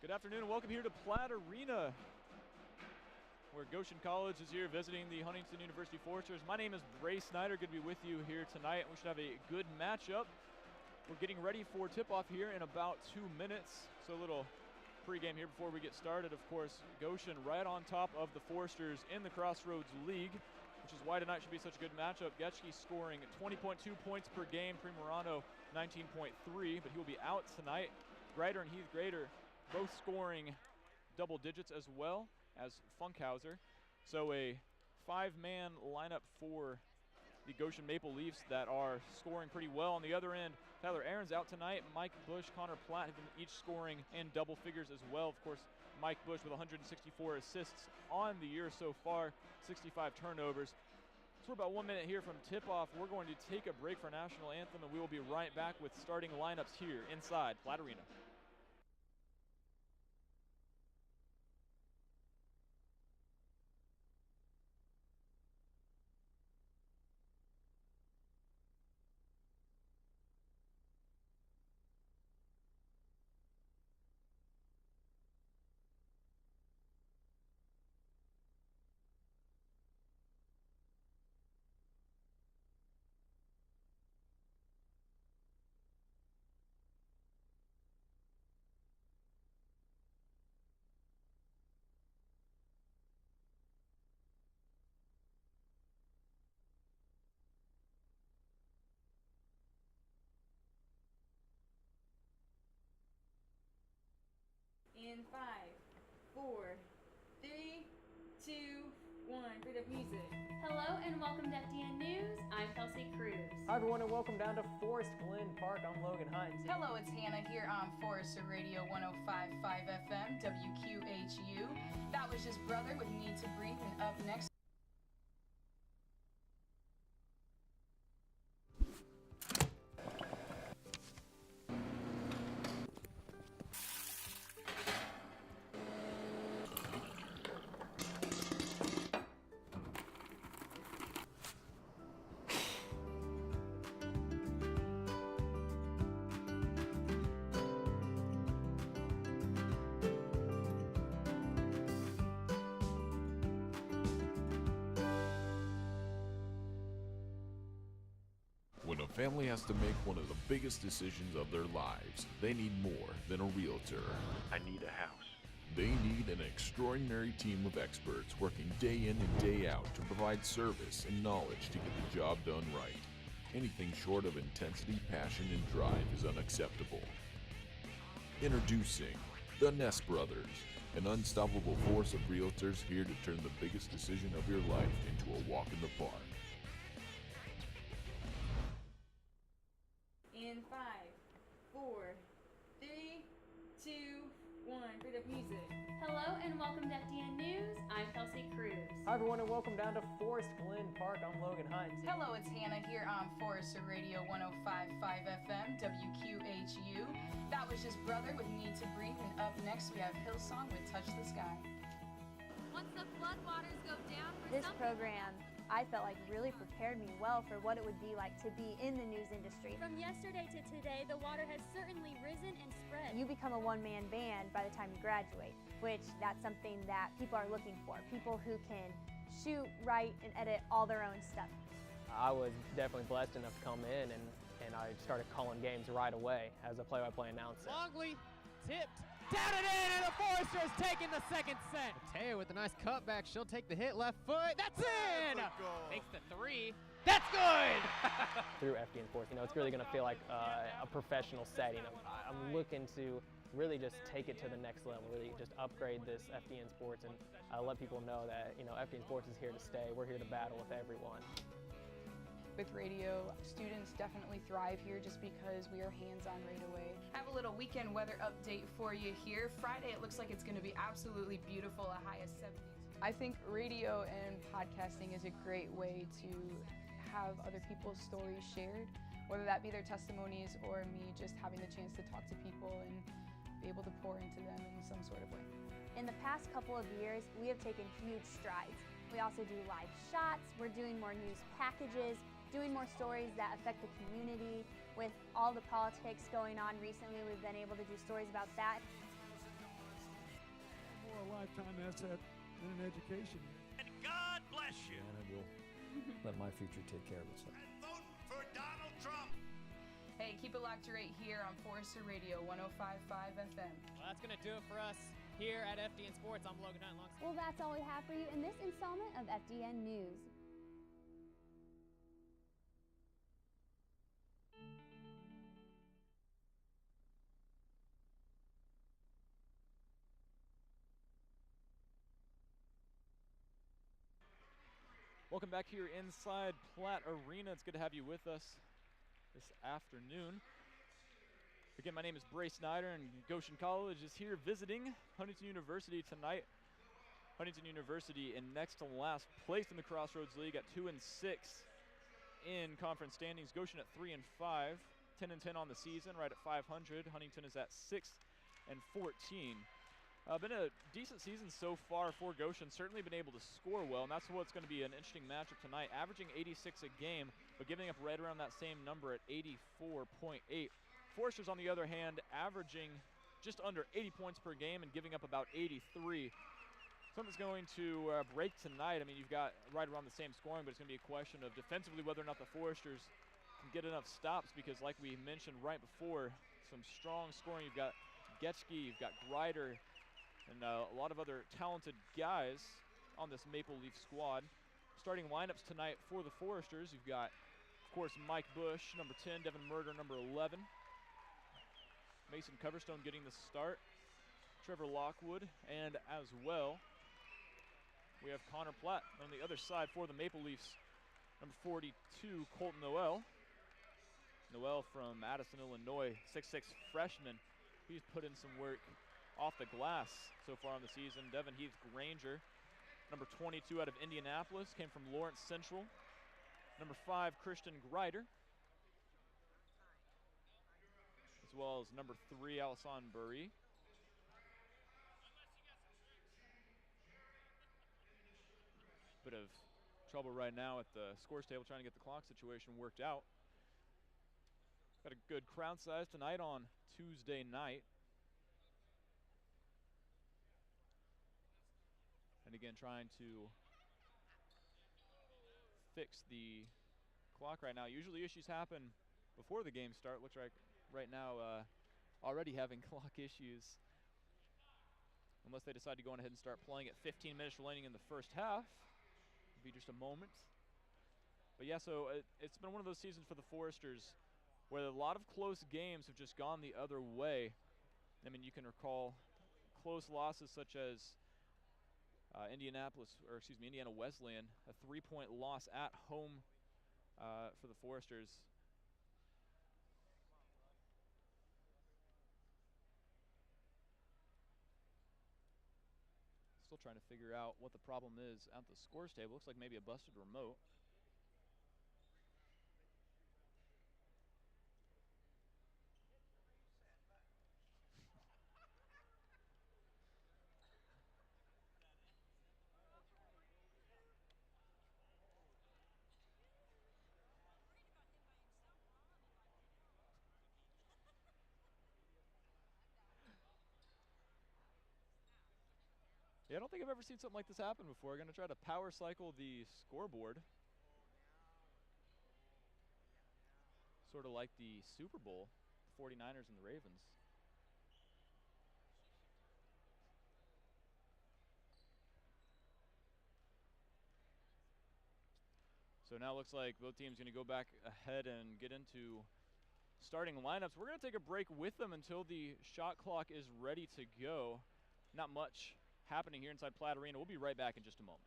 Good afternoon and welcome here to Platt Arena, where Goshen College is here visiting the Huntington University Foresters. My name is Bray Snyder, good to be with you here tonight. We should have a good matchup. We're getting ready for tip-off here in about 2 minutes, so a little pregame here before we get started. Of course, Goshen right on top of the Foresters in the Crossroads League, which is why tonight should be such a good matchup. Getschke scoring 20.2 points per game, Primorano 19.3, but he will be out tonight. Greider and Heath Greider both scoring double digits as well as Funkhauser. So a 5-man lineup for the Goshen Maple Leafs that are scoring pretty well. On the other end, Tyler Aaron's out tonight. Mike Bush, Connor Platt have been each scoring in double figures as well. Of course, Mike Bush with 164 assists on the year so far, 65 turnovers. So we're about 1 minute here from tip-off. We're going to take a break for national anthem, and we will be right back with starting lineups here inside Platt Arena. In 5, 4, 3, 2, 1, bit of music. Hello and welcome to FDN News. I'm Kelsey Cruz. Hi everyone and welcome down to Forest Glen Park. I'm Logan Hines. Hello, it's Hannah here on Forester Radio 105.5 FM, WQHU. That was just Brother with Need to Breathe, and up next. When a family has to make one of the biggest decisions of their lives, they need more than a realtor. I need a house. They need an extraordinary team of experts working day in and day out to provide service and knowledge to get the job done right. Anything short of intensity, passion, and drive is unacceptable. Introducing the Ness Brothers, an unstoppable force of realtors here to turn the biggest decision of your life into a walk in the park. In 5, 4, 3, 2, 1, bit of music. Hello and welcome to FDN News. I'm Kelsey Cruz. Hi everyone and welcome down to Forest Glen Park. I'm Logan Hines. Hello, it's Hannah here on Forester Radio 105.5 FM, WQHU. That was just Brother with Need to Breathe, and up next we have Hillsong with Touch the Sky. Once the floodwaters go down for This program, I felt like really prepared me well for what it would be like to be in the news industry. From yesterday to today, the water has certainly risen and spread. You become a one-man band by the time you graduate, which that's something that people are looking for. People who can shoot, write, and edit all their own stuff. I was definitely blessed enough to come in and I started calling games right away as a play-by-play announcer. Longley tipped, down and in, and the Foresters taking the second set. Mateo with a nice cutback, she'll take the hit, left foot, that's in! Takes the three, that's good! Through FDN Sports, it's really going to feel like a professional setting. I'm looking to really just take it to the next level, really just upgrade this FDN Sports and let people know that, FDN Sports is here to stay. We're here to battle with everyone. With radio, students definitely thrive here just because we are hands-on right away. I have a little weekend weather update for you here. Friday, it looks like it's going to be absolutely beautiful, a high of 70s. I think radio and podcasting is a great way to have other people's stories shared, whether that be their testimonies or me just having the chance to talk to people and be able to pour into them in some sort of way. In the past couple of years, we have taken huge strides. We also do live shots, we're doing more news packages, doing more stories that affect the community. With all the politics going on recently, we've been able to do stories about that. more a lifetime asset than an education. And God bless you. And I will let my future take care of itself. And vote for Donald Trump. Hey, keep it locked right here on Forester Radio 105.5 FM. Well, that's going to do it for us here at FDN Sports. I'm Logan Hunt. Well, that's all we have for you in this installment of FDN News. Welcome back here inside Platt Arena. It's good to have you with us this afternoon. Again, my name is Bray Snyder, and Goshen College is here visiting Huntington University tonight. Huntington University in next to last place in the Crossroads League at 2-6 in conference standings. Goshen at 3-5, 10-10 on the season, right at 500. Huntington is at 6-14. Been a decent season so far for Goshen. Certainly been able to score well, and that's what's going to be an interesting matchup tonight. Averaging 86 a game, but giving up right around that same number at 84.8. Forester's, on the other hand, averaging just under 80 points per game and giving up about 83. Something's going to break tonight. I mean, you've got right around the same scoring, but it's going to be a question of defensively whether or not the Foresters can get enough stops, because like we mentioned right before, some strong scoring. You've got Getschke, you've got Grider, and a lot of other talented guys on this Maple Leaf squad. Starting lineups tonight for the Foresters, you've got, of course, Mike Bush, number 10, Devin Murder, number 11. Mason Coverstone getting the start. Trevor Lockwood, and as well, we have Connor Platt on the other side for the Maple Leafs. Number 42, Colton Noel. Noel from Addison, Illinois, 6'6" freshman. He's put in some work off the glass so far on the season. Devin Heath Granger, number 22 out of Indianapolis, came from Lawrence Central. Number 5, Christian Grider, as well as number 3, Alison Burry. Bit of trouble right now at the scores table trying to get the clock situation worked out. Got a good crowd size tonight on Tuesday night. And again, trying to fix the clock right now. Usually issues happen before the game start. Looks like right now already having clock issues. Unless they decide to go on ahead and start playing at 15 minutes remaining in the first half. It'll be just a moment. But yeah, so it's been one of those seasons for the Foresters where a lot of close games have just gone the other way. I mean, you can recall close losses such as Indiana Wesleyan, a 3-point loss at home for the Foresters. Still trying to figure out what the problem is at the scores table. Looks like maybe a busted remote. Yeah, I don't think I've ever seen something like this happen before. I'm going to try to power cycle the scoreboard. Sort of like the Super Bowl, the 49ers and the Ravens. So now it looks like both teams going to go back ahead and get into starting lineups. We're going to take a break with them until the shot clock is ready to go. Not much happening here inside Platt Arena. We'll be right back in just a moment.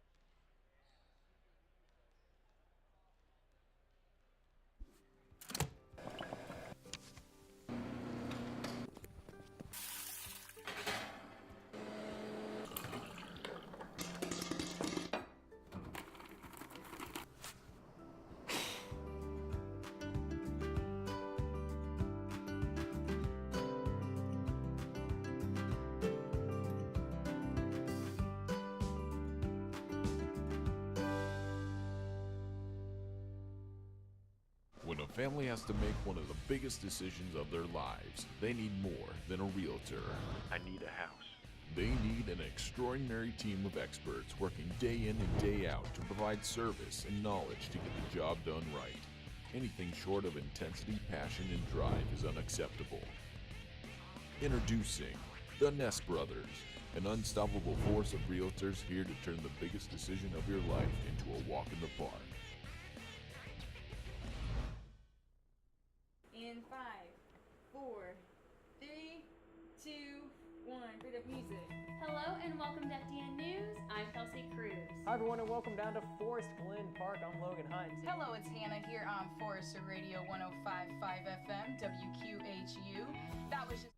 When a family has to make one of the biggest decisions of their lives, they need more than a realtor. I need a house. They need an extraordinary team of experts working day in and day out to provide service and knowledge to get the job done right. Anything short of intensity, passion, and drive is unacceptable. Introducing the Ness Brothers, an unstoppable force of realtors here to turn the biggest decision of your life into a walk in the park. In 5, 4, 3, 2, 1. Bring up music. Hello and welcome to FDN News. I'm Kelsey Cruz. Hi everyone and welcome down to Forest Glen Park. I'm Logan Hines. Hello, it's Hannah here on Forester Radio 105.5 FM, WQHU. That was just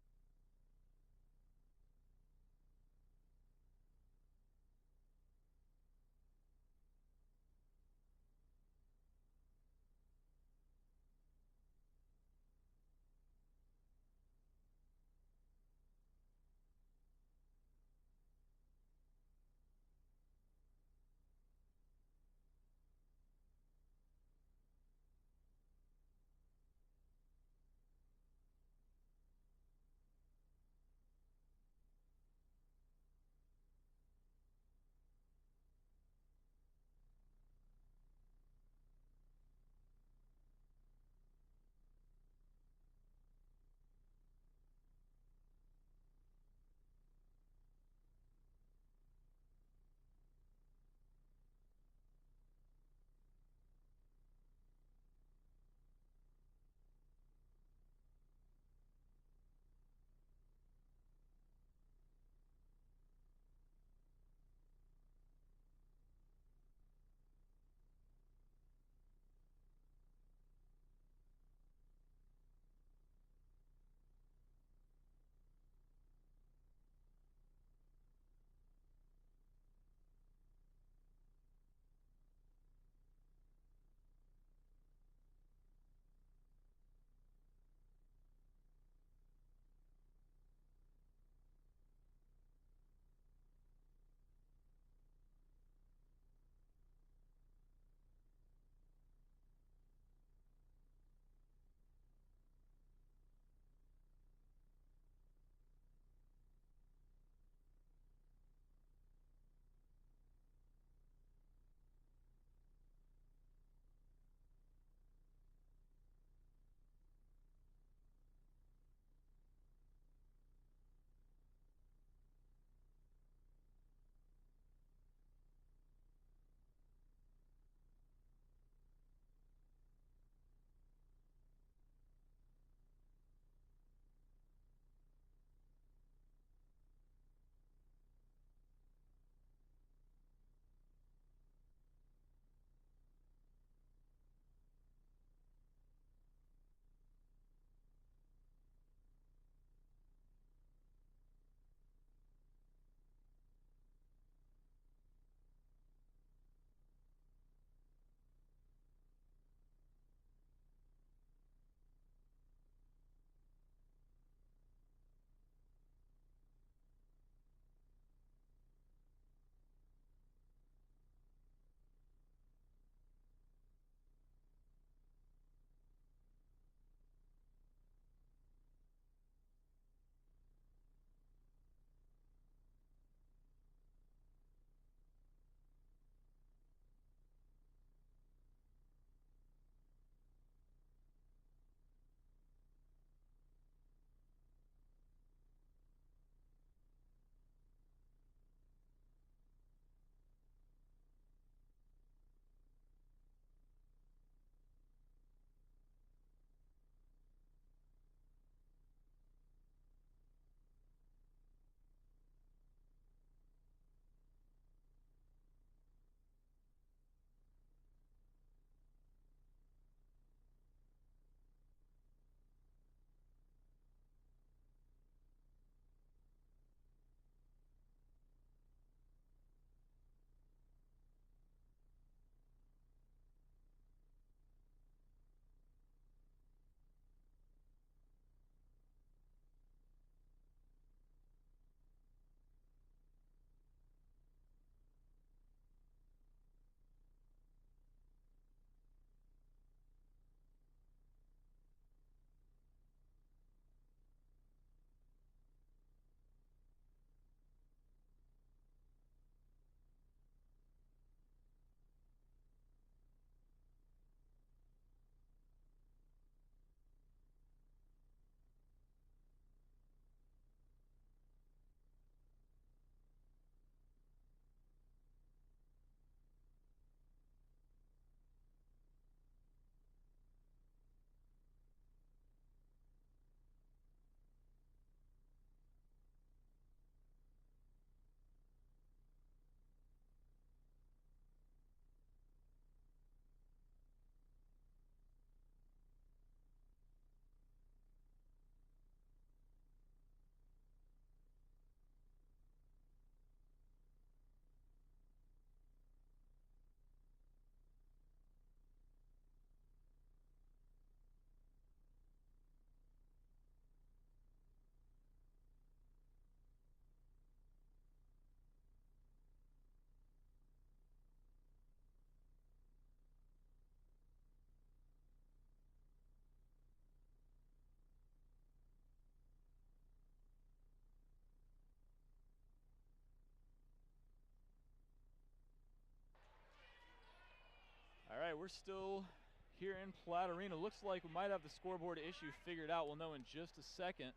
right, we're still here in Platt Arena. Looks like we might have the scoreboard issue figured out. We'll know in just a second.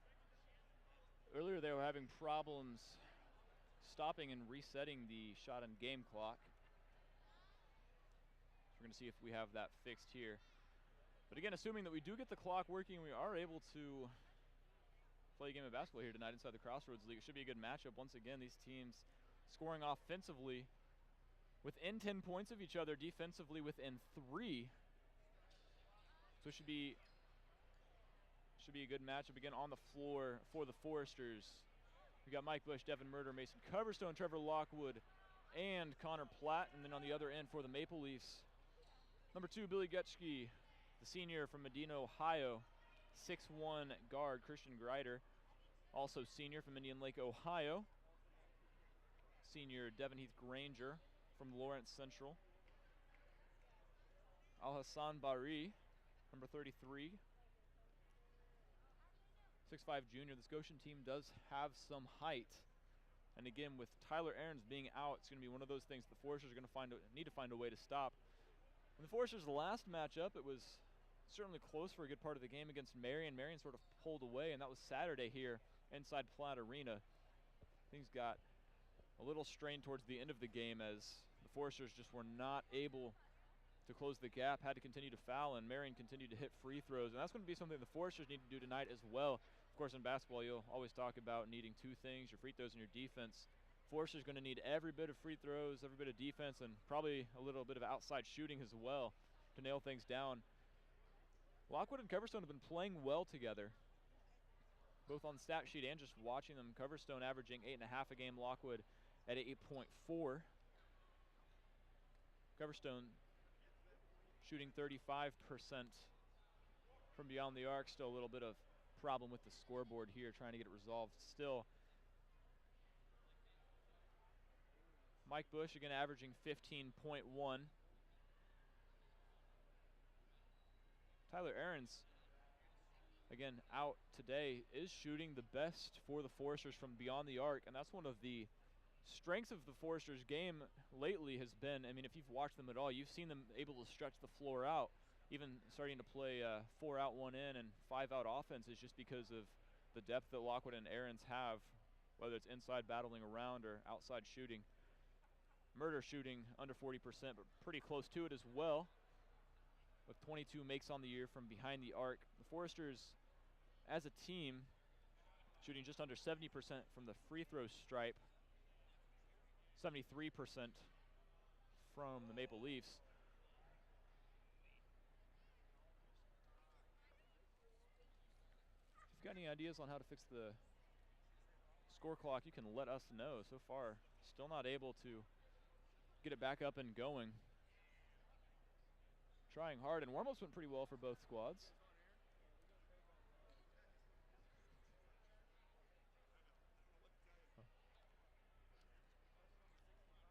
Earlier they were having problems stopping and resetting the shot and game clock. So we're going to see if we have that fixed here. But again, assuming that we do get the clock working, we are able to play a game of basketball here tonight inside the Crossroads League. It should be a good matchup. Once again, these teams scoring offensively within 10 points of each other, defensively within 3. So it should be a good matchup. Again, on the floor for the Foresters, we got Mike Bush, Devin Murder, Mason Coverstone, Trevor Lockwood, and Connor Platt. And then on the other end for the Maple Leafs, number 2, Billy Getschke, the senior from Medina, Ohio, 6'1" guard, Christian Greider, also senior from Indian Lake, Ohio. Senior Devin Heath Granger from Lawrence Central. Al-Hassan Bari, number 33, 6'5" junior. This Goshen team does have some height. And again, with Tyler Ahrens being out, it's going to be one of those things the Foresters are going to need to find a way to stop. In the Foresters' last matchup, it was certainly close for a good part of the game against Marion. Marion sort of pulled away, and that was Saturday here inside Platt Arena. Things got a little strained towards the end of the game as the Foresters just were not able to close the gap, had to continue to foul, and Marion continued to hit free throws. And that's going to be something the Foresters need to do tonight as well. Of course, in basketball, you'll always talk about needing 2 things, your free throws and your defense. Foresters going to need every bit of free throws, every bit of defense, and probably a little bit of outside shooting as well to nail things down. Lockwood and Coverstone have been playing well together, both on the stat sheet and just watching them. Coverstone averaging 8.5 a game, Lockwood at 8.4. Coverstone shooting 35% from beyond the arc. Still a little bit of problem with the scoreboard here, trying to get it resolved still. Mike Bush again averaging 15.1. Tyler Ahrens, again, out today, is shooting the best for the Foresters from beyond the arc, and that's one of the strengths of the Foresters game lately has been, I mean, if you've watched them at all, you've seen them able to stretch the floor out, even starting to play 4 out, 1 in, and 5 out offenses just because of the depth that Lockwood and Ahrens have, whether it's inside battling around or outside shooting. Murder shooting under 40%, but pretty close to it as well, with 22 makes on the year from behind the arc. The Foresters, as a team, shooting just under 70% from the free throw stripe, 73% from the Maple Leafs. If you've got any ideas on how to fix the score clock, you can let us know. So far, still not able to get it back up and going. Trying hard, and warm-ups went pretty well for both squads.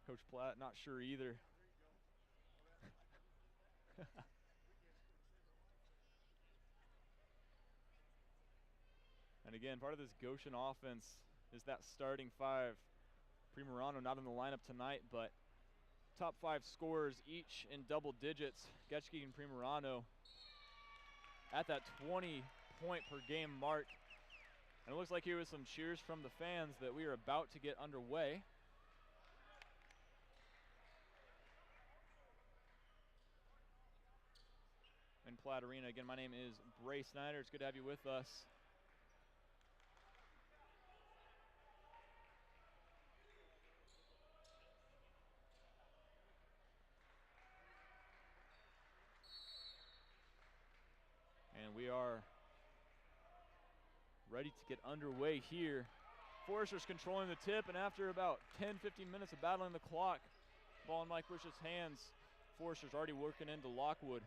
Coach Platt, not sure either. And again, part of this Goshen offense is that starting 5. Primorano not in the lineup tonight, but top 5 scorers each in double digits. Getschke and Primorano at that 20-point per game mark. And it looks like here with some cheers from the fans that we are about to get underway. In Platt Arena. Again, my name is Bray Snyder. It's good to have you with us. And we are ready to get underway here. Foresters controlling the tip, and after about 10-15 minutes of battling the clock, ball in Mike Bush's hands, Foresters already working into Lockwood.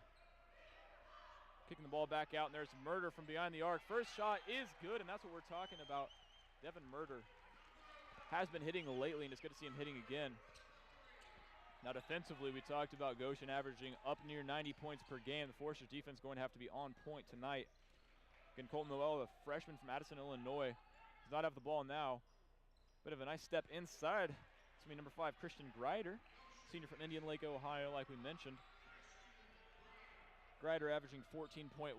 Kicking the ball back out, and there's Murder from behind the arc. First shot is good, and that's what we're talking about. Devin Murder has been hitting lately, and it's good to see him hitting again. Now defensively, we talked about Goshen averaging up near 90 points per game. The Foresters defense going to have to be on point tonight. Again, Colton Noel, a freshman from Addison, Illinois, does not have the ball now. Bit of a nice step inside. It's going to be number 5, Christian Greider, senior from Indian Lake, Ohio, like we mentioned. Grider averaging 14.1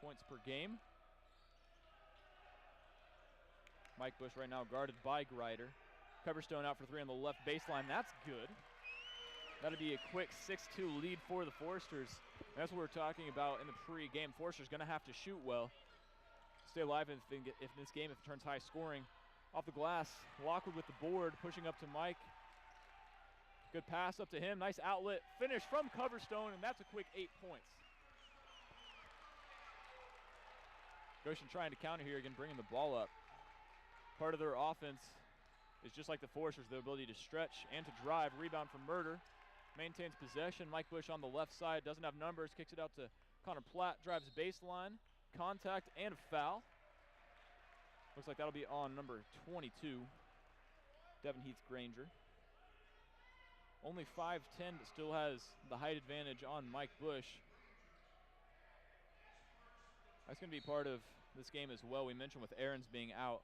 points per game. Mike Bush right now guarded by Grider. Coverstone out for three on the left baseline. That's good. That'll be a quick 6-2 lead for the Foresters. That's what we're talking about in the pre-game. Foresters going to have to shoot well. Stay alive if in this game, if it turns high scoring. Off the glass, Lockwood with the board, pushing up to Mike. Good pass up to him. Nice outlet. Finish from Coverstone, and that's a quick 8 points. Goshen trying to counter here again, bringing the ball up. Part of their offense is just like the Foresters, their ability to stretch and to drive. Rebound from Murder. Maintains possession. Mike Bush on the left side, doesn't have numbers, kicks it out to Connor Platt, drives baseline, contact, and foul. Looks like that'll be on number 22, Devin Heath Granger. Only 5'10", but still has the height advantage on Mike Bush. That's going to be part of this game as well. We mentioned with Aarons being out.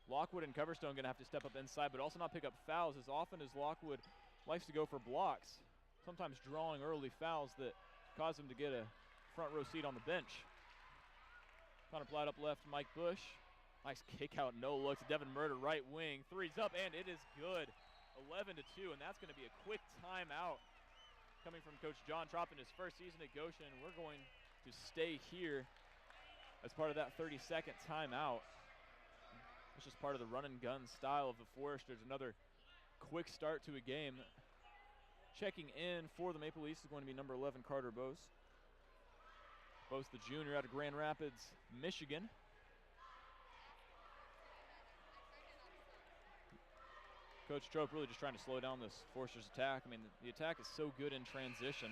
Lockwood and Coverstone going to have to step up inside, but also not pick up fouls as often as Lockwood likes to go for blocks, sometimes drawing early fouls that cause him to get a front row seat on the bench. Connor Platt up left, Mike Bush. Nice kick out, no looks. Devin Murder right wing, three's up, and it is good. 11-2, and that's going to be a quick timeout coming from Coach John Trop in his first season at Goshen. We're going to stay here as part of that 30-second timeout. It's just part of the run and gun style of the Foresters. Another quick start to a game. Checking in for the Maple Leafs is going to be number 11, Carter Bose. Bose, the junior out of Grand Rapids, Michigan. Coach Trop really just trying to slow down this Foresters attack. I mean, the attack is so good in transition.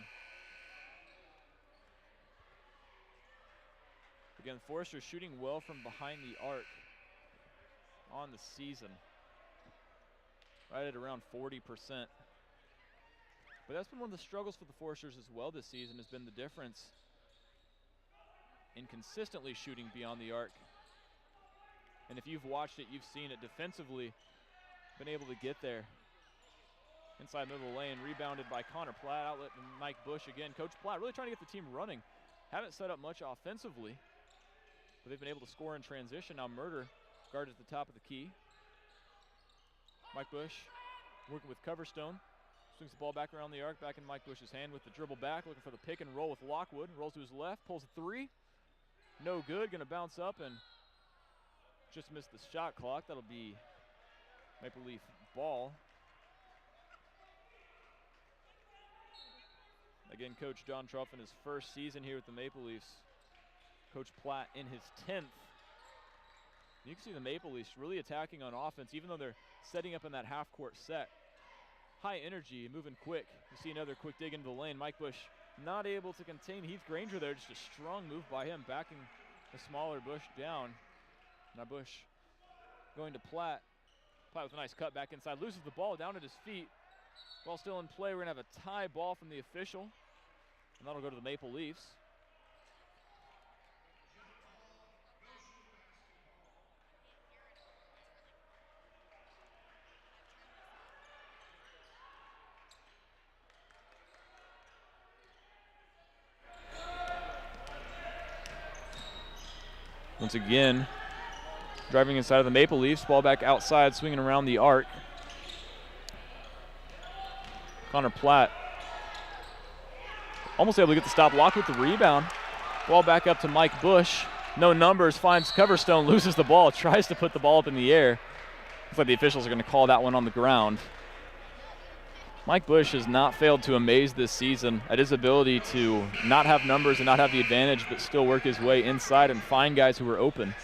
Again, Foresters shooting well from behind the arc on the season. Right at around 40%. But that's been one of the struggles for the Foresters as well this season, has been the difference in consistently shooting beyond the arc. And if you've watched it, you've seen it defensively, been able to get there. Inside middle lane, rebounded by Connor Platt, outlet to Mike Bush again. Coach Platt really trying to get the team running. Haven't set up much offensively, but they've been able to score in transition. Now Murder guarded at the top of the key. Mike Bush working with Coverstone. Swings the ball back around the arc, back in Mike Bush's hand with the dribble back, looking for the pick and roll with Lockwood. Rolls to his left, pulls a three. No good, gonna bounce up and just missed the shot clock. That'll be Maple Leaf ball. Again, Coach John Trop in his first season here with the Maple Leafs. Coach Platt in his 10th. You can see the Maple Leafs really attacking on offense, even though they're setting up in that half-court set. High energy, moving quick. You see another quick dig into the lane. Mike Bush not able to contain Heath Granger there. Just a strong move by him, backing the smaller Bush down. Now Bush going to Platt. Platt with a nice cut back inside. Loses the ball down at his feet. Ball still in play. We're going to have a tie ball from the official. And that'll go to the Maple Leafs. Once again, driving inside of the Maple Leafs, ball back outside, swinging around the arc. Connor Platt almost able to get the stop. Lockwood with the rebound. Ball back up to Mike Bush. No numbers, finds Coverstone, loses the ball, tries to put the ball up in the air. Looks like the officials are going to call that one on the ground. Mike Bush has not failed to amaze this season at his ability to not have numbers and not have the advantage, but still work his way inside and find guys who are open.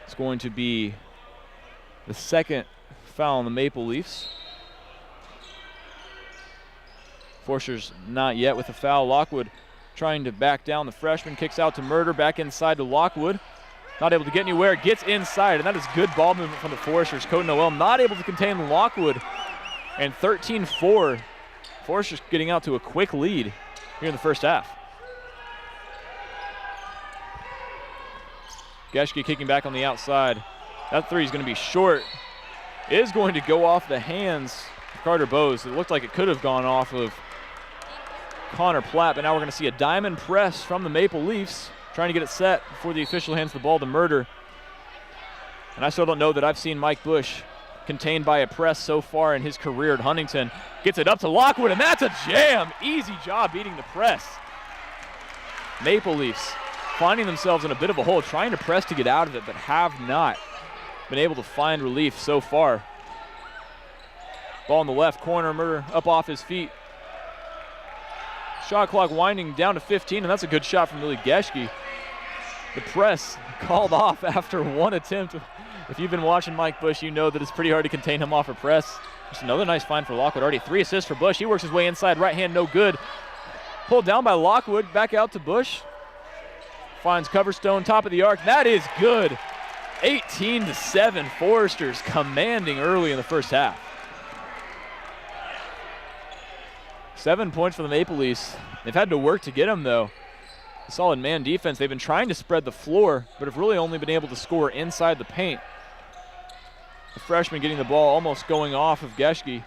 It's going to be the second foul on the Maple Leafs. Forsters not yet with a foul. Lockwood trying to back down. The freshman kicks out to Murder, back inside to Lockwood. Not able to get anywhere, gets inside, and that is good ball movement from the Foresters. Cody Noel not able to contain Lockwood, and 13-4. Foresters getting out to a quick lead here in the first half. Geschke kicking back on the outside. That three is going to be short. Is going to go off the hands Carter Bowes. It looked like it could have gone off of Connor Platt, but now we're going to see a diamond press from the Maple Leafs, trying to get it set before the official hands the ball to Murder. And I still don't know that I've seen Mike Bush contained by a press so far in his career at Huntington. Gets it up to Lockwood, and that's a jam. Easy job beating the press. Maple Leafs finding themselves in a bit of a hole, trying to press to get out of it, but have not been able to find relief so far. Ball in the left corner, Murder up off his feet. Shot clock winding down to 15, and that's a good shot from Billy Geschke. The press called off after one attempt. If you've been watching Mike Bush, you know that it's pretty hard to contain him off a press. Just another nice find for Lockwood. Already 3 assists for Bush. He works his way inside, right hand, no good. Pulled down by Lockwood, back out to Bush. Finds Coverstone, top of the arc. That is good. 18-7, Foresters commanding early in the first half. 7 points for the Maple Leafs. They've had to work to get them, though. A solid man defense. They've been trying to spread the floor, but have really only been able to score inside the paint. The freshman getting the ball, almost going off of Geschke.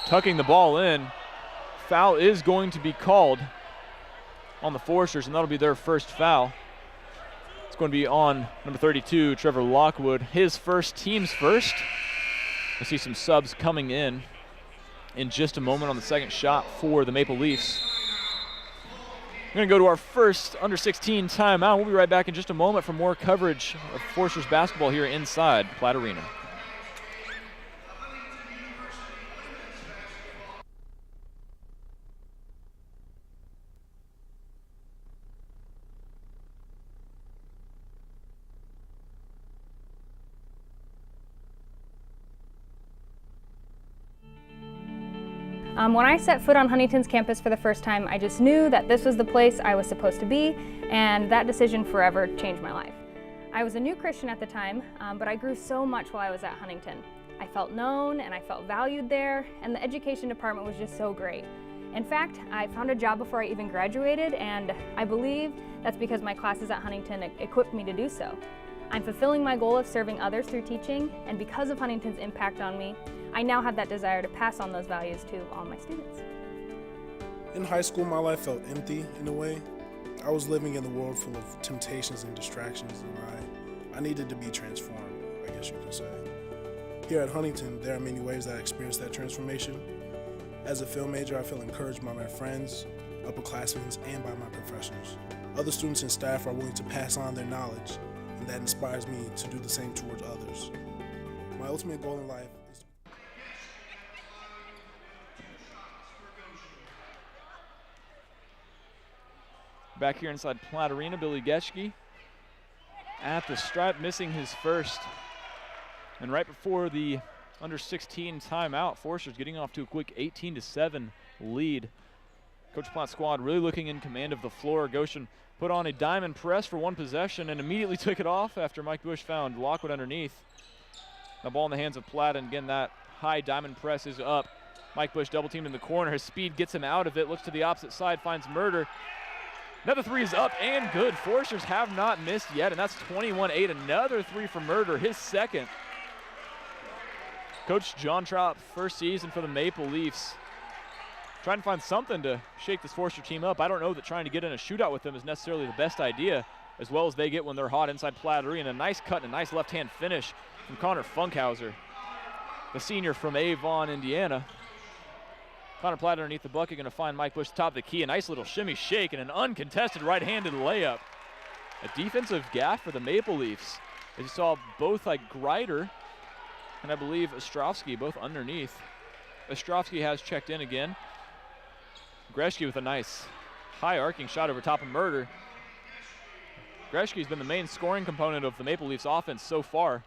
Tucking the ball in. Foul is going to be called on the Foresters, and that'll be their first foul. It's going to be on number 32, Trevor Lockwood. His first, team's first. We'll see some subs coming in just a moment on the second shot for the Maple Leafs. We're going to go to our first under-16 timeout. We'll be right back in just a moment for more coverage of Foresters basketball here inside Platt Arena. When I set foot on Huntington's campus for the first time, I just knew that this was the place I was supposed to be, and that decision forever changed my life. I was a new Christian at the time, but I grew so much while I was at Huntington. I felt known and I felt valued there, and the education department was just so great. In fact, I found a job before I even graduated, and I believe that's because my classes at Huntington equipped me to do so. I'm fulfilling my goal of serving others through teaching, and because of Huntington's impact on me, I now have that desire to pass on those values to all my students. In high school, my life felt empty in a way. I was living in a world full of temptations and distractions, and I needed to be transformed, I guess you could say. Here at Huntington, there are many ways that I experienced that transformation. As a film major, I feel encouraged by my friends, upperclassmen, and by my professors. Other students and staff are willing to pass on their knowledge, and that inspires me to do the same towards others. My ultimate goal in life is back here inside Platt Arena, Billy Geschke at the stripe, missing his first. And right before the under-16 timeout, Foresters getting off to a quick 18-7 lead. Coach Platt's squad really looking in command of the floor. Goshen put on a diamond press for one possession and immediately took it off after Mike Bush found Lockwood underneath. The ball in the hands of Platt, and again, that high diamond press is up. Mike Bush double teamed in the corner. His speed gets him out of it, looks to the opposite side, finds Murder. Another three is up and good. Foresters have not missed yet, and that's 21-8. Another three for Murder, his second. Coach John Trout, first season for the Maple Leafs. Trying to find something to shake this Forester team up. I don't know that trying to get in a shootout with them is necessarily the best idea, as well as they get when they're hot inside Platt Arena. A nice cut and a nice left-hand finish from Connor Funkhauser, the senior from Avon, Indiana. Connor Platt underneath the bucket, going to find Mike Bush top of the key. A nice little shimmy shake and an uncontested right-handed layup. A defensive gaffe for the Maple Leafs. As you saw, both like Greider and I believe Ostrovsky both underneath. Ostrovsky has checked in again. Geschke with a nice high arcing shot over top of Murder. Geschke's been the main scoring component of the Maple Leafs offense so far.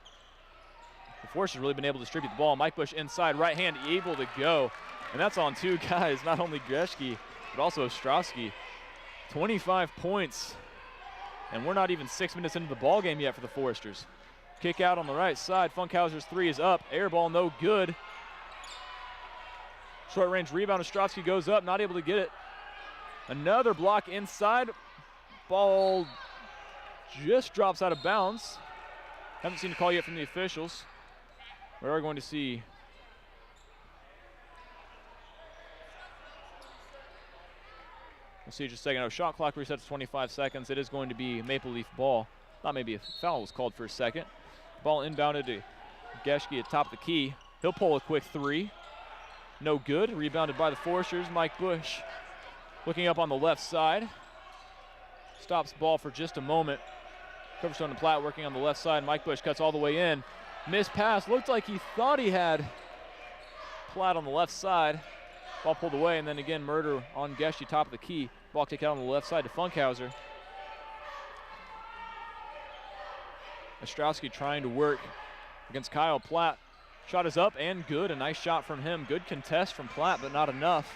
The Force has really been able to distribute the ball. Mike Bush inside, right hand able to go. And that's on two guys, not only Geschke, but also Ostrovsky. 25 points. And we're not even 6 minutes into the ball game yet for the Foresters. Kick out on the right side. Funkhauser's three is up. Air ball no good. Short range rebound. Ostrovsky goes up, not able to get it. Another block inside. Ball just drops out of bounds. Haven't seen a call yet from the officials. We are going to see We'll see just a second. Shot clock resets to 25 seconds. It is going to be Maple Leaf ball. Thought maybe a foul was called for a second. Ball inbounded to Geschke at top of the key. He'll pull a quick three. No good. Rebounded by the Foresters. Mike Bush looking up on the left side. Stops the ball for just a moment. Coverstone and Platt working on the left side. Mike Bush cuts all the way in. Missed pass. Looked like he thought he had Platt on the left side. Ball pulled away, and then again, Murder on Geschke, top of the key. Ball kicked out on the left side to Funkhauser. Ostrowski trying to work against Kyle Platt. Shot is up and good. A nice shot from him. Good contest from Platt, but not enough.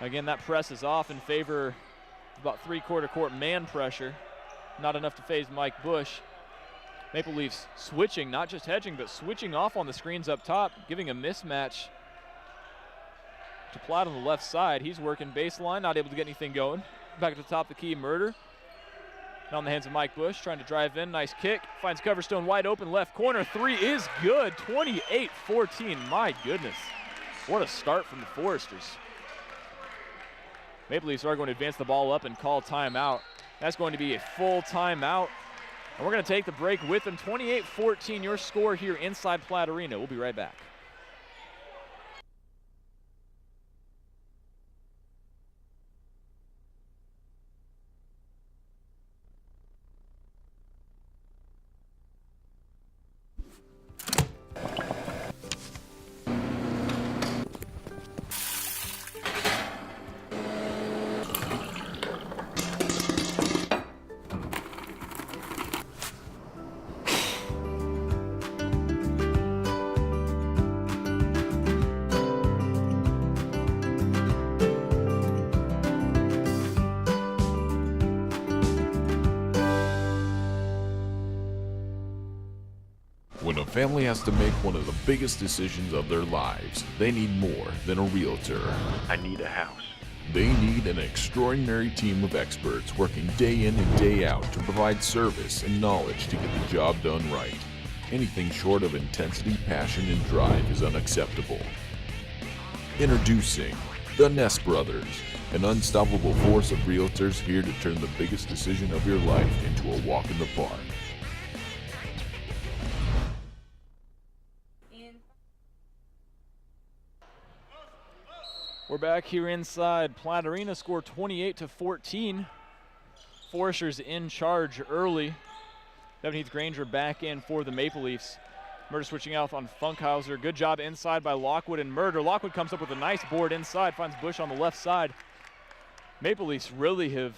Again, that press is off in favor of about three-quarter court man pressure. Not enough to phase Mike Bush. Maple Leafs switching, not just hedging, but switching off on the screens up top, giving a mismatch to Platt on the left side. He's working baseline, not able to get anything going. Back at the top of the key, Murder. Now in the hands of Mike Bush, trying to drive in. Nice kick. Finds Coverstone wide open left corner. Three is good. 28-14. My goodness. What a start from the Foresters. Maple Leafs are going to advance the ball up and call timeout. That's going to be a full timeout. And we're going to take the break with them. 28-14, your score here inside Platt Arena. We'll be right back. When a family has to make one of the biggest decisions of their lives, they need more than a realtor. I need a house. They need an extraordinary team of experts working day in and day out to provide service and knowledge to get the job done right. Anything short of intensity, passion, and drive is unacceptable. Introducing the Ness Brothers, an unstoppable force of realtors here to turn the biggest decision of your life into a walk in the park. We're back here inside Platt Arena. Score 28-14. Foresters in charge early. Devin Heath Granger back in for the Maple Leafs. Murder switching out on Funkhauser. Good job inside by Lockwood and Murder. Lockwood comes up with a nice board inside, finds Bush on the left side. Maple Leafs really have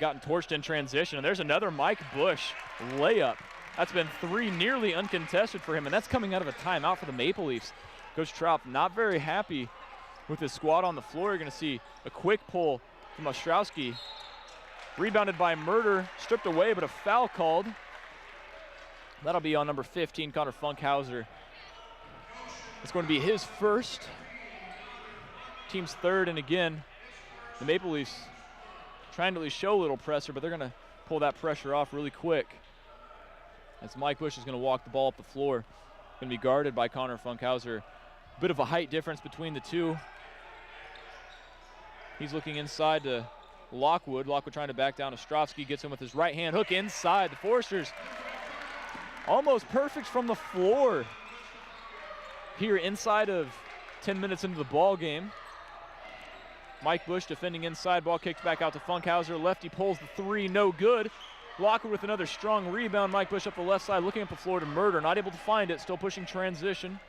gotten torched in transition. And there's another Mike Bush layup. That's been three nearly uncontested for him, and that's coming out of a timeout for the Maple Leafs. Coach Trop not very happy with his squad on the floor. You're going to see a quick pull from Ostrowski. Rebounded by Murder, stripped away, but a foul called. That'll be on number 15, Connor Funkhauser. It's going to be his first, team's third, and again, the Maple Leafs trying to at least show a little pressure, but they're going to pull that pressure off really quick. As Mike Bush is going to walk the ball up the floor. Going to be guarded by Connor Funkhauser. Bit of a height difference between the two. He's looking inside to Lockwood. Lockwood trying to back down. Ostrowski gets him with his right hand. Hook inside. The Foresters almost perfect from the floor here inside of 10 minutes into the ball game. Mike Bush defending inside. Ball kicked back out to Funkhauser. Lefty pulls the three. No good. Lockwood with another strong rebound. Mike Bush up the left side looking up the floor to Murder. Not able to find it. Still pushing transition.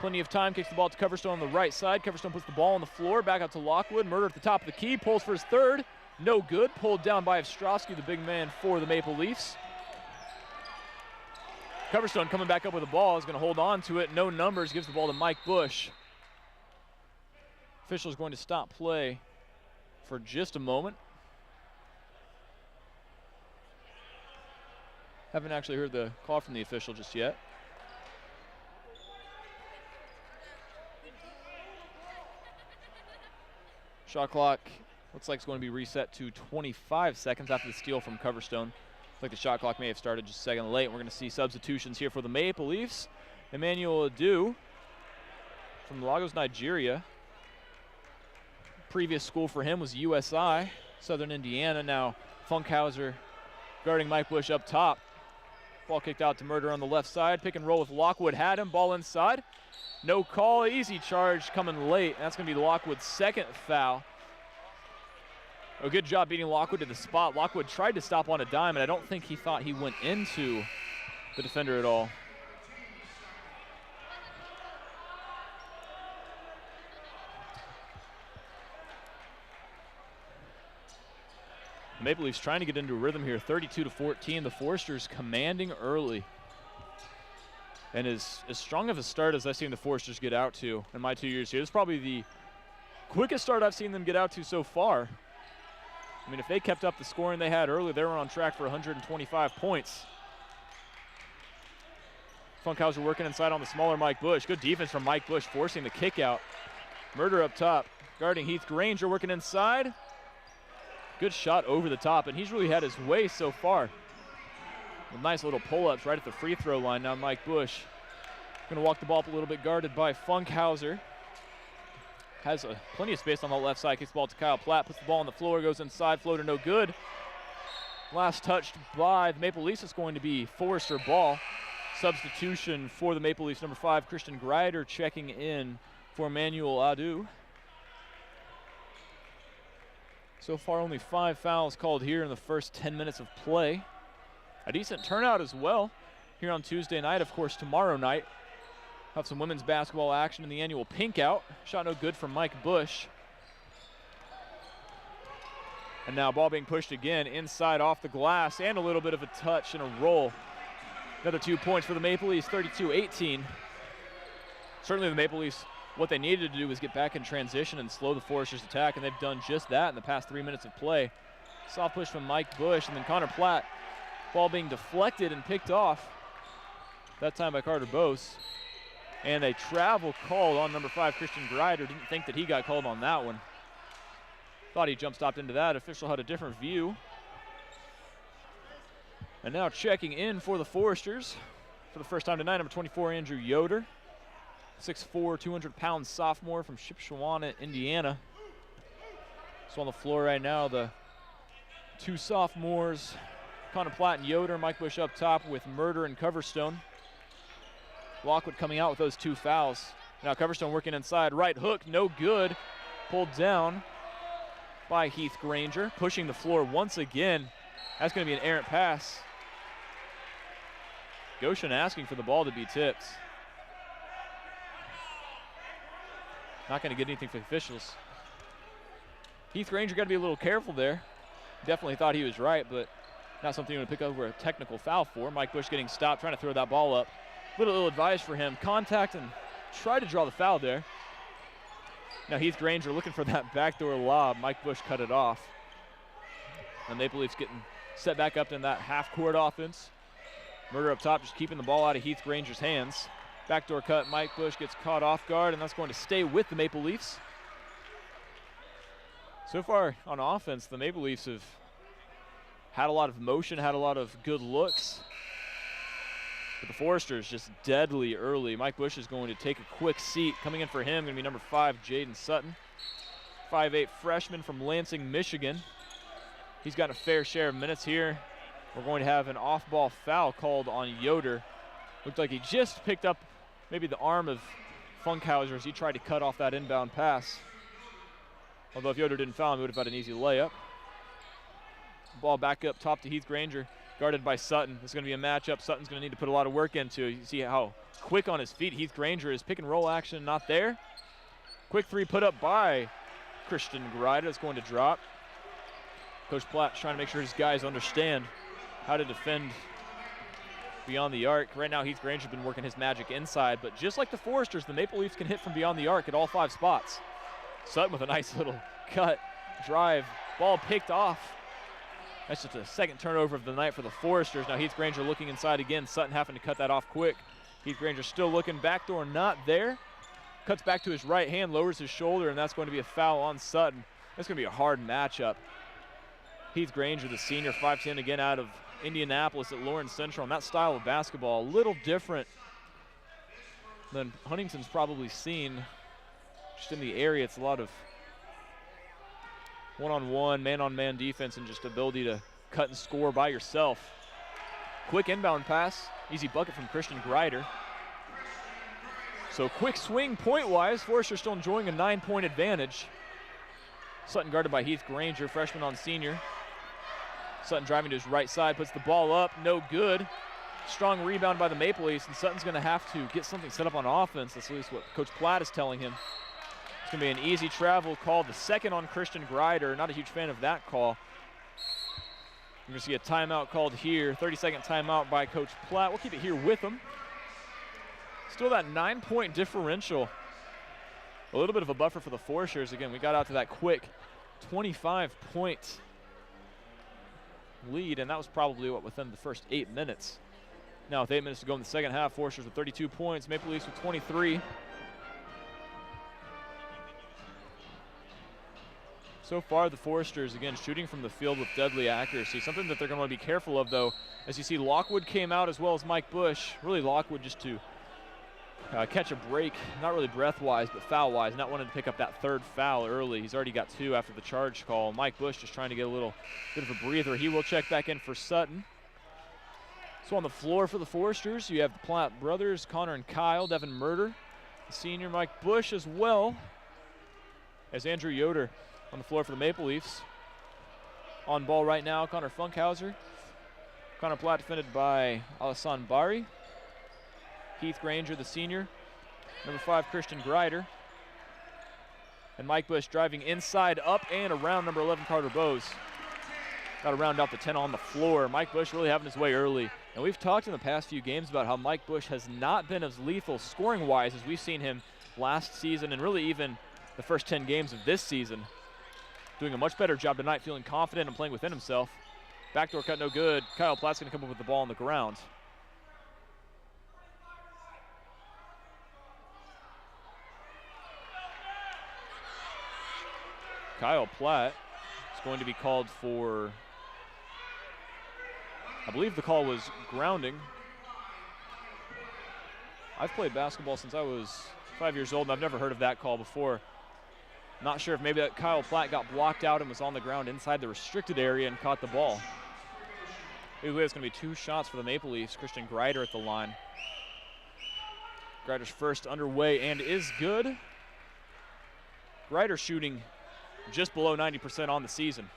Plenty of time, kicks the ball to Coverstone on the right side. Coverstone puts the ball on the floor, back out to Lockwood. Murder at the top of the key, pulls for his third. No good, pulled down by Ostrowski, the big man for the Maple Leafs. Coverstone coming back up with the ball, is going to hold on to it. No numbers, gives the ball to Mike Bush. Official is going to stop play for just a moment. Haven't actually heard the call from the official just yet. Shot clock looks like it's going to be reset to 25 seconds after the steal from Coverstone. Looks like the shot clock may have started just a second late. We're going to see substitutions here for the Maple Leafs. Emmanuel Adu from Lagos, Nigeria. previous school for him was USI, Southern Indiana. Now Funkhauser guarding Mike Bush up top. Ball kicked out to Murder on the left side. Pick and roll with Lockwood. Had him. Ball inside. No call. Easy charge coming late. That's going to be Lockwood's second foul. A good job beating Lockwood to the spot. Lockwood tried to stop on a dime, and I don't think he thought he went into the defender at all. The Maple Leafs trying to get into a rhythm here, 32-14. The Foresters commanding early. And as strong of a start as I've seen the Foresters get out to in my 2 years here. This is probably the quickest start I've seen them get out to so far. I mean, if they kept up the scoring they had early, they were on track for 125 points. Funkhauser working inside on the smaller Mike Bush. Good defense from Mike Bush, forcing the kick out. Murder up top, guarding Heath Granger, working inside. Good shot over the top, and he's really had his way so far. With nice little pull-ups right at the free throw line. Now Mike Bush going to walk the ball up a little bit, guarded by Funkhauser. Has plenty of space on the left side, kicks the ball to Kyle Platt, puts the ball on the floor, goes inside, floater no good. Last touched by the Maple Leafs is going to be Forester ball. Substitution for the Maple Leafs, number 5, Christian Greider checking in for Manuel Adu. So far, only 5 fouls called here in the first 10 minutes of play. A decent turnout as well here on Tuesday night. Of course, tomorrow night, have some women's basketball action in the annual Pink Out. Shot no good from Mike Bush. And now ball being pushed again inside off the glass, and a little bit of a touch and a roll. Another 2 points for the Maple Leafs, 32-18. Certainly the Maple Leafs, what they needed to do was get back in transition and slow the Foresters' attack, and they've done just that in the past 3 minutes of play. Soft push from Mike Bush, and then Connor Platt. Ball being deflected and picked off, that time by Carter Bose. And a travel call on number 5, Christian Greider. Didn't think that he got called on that one. Thought he jump stopped into that. Official had a different view. And now checking in for the Foresters for the first time tonight, number 24, Andrew Yoder. 6'4", 200-pound sophomore from Shipshewana, Indiana. So on the floor right now, the 2 sophomores, Connor Platt and Yoder. Mike Bush up top with Murder and Coverstone. Lockwood coming out with those 2 fouls. Now Coverstone working inside. Right hook, no good. Pulled down by Heath Granger. Pushing the floor once again. That's going to be an errant pass. Goshen asking for the ball to be tipped. Not going to get anything for the officials. Heath Granger got to be a little careful there. Definitely thought he was right, but not something you want to pick over a technical foul for. Mike Bush getting stopped, trying to throw that ball up. Little ill-advised for him. Contact and tried to draw the foul there. Now Heath Granger looking for that backdoor lob. Mike Bush cut it off. And Maple Leafs getting set back up in that half-court offense. Murder up top, just keeping the ball out of Heath Granger's hands. Backdoor cut, Mike Bush gets caught off guard, and that's going to stay with the Maple Leafs. So far on offense, the Maple Leafs have had a lot of motion, had a lot of good looks. But the Foresters just deadly early. Mike Bush is going to take a quick seat. Coming in for him, going to be number 5, Jaden Sutton. 5'8" freshman from Lansing, Michigan. He's got a fair share of minutes here. We're going to have an off-ball foul called on Yoder. Looked like he just picked up maybe the arm of Funkhauser as he tried to cut off that inbound pass. Although if Yoder didn't foul him, he would have had an easy layup. Ball back up top to Heath Granger, guarded by Sutton. This is going to be a matchup Sutton's going to need to put a lot of work into. You see how quick on his feet Heath Granger is. Pick and roll action not there. Quick 3 put up by Christian Greider. It's going to drop. Coach Platt's trying to make sure his guys understand how to defend beyond the arc. Right now Heath Granger's been working his magic inside, but just like the Foresters, the Maple Leafs can hit from beyond the arc at all 5 spots. Sutton with a nice little cut, drive, ball picked off. That's just a second turnover of the night for the Foresters. Now Heath Granger looking inside again. Sutton having to cut that off quick. Heath Granger still looking, backdoor not there. Cuts back to his right hand, lowers his shoulder, and that's going to be a foul on Sutton. That's going to be a hard matchup. Heath Granger, the senior, 5'10", again out of Indianapolis at Lawrence Central, and that style of basketball, a little different than Huntington's probably seen just in the area. It's a lot of one-on-one, man-on-man defense and just ability to cut and score by yourself. Quick inbound pass, easy bucket from Christian Greider. So quick swing point-wise, Forester still enjoying a 9-point advantage. Sutton guarded by Heath Granger, freshman on senior. Sutton driving to his right side, puts the ball up, no good. Strong rebound by the Maple Leafs, and Sutton's gonna have to get something set up on offense. That's at least what Coach Platt is telling him. It's gonna be an easy travel call, the second on Christian Greider. Not a huge fan of that call. We're gonna see a timeout called here, 30-second timeout by Coach Platt. We'll keep it here with him. Still that 9-point differential. A little bit of a buffer for the Foresters. Again, we got out to that quick 25-point lead, and that was probably within the first 8 minutes. Now with 8 minutes to go in the second half, Foresters with 32 points, Maple Leafs with 23. So far, the Foresters, again, shooting from the field with deadly accuracy. Something that they're going to be careful of, though, as you see Lockwood came out as well as Mike Bush. Really Lockwood just to catch a break, not really breath-wise, but foul-wise, not wanting to pick up that third foul early. He's already got 2 after the charge call. Mike Bush just trying to get a little bit of a breather. He will check back in for Sutton. So on the floor for the Foresters, you have the Platt brothers, Connor and Kyle, Devin Murder, the senior Mike Bush as well as Andrew Yoder on the floor for the Maple Leafs. On ball right now, Connor Funkhauser. Connor Platt defended by Alassane Bari. Heath Granger, the senior. Number 5, Christian Greider. And Mike Bush driving inside, up, and around number 11, Carter Bowes. Got to round out the 10 on the floor. Mike Bush really having his way early. And we've talked in the past few games about how Mike Bush has not been as lethal scoring-wise as we've seen him last season and really even the first 10 games of this season. Doing a much better job tonight, feeling confident and playing within himself. Backdoor cut no good. Kyle Platt's going to come up with the ball on the ground. Kyle Platt is going to be called for, I believe the call was grounding. I've played basketball since I was 5 years old, and I've never heard of that call before. Not sure if maybe that Kyle Platt got blocked out and was on the ground inside the restricted area and caught the ball. Either way, it's going to be 2 shots for the Maple Leafs. Christian Greider at the line. Greider's first underway and is good. Greider shooting just below 90% on the season.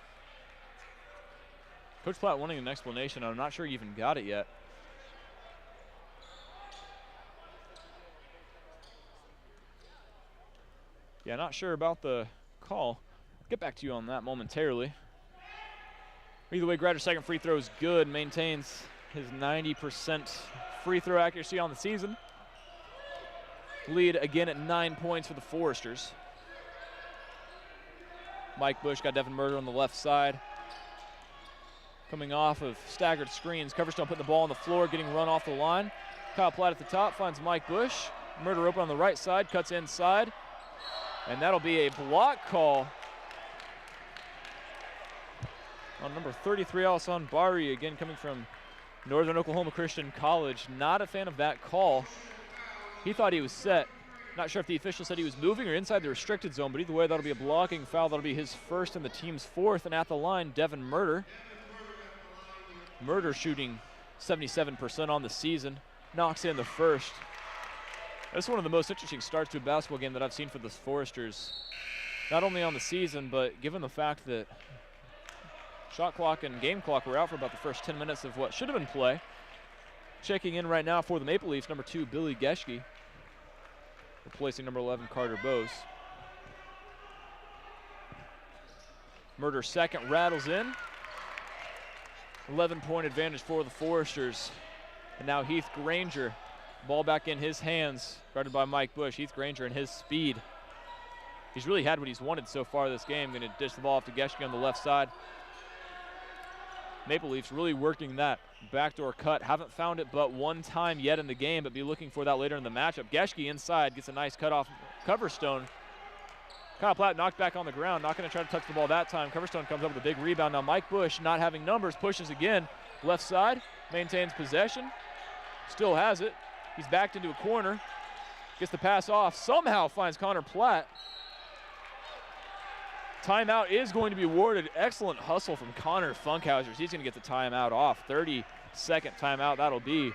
Coach Platt wanting an explanation, and I'm not sure he even got it yet. Yeah, not sure about the call. I'll get back to you on that momentarily. Either way, Greider's second free throw is good, maintains his 90% free throw accuracy on the season. Lead again at 9 points for the Foresters. Mike Bush got Devin Murder on the left side. Coming off of staggered screens. Coverstone putting the ball on the floor, getting run off the line. Kyle Platt at the top, finds Mike Bush. Murder open on the right side, cuts inside. And that'll be a block call on number 33, Alassane Bari, again coming from Northern Oklahoma Christian College. Not a fan of that call. He thought he was set. Not sure if the official said he was moving or inside the restricted zone, but either way, that'll be a blocking foul. That'll be his first and the team's 4th. And at the line, Devin Murder. Murder shooting 77% on the season. Knocks in the first. That's one of the most interesting starts to a basketball game that I've seen for the Foresters. Not only on the season, but given the fact that shot clock and game clock were out for about the first 10 minutes of what should have been play. Checking in right now for the Maple Leafs, number 2, Billy Geschke. Replacing number 11, Carter Bowes. Murder second, rattles in. 11-point advantage for the Foresters. And now Heath Granger, ball back in his hands, guarded by Mike Bush. Heath Granger and his speed. He's really had what he's wanted so far this game. Going to dish the ball off to Geschke on the left side. Maple Leafs really working that backdoor cut. Haven't found it but one time yet in the game, but be looking for that later in the matchup. Geschke inside gets a nice cut off Coverstone. Kyle Platt knocked back on the ground, not going to try to touch the ball that time. Coverstone comes up with a big rebound. Now Mike Bush, not having numbers, pushes again. Left side, maintains possession, still has it. He's backed into a corner, gets the pass off, somehow finds Connor Platt. Timeout is going to be awarded. Excellent hustle from Connor Funkhauser. He's going to get the timeout off. 30-second timeout that'll be.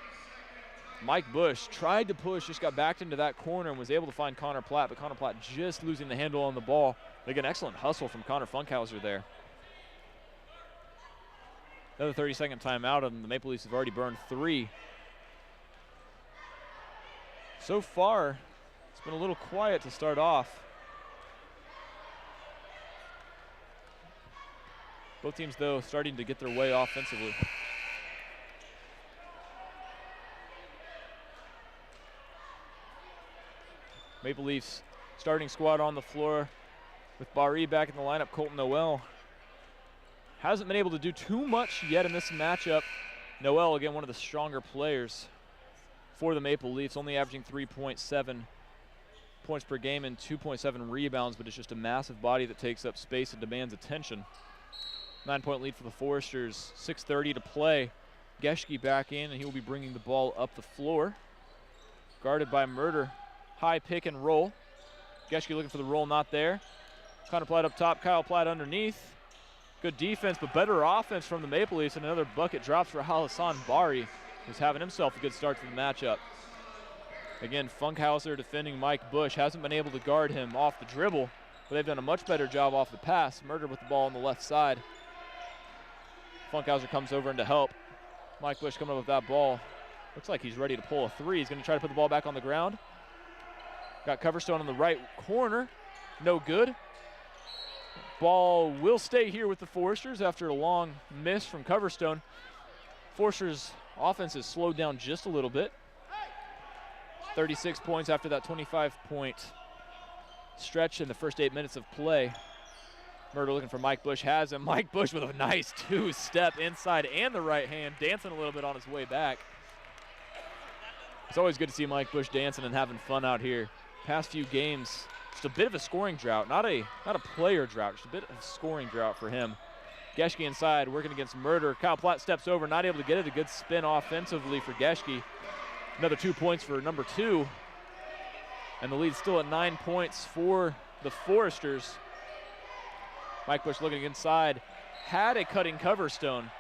Mike Bush tried to push, just got backed into that corner and was able to find Connor Platt, but Connor Platt just losing the handle on the ball. Again, excellent hustle from Connor Funkhauser there. Another 30-second timeout, and the Maple Leafs have already burned 3. So far, it's been a little quiet to start off. Both teams, though, starting to get their way offensively. Maple Leafs starting squad on the floor with Barry back in the lineup. Colton Noel hasn't been able to do too much yet in this matchup. Noel, again, one of the stronger players for the Maple Leafs, only averaging 3.7 points per game and 2.7 rebounds, but it's just a massive body that takes up space and demands attention. 9-point lead for the Foresters, 6:30 to play. Geschke back in, and he will be bringing the ball up the floor. Guarded by Murder. High pick and roll. Geschke looking for the roll, not there. Connor Platt up top, Kyle Platt underneath. Good defense, but better offense from the Maple Leafs, and another bucket drops for Hassan Bari, who's having himself a good start to the matchup. Again, Funkhauser defending Mike Bush. Hasn't been able to guard him off the dribble, but they've done a much better job off the pass. Murder with the ball on the left side. Funkhauser comes over in to help. Mike Bush coming up with that ball. Looks like he's ready to pull a 3. He's going to try to put the ball back on the ground. Got Coverstone in the right corner. No good. Ball will stay here with the Foresters after a long miss from Coverstone. Foresters' offense has slowed down just a little bit. 36 points after that 25-point stretch in the first 8 minutes of play. Murder looking for Mike Bush, has him. Mike Bush with a nice 2-step inside and the right hand, dancing a little bit on his way back. It's always good to see Mike Bush dancing and having fun out here. Past few games, just a bit of a scoring drought, not a player drought, just a bit of a scoring drought for him. Geschke inside, working against Murder. Kyle Platt steps over, not able to get it. A good spin offensively for Geschke. Another 2 points for number 2. And the lead's still at 9 points for the Foresters. Mike Bush looking inside, had a cutting Coverstone.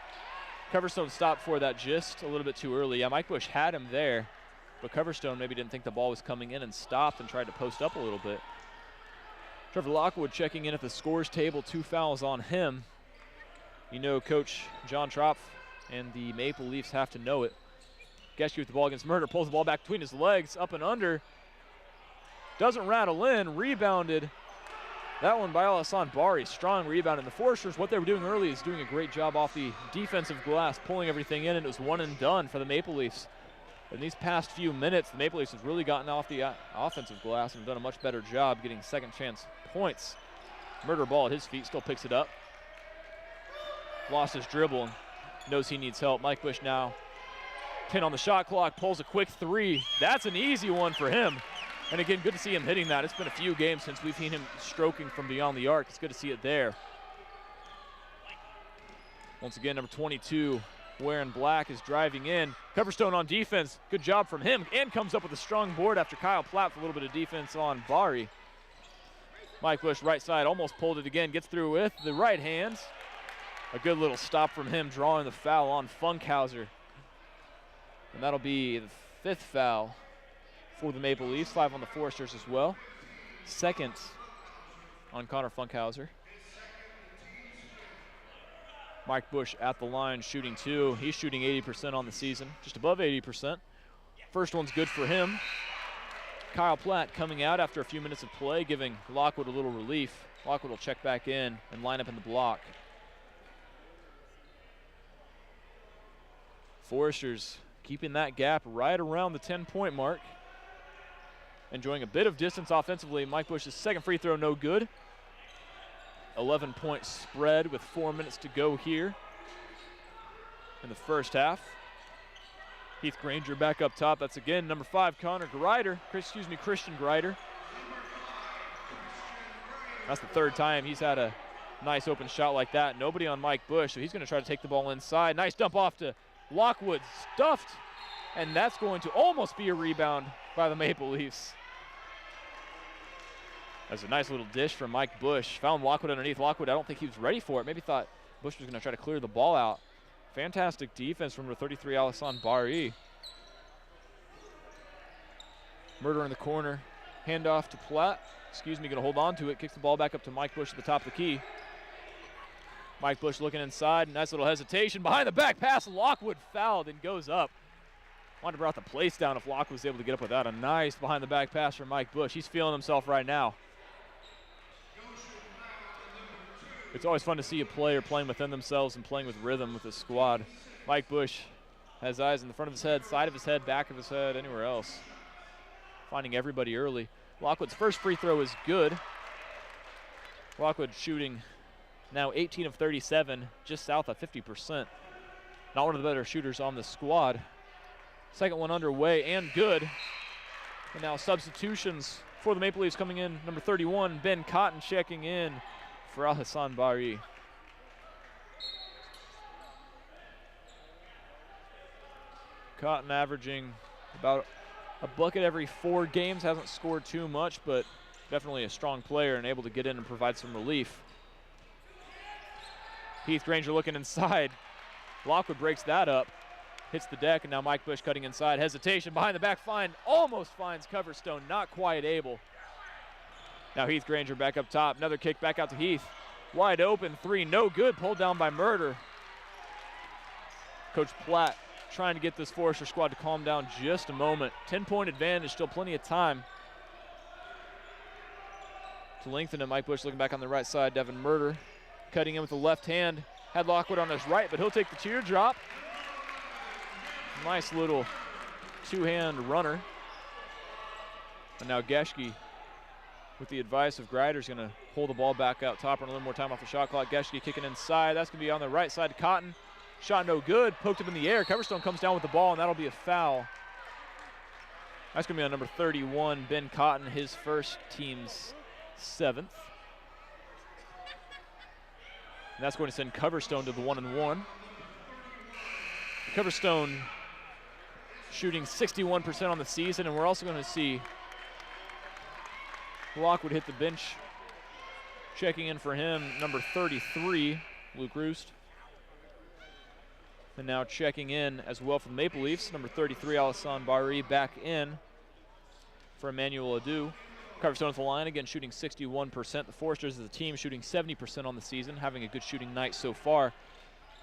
Coverstone stopped for that just a little bit too early. Yeah, Mike Bush had him there, but Coverstone maybe didn't think the ball was coming in and stopped and tried to post up a little bit. Trevor Lockwood checking in at the scores table, 2 fouls on him. You know Coach John Tropf and the Maple Leafs have to know it. Geschke with the ball against Murder, pulls the ball back between his legs, up and under. Doesn't rattle in, rebounded. That one by Hassan Bari, strong rebound. And the Foresters, what they were doing early is doing a great job off the defensive glass, pulling everything in, and it was one and done for the Maple Leafs. In these past few minutes, the Maple Leafs have really gotten off the offensive glass and done a much better job getting second chance points. Murder ball at his feet, still picks it up. Lost his dribble and knows he needs help. Mike Bush now 10 on the shot clock, pulls a quick 3. That's an easy one for him. And again, good to see him hitting that. It's been a few games since we've seen him stroking from beyond the arc. It's good to see it there. Once again, number 22, wearing black, is driving in. Coverstone on defense. Good job from him. And comes up with a strong board after Kyle Platt for a little bit of defense on Bari. Mike Bush, right side, almost pulled it again. Gets through with the right hand. A good little stop from him, drawing the foul on Funkhauser. And that'll be the 5th foul for the Maple Leafs, 5 on the Foresters as well. 2nd on Connor Funkhauser. Mike Bush at the line, shooting 2. He's shooting 80% on the season, just above 80%. First one's good for him. Kyle Platt coming out after a few minutes of play, giving Lockwood a little relief. Lockwood will check back in and line up in the block. Foresters keeping that gap right around the 10-point mark. Enjoying a bit of distance offensively. Mike Bush's second free throw, no good. 11-point spread with 4 minutes to go here in the first half. Heath Granger back up top. That's again number 5, Christian Greider. That's the 3rd time he's had a nice open shot like that. Nobody on Mike Bush, so he's going to try to take the ball inside. Nice dump off to Lockwood, stuffed, and that's going to almost be a rebound by the Maple Leafs. That's a nice little dish from Mike Bush. Found Lockwood underneath. Lockwood, I don't think he was ready for it. Maybe thought Bush was going to try to clear the ball out. Fantastic defense from number 33, Alassane Bari. Murder in the corner. Handoff to Platt. Going to hold on to it. Kicks the ball back up to Mike Bush at the top of the key. Mike Bush looking inside. Nice little hesitation. Behind the back pass. Lockwood fouled and goes up. Wanted to brought the place down if Lockwood was able to get up with that. A nice behind the back pass from Mike Bush. He's feeling himself right now. It's always fun to see a player playing within themselves and playing with rhythm with his squad. Mike Bush has eyes in the front of his head, side of his head, back of his head, anywhere else. Finding everybody early. Lockwood's first free throw is good. Lockwood shooting now 18 of 37, just south of 50%. Not one of the better shooters on the squad. Second one underway and good. And now substitutions for the Maple Leafs coming in. Number 31, Ben Cotton checking in for Alassane Bari. Cotton averaging about a bucket every 4 games. Hasn't scored too much, but definitely a strong player and able to get in and provide some relief. Heath Granger looking inside. Lockwood breaks that up. Hits the deck, and now Mike Bush cutting inside. Hesitation behind the back, almost finds Coverstone, not quite able. Now Heath Granger back up top. Another kick back out to Heath. Wide open, 3, no good. Pulled down by Murder. Coach Platt trying to get this Forester squad to calm down just a moment. 10-point advantage, still plenty of time to lengthen it. Mike Bush looking back on the right side. Devin Murder cutting in with the left hand. Had Lockwood on his right, but he'll take the teardrop. Nice little two-hand runner. And now Geschke, with the advice of Greider, is going to pull the ball back out top, run a little more time off the shot clock. Geschke kicking inside. That's going to be on the right side to Cotton. Shot no good. Poked him in the air. Coverstone comes down with the ball, and that'll be a foul. That's going to be on number 31, Ben Cotton, his first, team's 7th. And that's going to send Coverstone to the 1-and-1. Coverstone shooting 61% on the season, and we're also going to see Lockwood hit the bench. Checking in for him, number 33, Luke Roost. And now checking in as well for the Maple Leafs, number 33, Alassane Bari, back in for Emmanuel Adu. Coverstone at the line, again shooting 61%. The Foresters as a team shooting 70% on the season, having a good shooting night so far.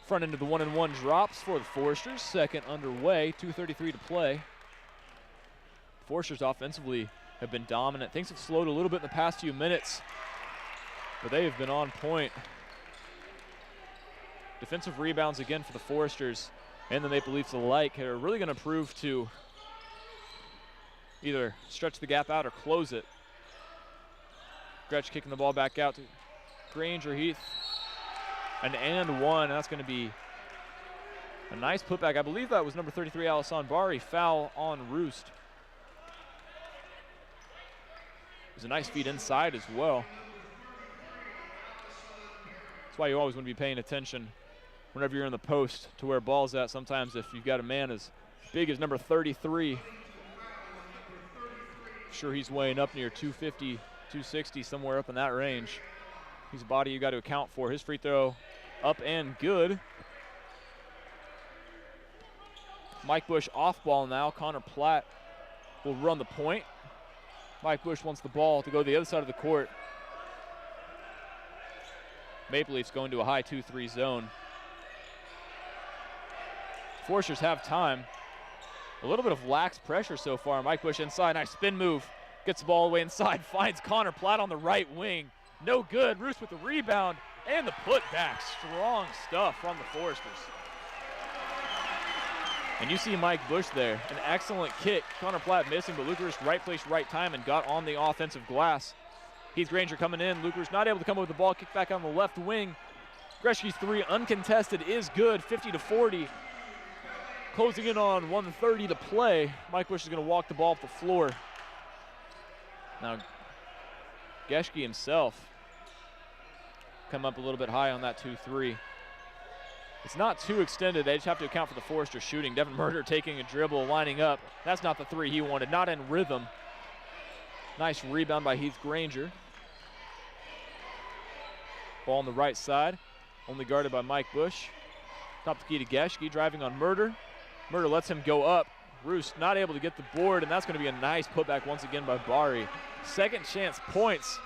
Front end of the 1-and-1 drops for the Foresters. Second underway, 2:33 to play. The Foresters offensively have been dominant. Things have slowed a little bit in the past few minutes, but they have been on point. Defensive rebounds again for the Foresters and the Maple Leafs alike are really going to prove to either stretch the gap out or close it. Gretsch kicking the ball back out to Granger. Heath. An and one. That's going to be a nice putback. I believe that was number 33, Alassane Bari. Foul on Roost. It was a nice feed inside as well. That's why you always want to be paying attention whenever you're in the post to where ball's at. Sometimes if you've got a man as big as number 33, I'm sure he's weighing up near 250, 260, somewhere up in that range. He's a body you got to account for. His free throw up and good. Mike Bush off ball now. Connor Platt will run the point. Mike Bush wants the ball to go to the other side of the court. Maple Leafs going to a high 2-3 zone. Foresters have time. A little bit of lax pressure so far. Mike Bush inside, nice spin move. Gets the ball all the way inside, finds Connor Platt on the right wing. No good. Roos with the rebound and the putback. Strong stuff from the Foresters. And you see Mike Bush there. An excellent kick. Connor Platt missing, but Luke Roos right place, right time, and got on the offensive glass. Heath Granger coming in. Luke Roos not able to come up with the ball. Kick back on the left wing. Greschke's three uncontested is good. 50-40. Closing in on 1:30 to play. Mike Bush is going to walk the ball off the floor. Now, Geschke himself come up a little bit high on that 2-3. It's not too extended. They just have to account for the Forester shooting. Devin Murder taking a dribble, lining up. That's not the three he wanted, not in rhythm. Nice rebound by Heath Granger. Ball on the right side, only guarded by Mike Bush. Top the key to Geschke, driving on Murder. Murder lets him go up. Roos not able to get the board, and that's going to be a nice putback once again by Bari. Second chance points,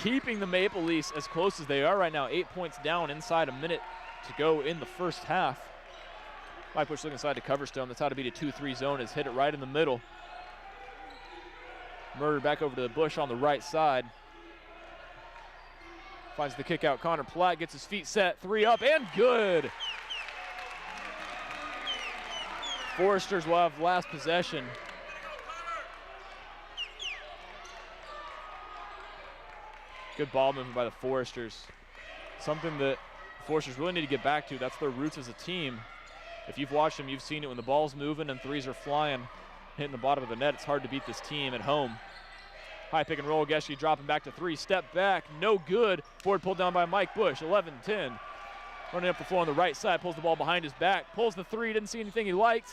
keeping the Maple Leafs as close as they are right now. 8 points down inside a minute to go in the first half. Mike Bush looking inside to Coverstone. That's how to beat a 2-3 zone, is hit it right in the middle. Murder back over to the Bush on the right side. Finds the kick out. Connor Platt gets his feet set. 3 up and good. Foresters will have last possession. Good ball movement by the Foresters. Something that the Foresters really need to get back to. That's their roots as a team. If you've watched them, you've seen it when the ball's moving and threes are flying, hitting the bottom of the net. It's hard to beat this team at home. High pick and roll. Geschke dropping back to 3. Step back. No good. Board pulled down by Mike Bush. 11-10. Running up the floor on the right side. Pulls the ball behind his back. Pulls the 3. Didn't see anything he liked.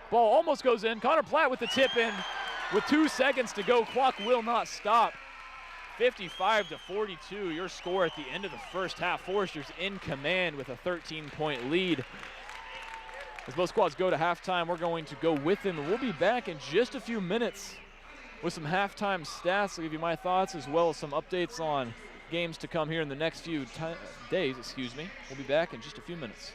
Ball almost goes in. Connor Platt with the tip in. With 2 seconds to go. Clock will not stop. 55-42. Your score at the end of the first half. Foresters in command with a 13-point lead. As both squads go to halftime, we're going to go with them. We'll be back in just a few minutes with some halftime stats. I'll give you my thoughts as well as some updates on games to come here in the next few days. We'll be back in just a few minutes.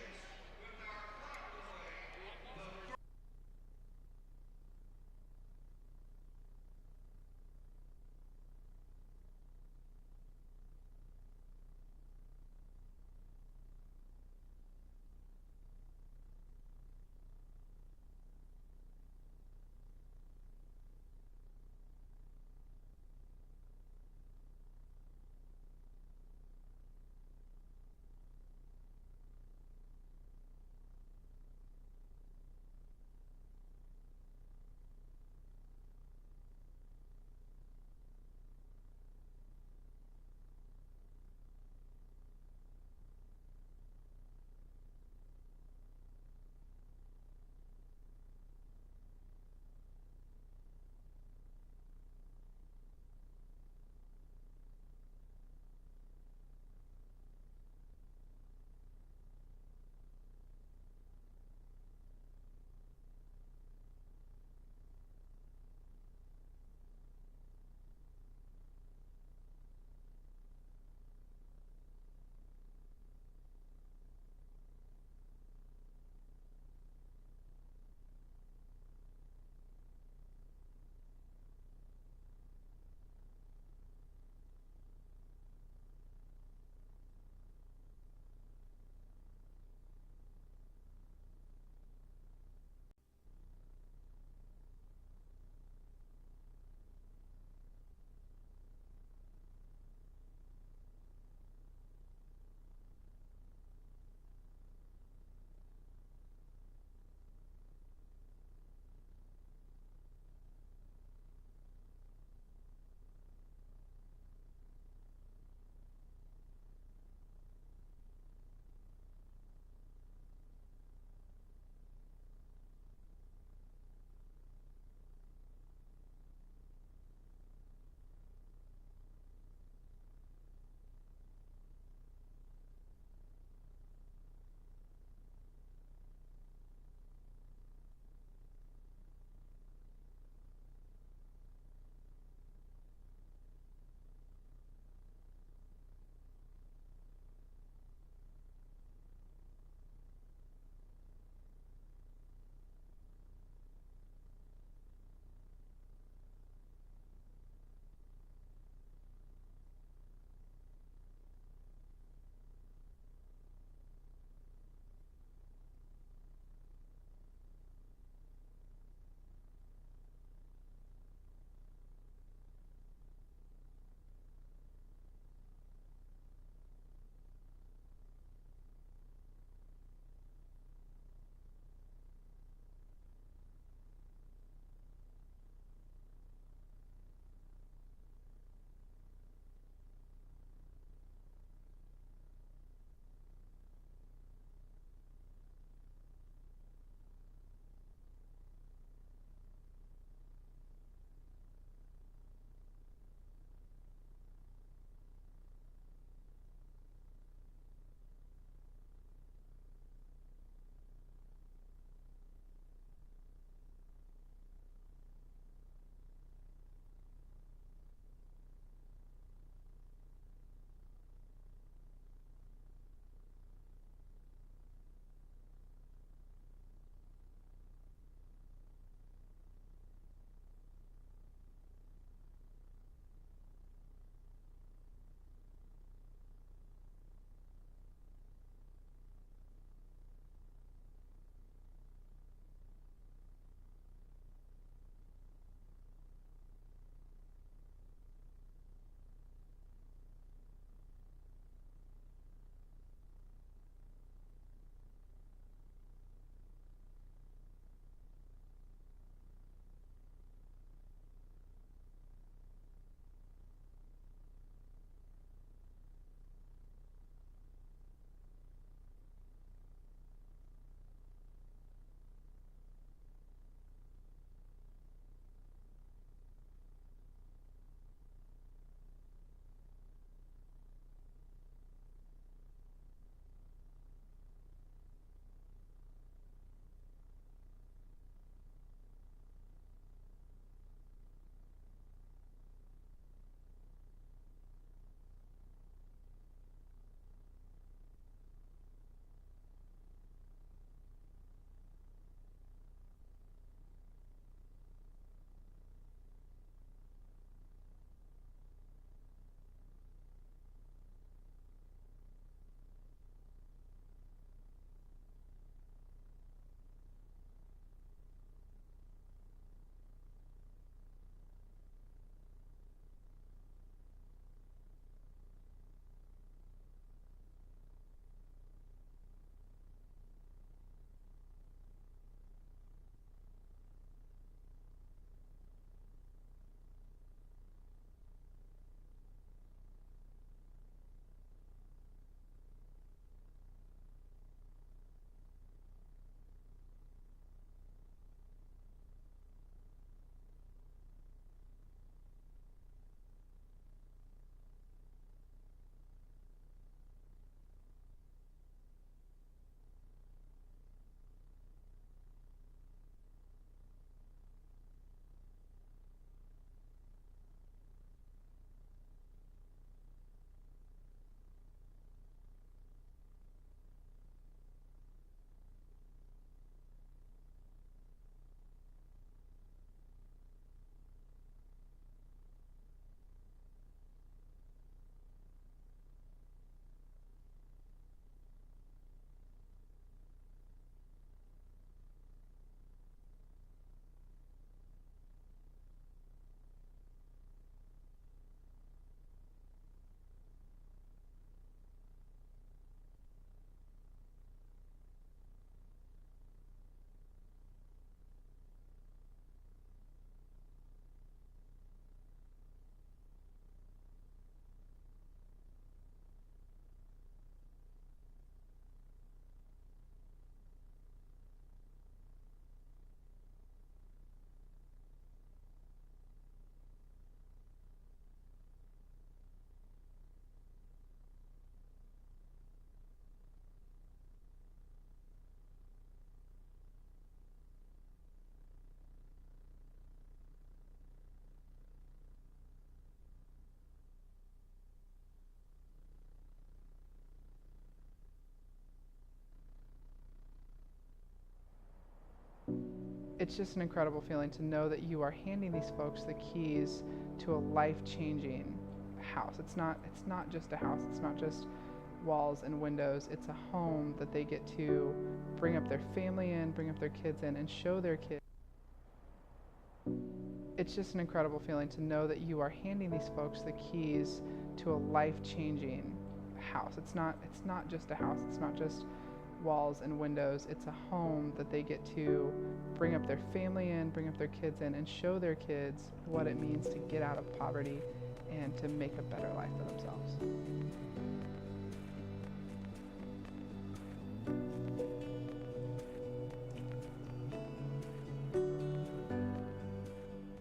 It's just an incredible feeling to know that you are handing these folks the keys to a life-changing house. It's not just a house, it's not just walls and windows, it's a home that they get to bring up their family in, bring up their kids in, and show their kids. It's just an incredible feeling to know that you are handing these folks the keys to a life-changing house. It's not just a house, it's not just walls and windows, it's a home that they get to bring up their family in, bring up their kids in, and show their kids what it means to get out of poverty and to make a better life for themselves.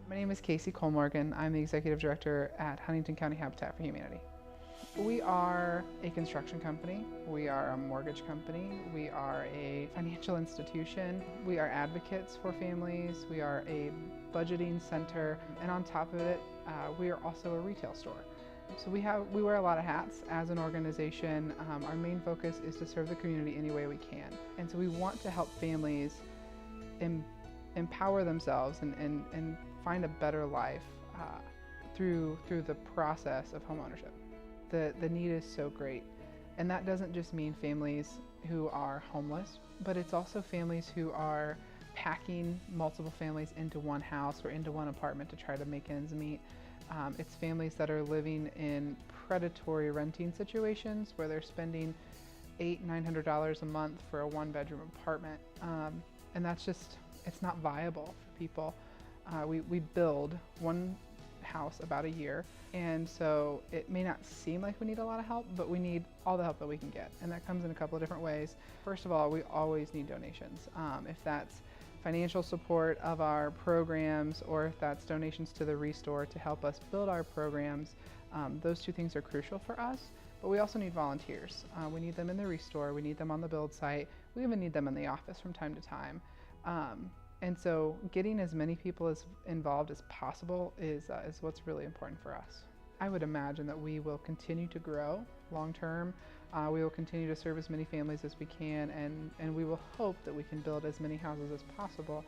My name is Casey Colmorgan. I'm the Executive Director at Huntington County Habitat for Humanity. We are a construction company, we are a mortgage company, we are a financial institution, we are advocates for families, we are a budgeting center, and on top of it, we are also a retail store. So we wear a lot of hats as an organization. Our main focus is to serve the community any way we can. And so we want to help families empower themselves and find a better life through the process of homeownership. The need is so great. And that doesn't just mean families who are homeless, but it's also families who are packing multiple families into one house or into one apartment to try to make ends meet. It's families that are living in predatory renting situations where they're spending $800–900 a month for a one-bedroom apartment. And that's just, it's not viable for people. We build one house about a year, and so it may not seem like we need a lot of help, but we need all the help that we can get, and that comes in a couple of different ways. First of all, we always need donations. If that's financial support of our programs, or if that's donations to the Restore to help us build our programs, those two things are crucial for us. But we also need volunteers. We need them in the Restore, we need them on the build site, we even need them in the office from time to time. And so getting as many people involved as possible is what's really important for us. I would imagine that we will continue to grow long term. We will continue to serve as many families as we can, and we will hope that we can build as many houses as possible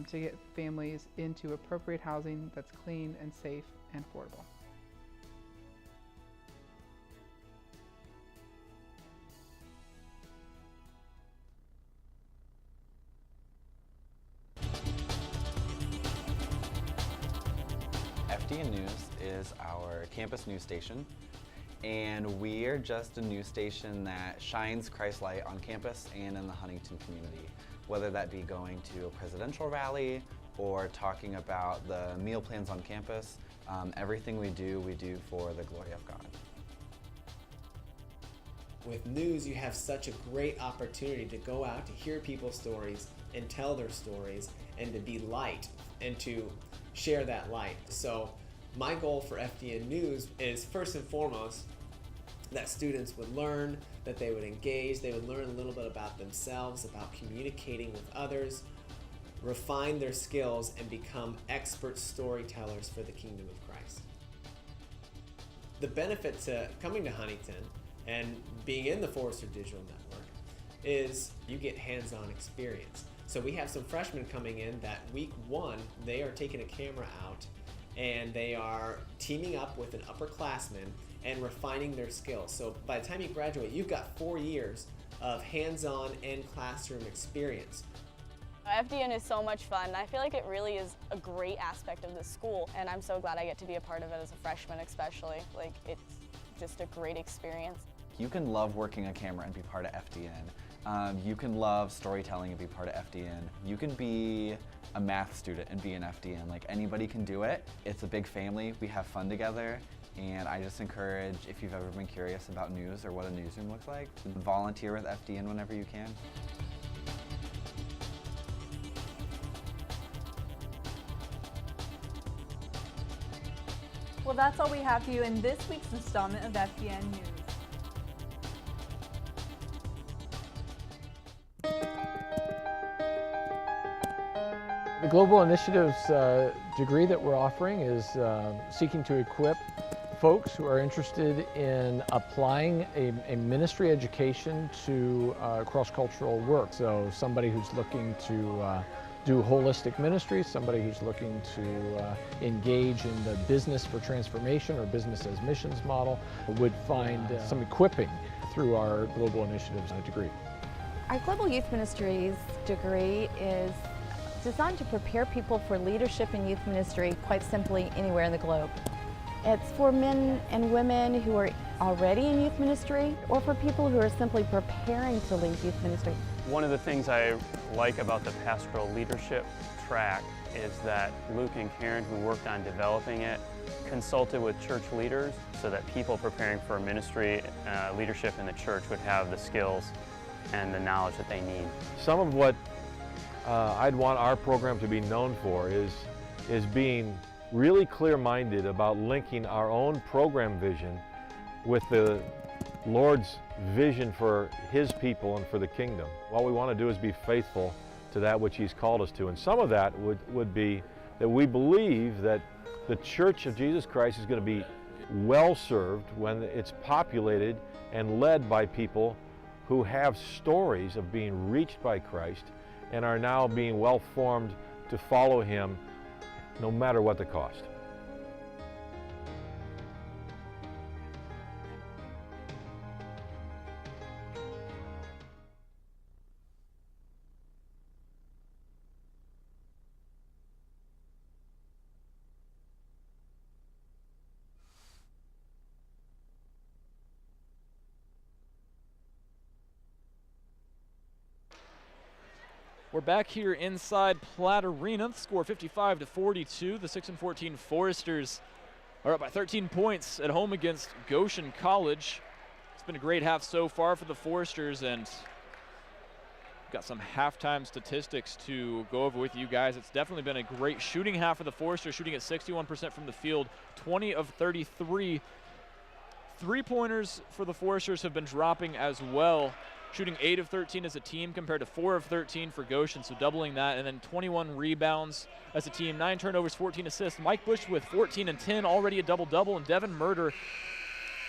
to get families into appropriate housing that's clean and safe and affordable. FDN News is our campus news station, and we are just a news station that shines Christ's light on campus and in the Huntington community, whether that be going to a presidential rally or talking about the meal plans on campus. Everything we do for the glory of God. With news, you have such a great opportunity to go out to hear people's stories and tell their stories and to be light and to share that light. So my goal for FDN News is first and foremost that students would learn, that they would engage, they would learn a little bit about themselves, about communicating with others, refine their skills, and become expert storytellers for the kingdom of Christ. The benefit to coming to Huntington and being in the Forrester Digital Network is you get hands-on experience. So we have some freshmen coming in that week one, they are taking a camera out and they are teaming up with an upperclassman and refining their skills. So by the time you graduate, you've got 4 years of hands-on and classroom experience. FDN is so much fun. I feel like it really is a great aspect of the school, and I'm so glad I get to be a part of it as a freshman especially. Like, it's just a great experience. You can love working a camera and be part of FDN. You can love storytelling and be part of FDN. You can be a math student and be an FDN. Like, anybody can do it. It's a big family. We have fun together. And I just encourage, if you've ever been curious about news or what a newsroom looks like, volunteer with FDN whenever you can. Well, that's all we have for you in this week's installment of FDN News. The Global Initiatives degree that we're offering is seeking to equip folks who are interested in applying a ministry education to cross-cultural work. So somebody who's looking to do holistic ministry, somebody who's looking to engage in the business for transformation or business as missions model would find some equipping through our Global Initiatives degree. Our Global Youth Ministries degree is designed to prepare people for leadership in youth ministry, quite simply anywhere in the globe. It's for men and women who are already in youth ministry or for people who are simply preparing to lead youth ministry. One of the things I like about the pastoral leadership track is that Luke and Karen, who worked on developing it, consulted with church leaders so that people preparing for ministry leadership in the church would have the skills and the knowledge that they need. Some of what I'd want our program to be known for is being really clear-minded about linking our own program vision with the Lord's vision for His people and for the kingdom. What we want to do is be faithful to that which He's called us to. And some of that would be that we believe that the Church of Jesus Christ is going to be well served when it's populated and led by people who have stories of being reached by Christ and are now being well formed to follow Him no matter what the cost. We're back here inside Platt Arena. The score 55-42. The 6-14 Foresters are up by 13 points at home against Goshen College. It's been a great half so far for the Foresters, and got some halftime statistics to go over with you guys. It's definitely been a great shooting half for the Foresters, shooting at 61% from the field, 20 of 33. Three-pointers for the Foresters have been dropping as well, shooting 8 of 13 as a team compared to 4 of 13 for Goshen, so doubling that. And then 21 rebounds as a team, 9 turnovers, 14 assists. Mike Bush with 14 and 10, already a double-double, and Devin Murder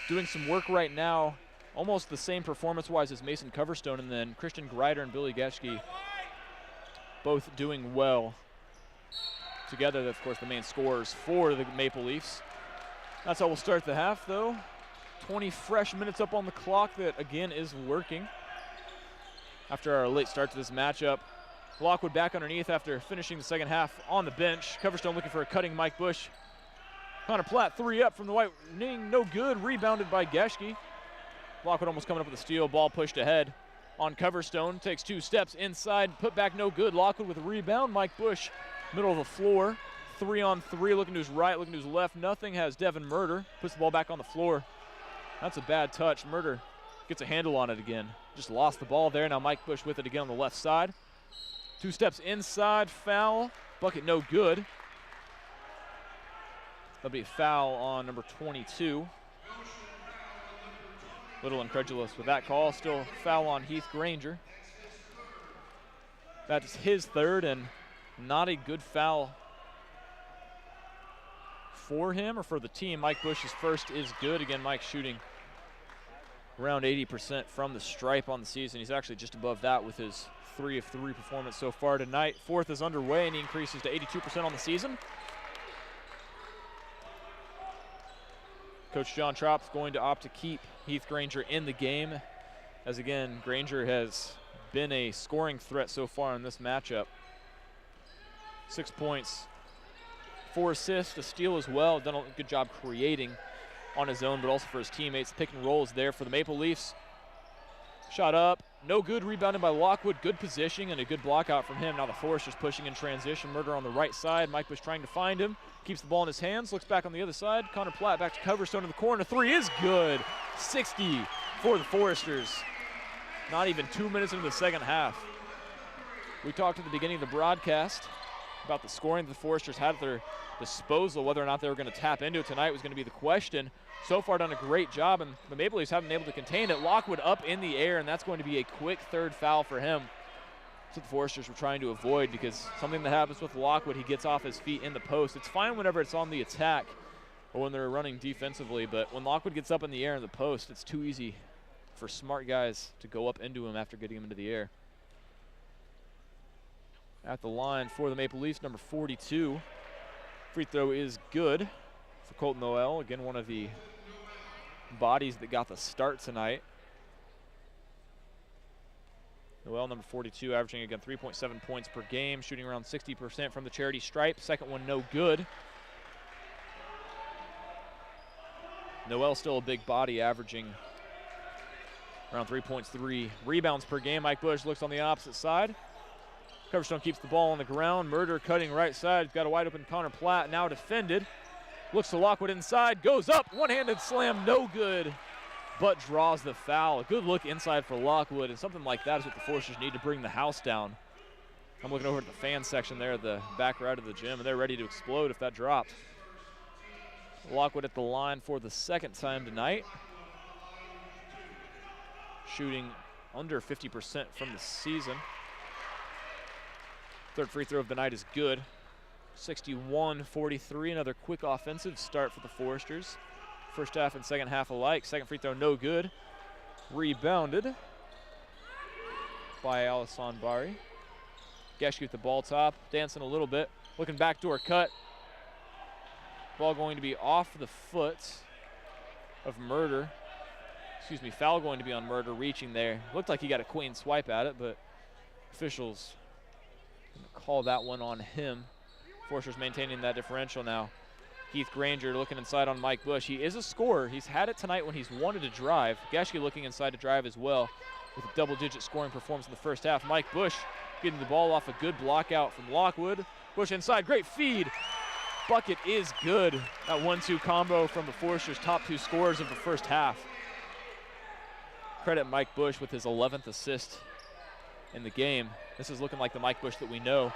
doing some work right now, almost the same performance-wise as Mason Coverstone, and then Christian Greider and Billy Geschke both doing well. Together, of course, the main scorers for the Maple Leafs. That's how we'll start the half, though. 20 fresh minutes up on the clock that, again, is working. After our late start to this matchup, Lockwood back underneath after finishing the second half on the bench. Coverstone looking for a cutting Mike Bush. Connor Platt 3 up from the white wing, no good, rebounded by Geschke. Lockwood almost coming up with a steal, ball pushed ahead on Coverstone, takes 2 steps inside, put back no good. Lockwood with a rebound, Mike Bush, middle of the floor, 3-on-3, looking to his right, looking to his left, nothing, has Devin Murder, puts the ball back on the floor. That's a bad touch. Murder gets a handle on it again. Just lost the ball there. Now Mike Bush with it again on the left side. 2 steps inside, foul. Bucket no good. That'll be a foul on number 22. Little incredulous with that call. Still foul on Heath Granger. That's his third, and not a good foul for him or for the team. Mike Bush's first is good. Again, Mike shooting around 80% from the stripe on the season. He's actually just above that with his 3 of 3 performance so far tonight. Fourth is underway, and he increases to 82% on the season. Coach John Tropp's going to opt to keep Heath Granger in the game, as again, Granger has been a scoring threat so far in this matchup. 6 points, 4 assists, a steal as well. Done a good job creating on his own, but also for his teammates. Pick and roll is there for the Maple Leafs. Shot up, no good, rebounded by Lockwood. Good positioning and a good block out from him. Now the Foresters pushing in transition. Murder on the right side. Mike Bush trying to find him. Keeps the ball in his hands, looks back on the other side. Connor Platt back to Coverstone in the corner. 3 is good. 60 for the Foresters. Not even 2 minutes into the second half. We talked at the beginning of the broadcast about the scoring the Foresters had at their disposal. Whether or not they were going to tap into it tonight was going to be the question. So far done a great job, and the Maple Leafs haven't been able to contain it. Lockwood up in the air, and that's going to be a quick third foul for him. That's what the Foresters were trying to avoid, because something that happens with Lockwood, he gets off his feet in the post. It's fine whenever it's on the attack or when they're running defensively, but when Lockwood gets up in the air in the post, it's too easy for smart guys to go up into him after getting him into the air. at the line for the Maple Leafs, number 42. Free throw is good for Colton Noel. Again, one of the bodies that got the start tonight. Noel, number 42, averaging again 3.7 points per game, shooting around 60% from the charity stripe. Second one, no good. Noel still a big body, averaging around 3.3 rebounds per game. Mike Bush looks on the opposite side. Coverstone keeps the ball on the ground. Murder cutting right side. Got a wide open Connor Platt, now defended. Looks to Lockwood inside, goes up, one-handed slam, no good, but draws the foul. A good look inside for Lockwood, and something like that is what the Foresters need to bring the house down. I'm looking over at the fan section there at the back right of the gym, and they're ready to explode if that drops. Lockwood at the line for the second time tonight. Shooting under 50% from the season. Third free throw of the night is good. 61-43, another quick offensive start for the Foresters. First half and second half alike. Second free throw, no good. Rebounded by Alisson Bari. Geschke at the ball top, dancing a little bit. Looking backdoor cut. Ball going to be off the foot of Murder. Excuse me, foul going to be on Murder, reaching there. Looked like he got a clean swipe at it, but officials call that one on him. Foresters maintaining that differential now. Heath Granger looking inside on Mike Bush. He is a scorer. He's had it tonight when he's wanted to drive. Geschke looking inside to drive as well with a double-digit scoring performance in the first half. Mike Bush getting the ball off a good block out from Lockwood. Bush inside, great feed. Bucket is good. That 1-2 combo from the Foresters' top two scorers of the first half. Credit Mike Bush with his 11th assist in the game. This is looking like the Mike Bush that we know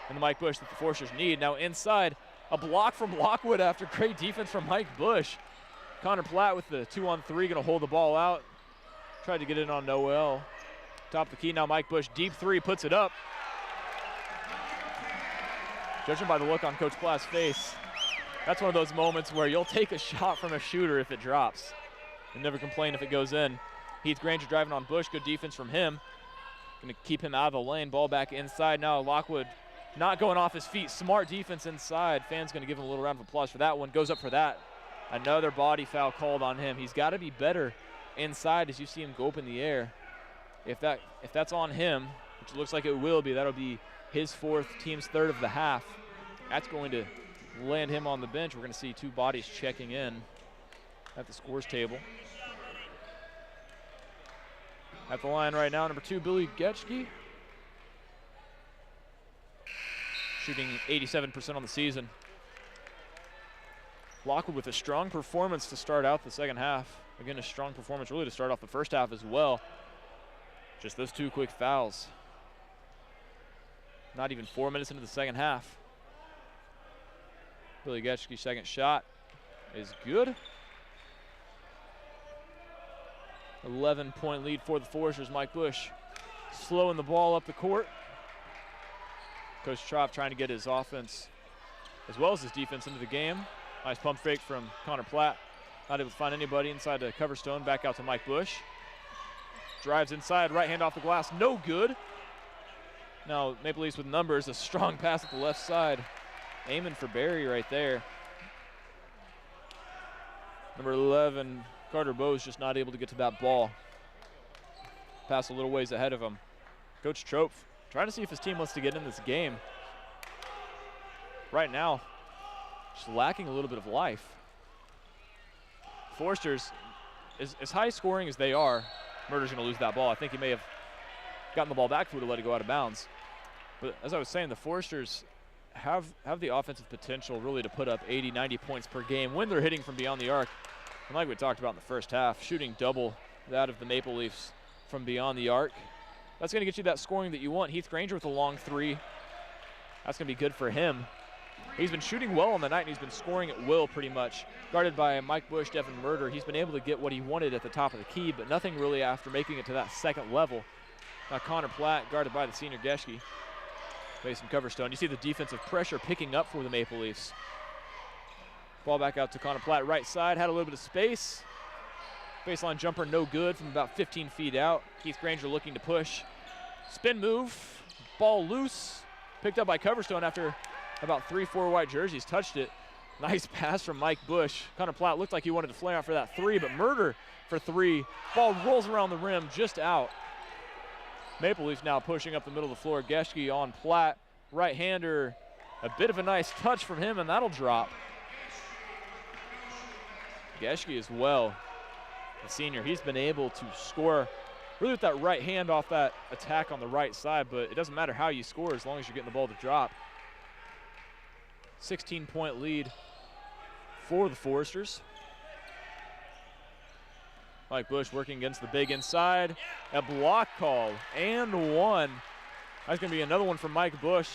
and the Mike Bush that the Foresters need. Now inside, a block from Lockwood after great defense from Mike Bush. Connor Platt with the 2-on-3, gonna hold the ball out. Tried to get it on Noel. Top of the key now, Mike Bush, deep three, puts it up. Judging by the look on Coach Platt's face, that's one of those moments where you'll take a shot from a shooter if it drops and never complain if it goes in. Heath Granger driving on Bush, good defense from him. Gonna keep him out of the lane, ball back inside. Now Lockwood not going off his feet, smart defense inside. Fans gonna give him a little round of applause for that one. Goes up for that. Another body foul called on him. He's gotta be better inside as you see him go up in the air. If that's on him, which looks like it will be, that'll be his fourth, team's third of the half. That's going to land him on the bench. We're gonna see two bodies checking in at the scores table. At the line right now, number 2, Billy Geschke. Shooting 87% on the season. Lockwood with a strong performance to start out the second half. Again, a strong performance really to start off the first half as well. Just those two quick fouls. Not even 4 minutes into the second half. Billy Geschke's second shot is good. 11-point lead for the Foresters. Mike Bush slowing the ball up the court. Coach Trop trying to get his offense as well as his defense into the game. Nice pump fake from Connor Platt. Not able to find anybody inside to Coverstone. Back out to Mike Bush. Drives inside, right hand off the glass, no good. Now Maple Leafs with numbers, a strong pass at the left side. Aiming for Barry right there. Number 11, Carter Bowes just not able to get to that ball. Pass a little ways ahead of him. Coach Trop trying to see if his team wants to get in this game. Right now, just lacking a little bit of life. Foresters, as high scoring as they are, Murder's gonna lose that ball. I think he may have gotten the ball back if he would have let it go out of bounds. But as I was saying, the Foresters have the offensive potential really to put up 80, 90 points per game when they're hitting from beyond the arc. And like we talked about in the first half, shooting double that of the Maple Leafs from beyond the arc. That's gonna get you that scoring that you want. Heath Granger with a long three. That's gonna be good for him. He's been shooting well on the night, and he's been scoring at will pretty much. Guarded by Mike Bush, Devin Murder, he's been able to get what he wanted at the top of the key, but nothing really after making it to that second level. Now Connor Platt, guarded by the senior Geschke, facing Coverstone. You see the defensive pressure picking up for the Maple Leafs. Ball back out to Connor Platt, right side, had a little bit of space. Baseline jumper no good from about 15 feet out. Heath Granger looking to push. Spin move, ball loose. Picked up by Coverstone after about 3-4 white jerseys touched it. Nice pass from Mike Bush. Connor Platt looked like he wanted to flare out for that three, but Murder for three. Ball rolls around the rim, just out. Maple Leafs now pushing up the middle of the floor. Geschke on Platt. Right-hander, a bit of a nice touch from him, and that'll drop. Geschke as well, the senior, he's been able to score really with that right hand off that attack on the right side, but it doesn't matter how you score as long as you're getting the ball to drop. 16-point lead for the Foresters. Mike Bush working against the big inside. A block call and one. That's going to be another one from Mike Bush.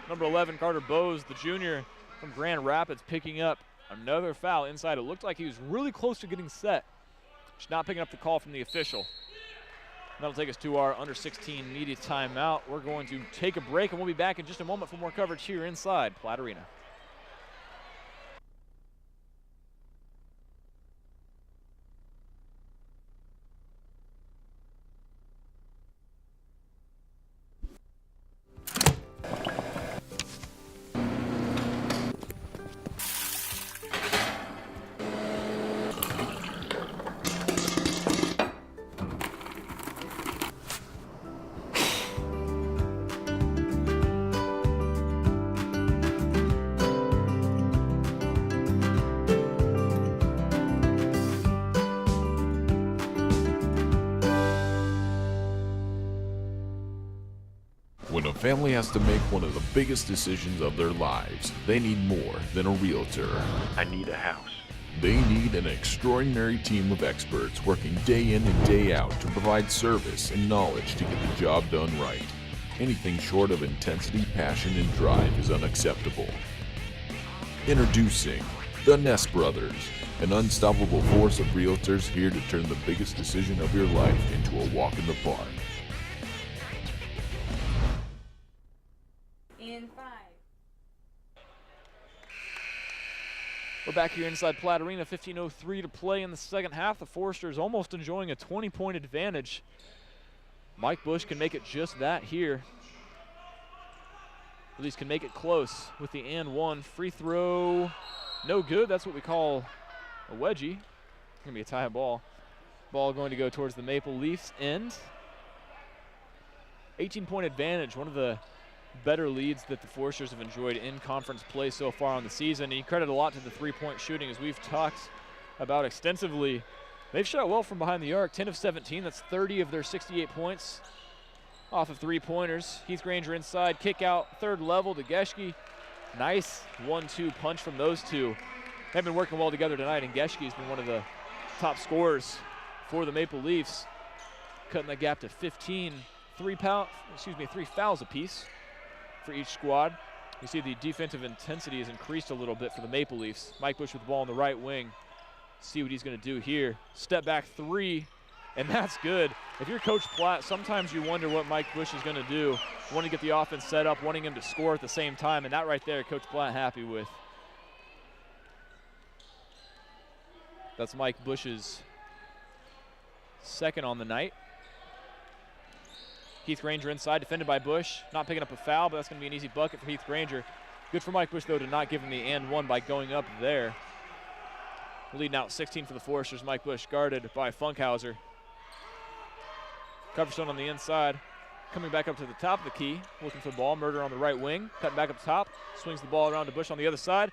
Number 11, Carter Bowes, the junior from Grand Rapids, picking up another foul inside. It looked like he was really close to getting set. Just not picking up the call from the official. That'll take us to our under 16 media timeout. We're going to take a break, and we'll be back in just a moment for more coverage here inside Platt Arena. When a family has to make one of the biggest decisions of their lives, they need more than a realtor. I need a house. They need an extraordinary team of experts working day in and day out to provide service and knowledge to get the job done right. Anything short of intensity, passion, and drive is unacceptable. Introducing the Ness Brothers, an unstoppable force of realtors here to turn the biggest decision of your life into a walk in the park. We're back here inside Platt Arena, 15:03 to play in the second half. The Foresters almost enjoying a 20-point advantage. Mike Bush can make it just that here. At least can make it close with the and one. Free throw, no good. That's what we call a wedgie. It's gonna be a tie ball. Ball going to go towards the Maple Leafs end. 18-point advantage, one of the better leads that the Foresters have enjoyed in conference play so far on the season. And you credit a lot to the three-point shooting, as we've talked about extensively. They've shot well from behind the arc, 10 of 17. That's 30 of their 68 points off of three-pointers. Heath Granger inside, kick out, third level to Geschke. Nice 1-2 punch from those two. They've been working well together tonight, and Geschke has been one of the top scorers for the Maple Leafs, cutting the gap to 15. Three fouls apiece for each squad. You see the defensive intensity has increased a little bit for the Maple Leafs. Mike Bush with the ball on the right wing. See what he's going to do here. Step back three, and that's good. If you're Coach Platt, sometimes you wonder what Mike Bush is going to do. Wanting to get the offense set up, wanting him to score at the same time, and that right there, Coach Platt happy with. That's Mike Bush's second on the night. Heath Granger inside, defended by Bush. Not picking up a foul, but that's going to be an easy bucket for Heath Granger. Good for Mike Bush, though, to not give him the and one by going up there. Leading out 16 for the Foresters. Mike Bush guarded by Funkhauser. Coverstone on the inside. Coming back up to the top of the key, looking for the ball. Murder on the right wing. Cutting back up top. Swings the ball around to Bush on the other side.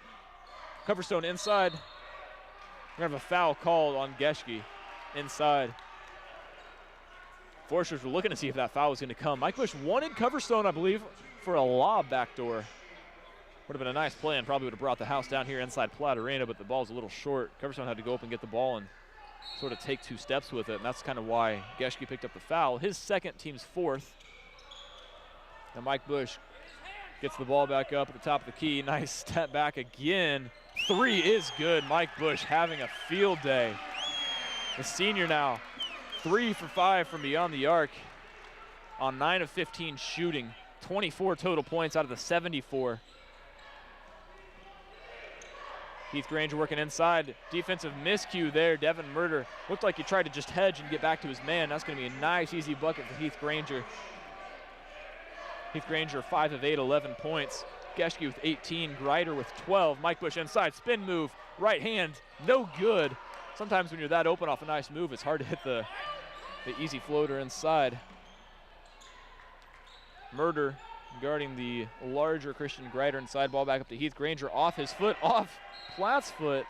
Coverstone inside. We're going to have a foul called on Geschke inside. Foresters were looking to see if that foul was going to come. Mike Bush wanted Coverstone, I believe, for a lob backdoor. Would have been a nice play and probably would have brought the house down here inside Platt Arena, but the ball's a little short. Coverstone had to go up and get the ball and sort of take two steps with it, and that's kind of why Geschke picked up the foul. His second, team's fourth. And Mike Bush gets the ball back up at the top of the key. Nice step back again. Three is good. Mike Bush having a field day. The senior now 3 for 5 from beyond the arc on 9 of 15 shooting. 24 total points out of the 74. Heath Granger working inside. Defensive miscue there. Devin Murder looked like he tried to just hedge and get back to his man. That's going to be a nice, easy bucket for Heath Granger. Heath Granger 5 of 8, 11 points. Geschke with 18, Greider with 12. Mike Bush inside, spin move, right hand, no good. Sometimes when you're that open off a nice move, it's hard to hit the easy floater inside. Murder guarding the larger Christian Greider inside, ball back up to Heath Granger, off his foot, off Platt's foot.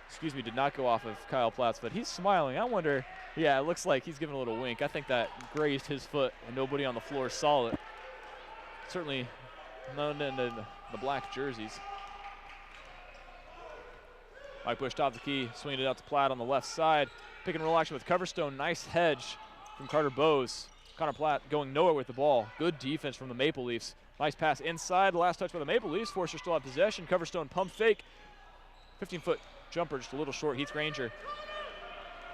Excuse me, did not go off of Kyle Platt's foot. He's smiling. I wonder, yeah, it looks like he's giving a little wink. I think that grazed his foot and nobody on the floor saw it. Certainly none in the black jerseys. Mike Bush top the key, swinging it out to Platt on the left side. Pick and roll action with Coverstone. Nice hedge from Carter Bowes. Connor Platt going nowhere with the ball. Good defense from the Maple Leafs. Nice pass inside. The last touch by the Maple Leafs. Forster still have possession. Coverstone pump fake. 15-foot jumper, just a little short. Heath Granger.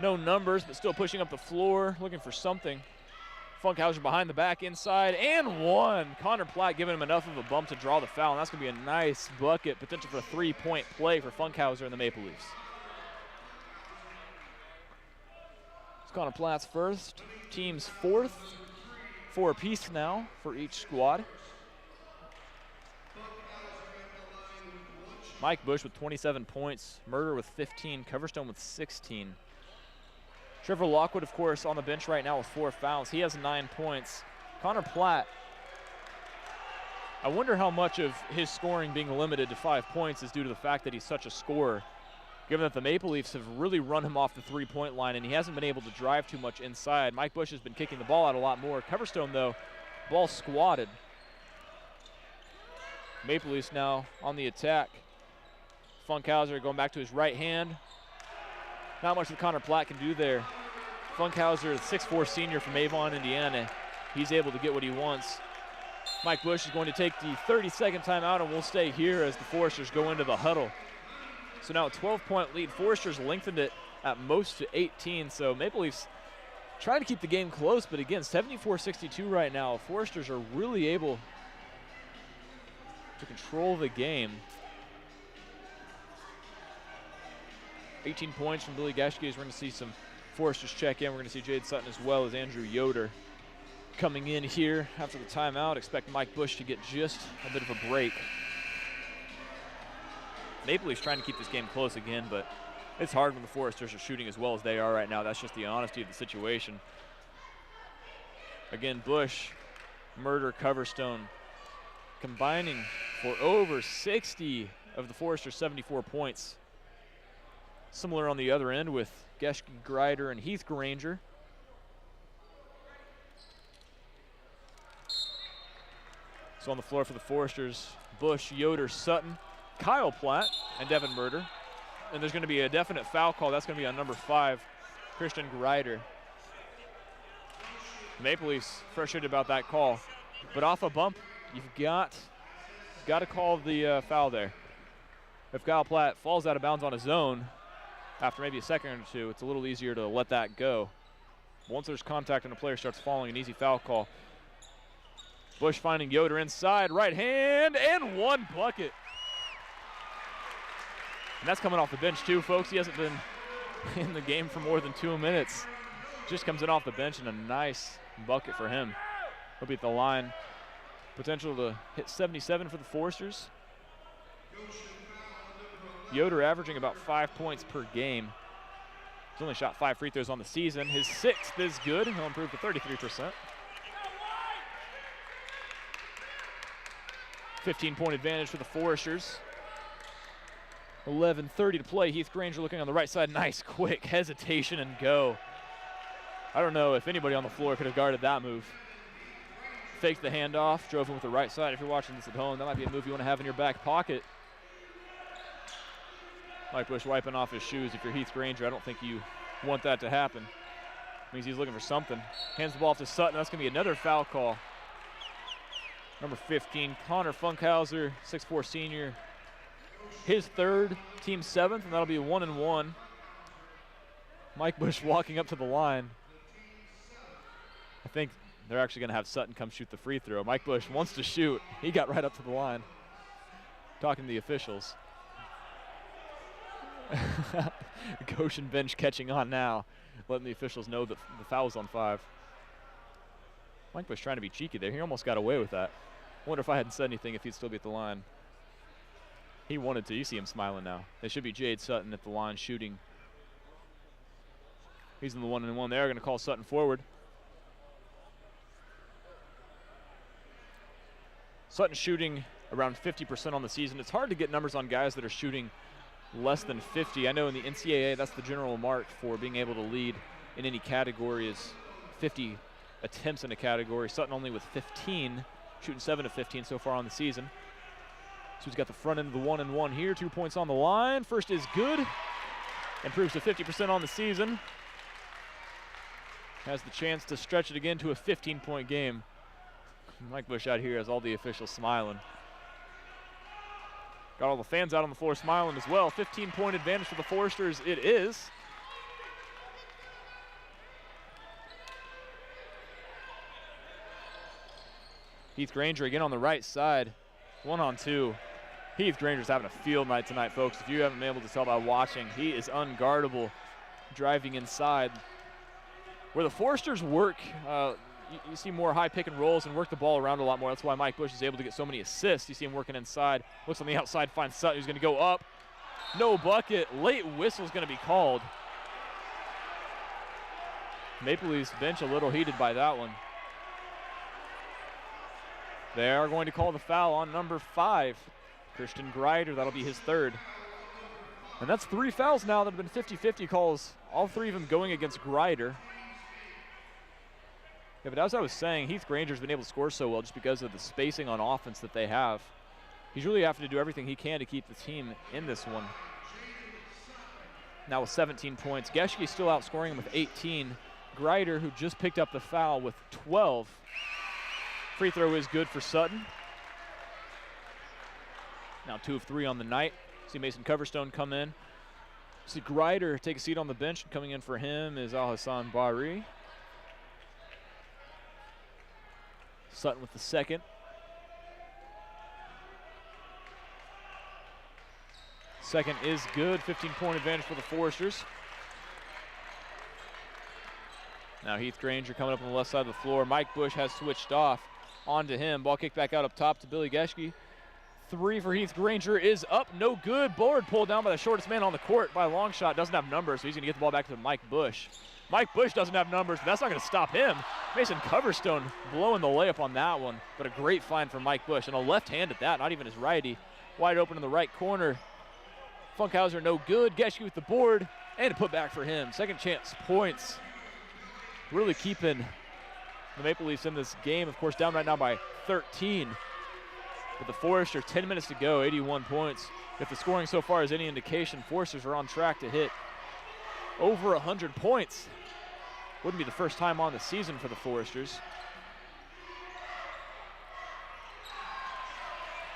No numbers, but still pushing up the floor, looking for something. Funkhauser behind the back, inside, and one. Connor Platt giving him enough of a bump to draw the foul, and that's going to be a nice bucket, potential for a three-point play for Funkhauser and the Maple Leafs. It's Connor Platt's first, team's fourth. 4 apiece now for each squad. Mike Bush with 27 points, Murder with 15, Coverstone with 16. Trevor Lockwood, of course, on the bench right now with 4 fouls. He has 9 points. Connor Platt, I wonder how much of his scoring being limited to 5 points is due to the fact that he's such a scorer, given that the Maple Leafs have really run him off the three-point line and he hasn't been able to drive too much inside. Mike Bush has been kicking the ball out a lot more. Coverstone, though, ball squatted. Maple Leafs now on the attack. Funkhauser going back to his right hand. Not much that Connor Platt can do there. Funkhauser, the 6'4" senior from Avon, Indiana. He's able to get what he wants. Mike Bush is going to take the 32nd timeout, and we'll stay here as the Foresters go into the huddle. So now a 12-point lead. Foresters lengthened it at most to 18, so Maple Leafs trying to keep the game close, but again, 74-62 right now. Foresters are really able to control the game. 18 points from Billy Geschke. We're going to see some Foresters check in. We're going to see Jade Sutton as well as Andrew Yoder coming in here after the timeout. Expect Mike Bush to get just a bit of a break. Maple Leafs trying to keep this game close again, but it's hard when the Foresters are shooting as well as they are right now. That's just the honesty of the situation. Again, Bush, Murder, Coverstone combining for over 60 of the Foresters' 74 points. Similar on the other end with Geschke, Greider, and Heath Granger. So on the floor for the Foresters, Bush, Yoder, Sutton, Kyle Platt, and Devin Murder. And there's going to be a definite foul call. That's going to be on number 5, Christian Greider. Maple Leafs frustrated about that call. But off a bump, you've got to call the foul there. If Kyle Platt falls out of bounds on his own, after maybe a second or two, it's a little easier to let that go. Once there's contact and a player starts falling, an easy foul call. Bush finding Yoder inside, right hand, and one bucket. And that's coming off the bench too, folks. He hasn't been in the game for more than 2 minutes. Just comes in off the bench and a nice bucket for him. He'll be at the line. Potential to hit 77 for the Foresters. Yoder averaging about 5 points per game. He's only shot 5 free throws on the season. His 6th is good. He'll improve to 33%. 15-point advantage for the Foresters. 11:30 to play. Heath Granger looking on the right side. Nice quick hesitation and go. I don't know if anybody on the floor could have guarded that move. Faked the handoff, drove him with the right side. If you're watching this at home, that might be a move you want to have in your back pocket. Mike Bush wiping off his shoes. If you're Heath Granger, I don't think you want that to happen. Means he's looking for something. Hands the ball off to Sutton. That's going to be another foul call. Number 15, Connor Funkhauser, 6'4" senior. His 3rd, team 7th, and that'll be 1-1. Mike Bush walking up to the line. I think they're actually going to have Sutton come shoot the free throw. Mike Bush wants to shoot. He got right up to the line. Talking to the officials. Goshen bench catching on now, letting the officials know that the foul's on 5. Mike Bush trying to be cheeky there. He almost got away with that. Wonder if I hadn't said anything if he'd still be at the line. He wanted to. You see him smiling now. It should be Jade Sutton at the line shooting. He's in the 1-and-1 there. Going to call Sutton forward. Sutton shooting around 50% on the season. It's hard to get numbers on guys that are shooting less than 50. I know in the NCAA that's the general mark for being able to lead in any category is 50 attempts in a category. Sutton only with 15, shooting 7 of 15 so far on the season. So he's got the front end of the 1-and-1 here. 2 points on the line. First is good. Improves to 50% on the season. Has the chance to stretch it again to a 15-point game. Mike Bush out here has all the officials smiling. Got all the fans out on the floor smiling as well. 15-point advantage for the Foresters it is. Heath Granger again on the right side. 1-on-2. Heath Granger's having a field night tonight, folks. If you haven't been able to tell by watching, he is unguardable driving inside. Where the Foresters work, you see more high pick and rolls and work the ball around a lot more. That's why Mike Bush is able to get so many assists. You see him working inside. Looks on the outside, finds Sutton, who's going to go up. No bucket. Late whistle's going to be called. Maple Leafs bench a little heated by that one. They are going to call the foul on number 5, Christian Greider. That'll be his 3rd. And that's 3 fouls now that have been 50-50 calls, all 3 of them going against Greider. Yeah, but as I was saying, Heath Granger's been able to score so well just because of the spacing on offense that they have. He's really having to do everything he can to keep the team in this one. Now with 17 points. Geschke still outscoring him with 18. Greider, who just picked up the foul, with 12. Free throw is good for Sutton. Now 2 of 3 on the night. See Mason Coverstone come in. See Greider take a seat on the bench. Coming in for him is Al-Hassan Bari. Sutton with the 2nd. Second is good. 15-point advantage for the Foresters. Now Heath Granger coming up on the left side of the floor. Mike Bush has switched off onto him. Ball kicked back out up top to Billy Geschke. 3 for Heath Granger is up, no good. Board pulled down by the shortest man on the court by a long shot. Doesn't have numbers, so he's going to get the ball back to Mike Bush. Mike Bush doesn't have numbers, but that's not going to stop him. Mason Coverstone blowing the layup on that one, but a great find from Mike Bush, and a left hand at that, not even his righty. Wide open in the right corner. Funkhauser no good. Geschke with the board, and a putback for him. Second chance points. Really keeping the Maple Leafs in this game. Of course, down right now by 13. But the Foresters, 10 minutes to go, 81 points. If the scoring so far is any indication, Foresters are on track to hit over 100 points. Wouldn't be the first time on the season for the Foresters.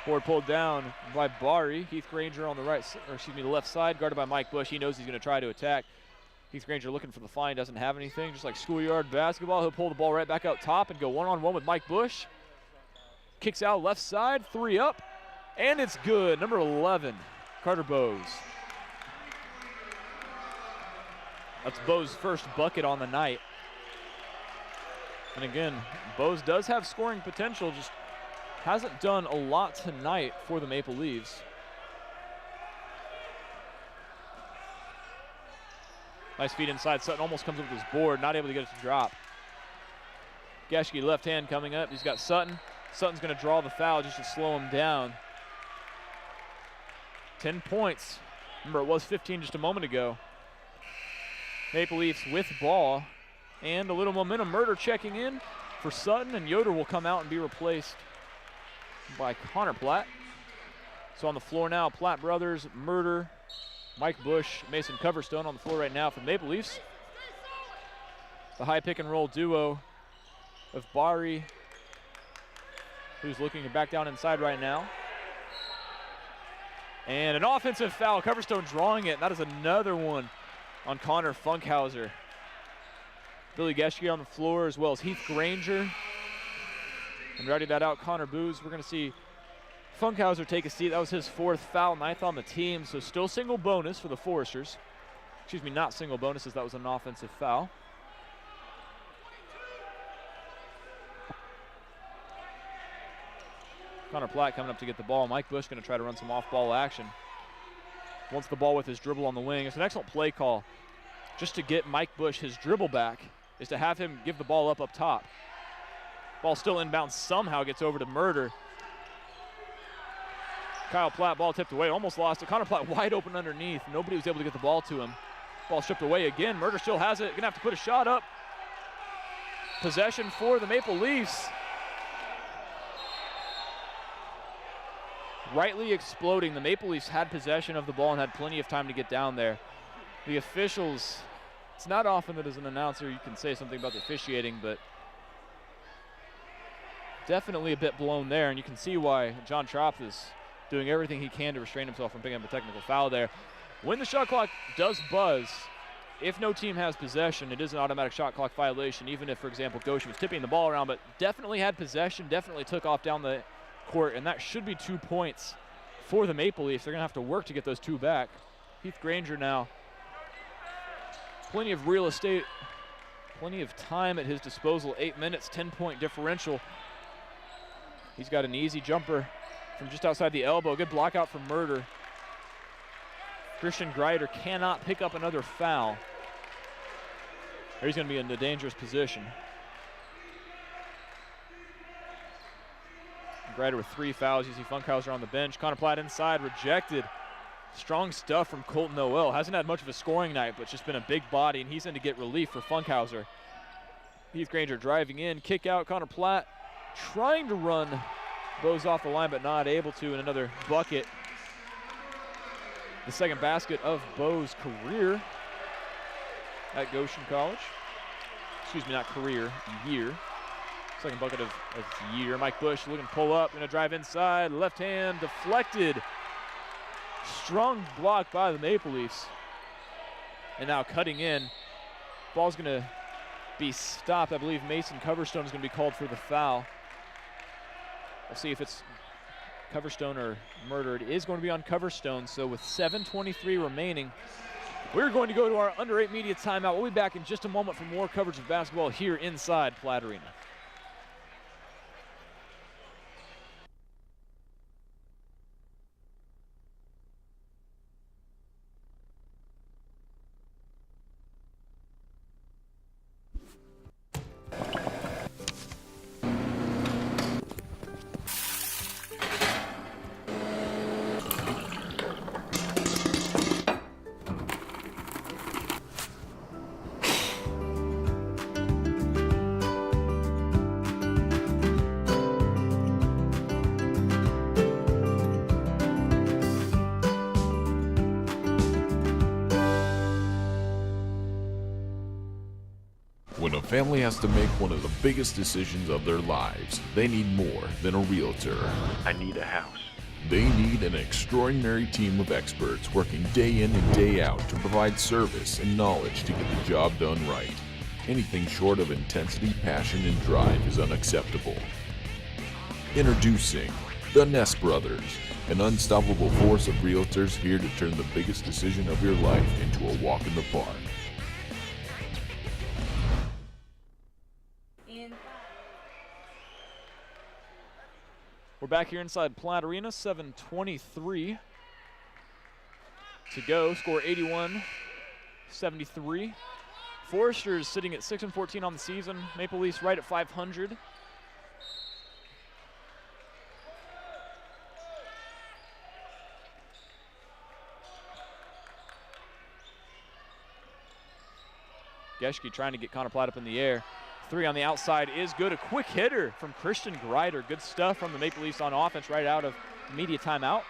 Board pulled down by Bari. Heath Granger on the the left side, guarded by Mike Bush. He knows he's going to try to attack. Heath Granger looking for the find, doesn't have anything. Just like schoolyard basketball, he'll pull the ball right back out top and go one-on-one with Mike Bush. Kicks out left side, 3 up, and it's good. Number 11, Carter Bowes. That's Bowes' first bucket on the night. And again, Bowes does have scoring potential, just hasn't done a lot tonight for the Maple Leafs. Nice feed inside. Sutton almost comes up with his board, not able to get it to drop. Geschke left hand coming up. He's got Sutton. Sutton's going to draw the foul just to slow him down. 10 points. Remember, it was 15 just a moment ago. Maple Leafs with ball. And a little momentum. Murder checking in for Sutton, and Yoder will come out and be replaced by Connor Platt. So on the floor now, Platt brothers, Murder, Mike Bush, Mason Coverstone on the floor right now for the Maple Leafs. The high pick and roll duo of Bari, who's looking to back down inside right now. And an offensive foul. Coverstone drawing it. And that is another one on Connor Funkhauser. Billy Geschke on the floor, as well as Heath Granger. And routing that out, Connor Booz. We're going to see Funkhauser take a seat. That was his 4th foul, 9th on the team. So still single bonus for the Foresters. Excuse me, not single bonuses. That was an offensive foul. Connor Platt coming up to get the ball. Mike Bush going to try to run some off-ball action. Wants the ball with his dribble on the wing. It's an excellent play call. Just to get Mike Bush his dribble back is to have him give the ball up top. Ball still inbounds, somehow gets over to Murder. Kyle Platt, ball tipped away, almost lost it. Connor Platt wide open underneath. Nobody was able to get the ball to him. Ball stripped away again. Murder still has it. Gonna have to put a shot up. Possession for the Maple Leafs. Rightly exploding. The Maple Leafs had possession of the ball and had plenty of time to get down there. The officials, it's not often that as an announcer you can say something about the officiating, but definitely a bit blown there, and you can see why John Trop is doing everything he can to restrain himself from picking up a technical foul there. When the shot clock does buzz, if no team has possession, it is an automatic shot clock violation, even if, for example, Goshen was tipping the ball around, but definitely had possession, definitely took off down the court, and that should be 2 points for the Maple Leafs. They're going to have to work to get those 2 back. Heath Granger now, plenty of real estate, plenty of time at his disposal. 8 minutes, 10-point differential. He's got an easy jumper from just outside the elbow. Good block out from Murder. Christian Greider cannot pick up another foul, or he's going to be in a dangerous position. Greider with 3 fouls. You see Funkhauser on the bench. Connor Platt inside, rejected. Strong stuff from Colton Noel. Hasn't had much of a scoring night, but just been a big body, and he's in to get relief for Funkhauser. Heath Granger driving in, kick out. Connor Platt trying to run Bose off the line, but not able to, and another bucket. The second basket of Bo's career at Goshen College. Excuse me, not career, year. Second bucket of the year. Mike Bush looking to pull up, gonna drive inside, left hand deflected. Strong block by the Maple Leafs. And now cutting in. Ball's gonna be stopped. I believe Mason Coverstone is gonna be called for the foul. We'll see if it's Coverstone or Murder. It is going to be on Coverstone, so with 7:23 remaining, we're going to go to our under 8 media timeout. We'll be back in just a moment for more coverage of basketball here inside Platt Arena. When a family has to make one of the biggest decisions of their lives, they need more than a realtor. I need a house. They need an extraordinary team of experts working day in and day out to provide service and knowledge to get the job done right. Anything short of intensity, passion, and drive is unacceptable. Introducing the Ness Brothers, an unstoppable force of realtors here to turn the biggest decision of your life into a walk in the park. We're back here inside Platt Arena, 7:23 to go. Score 81-73. Foresters sitting at 6-14 on the season. Maple Leafs right at 500. Geschke trying to get Connor Platt up in the air. 3 on the outside is good. A quick hitter from Christian Greider. Good stuff from the Maple Leafs on offense right out of media timeout.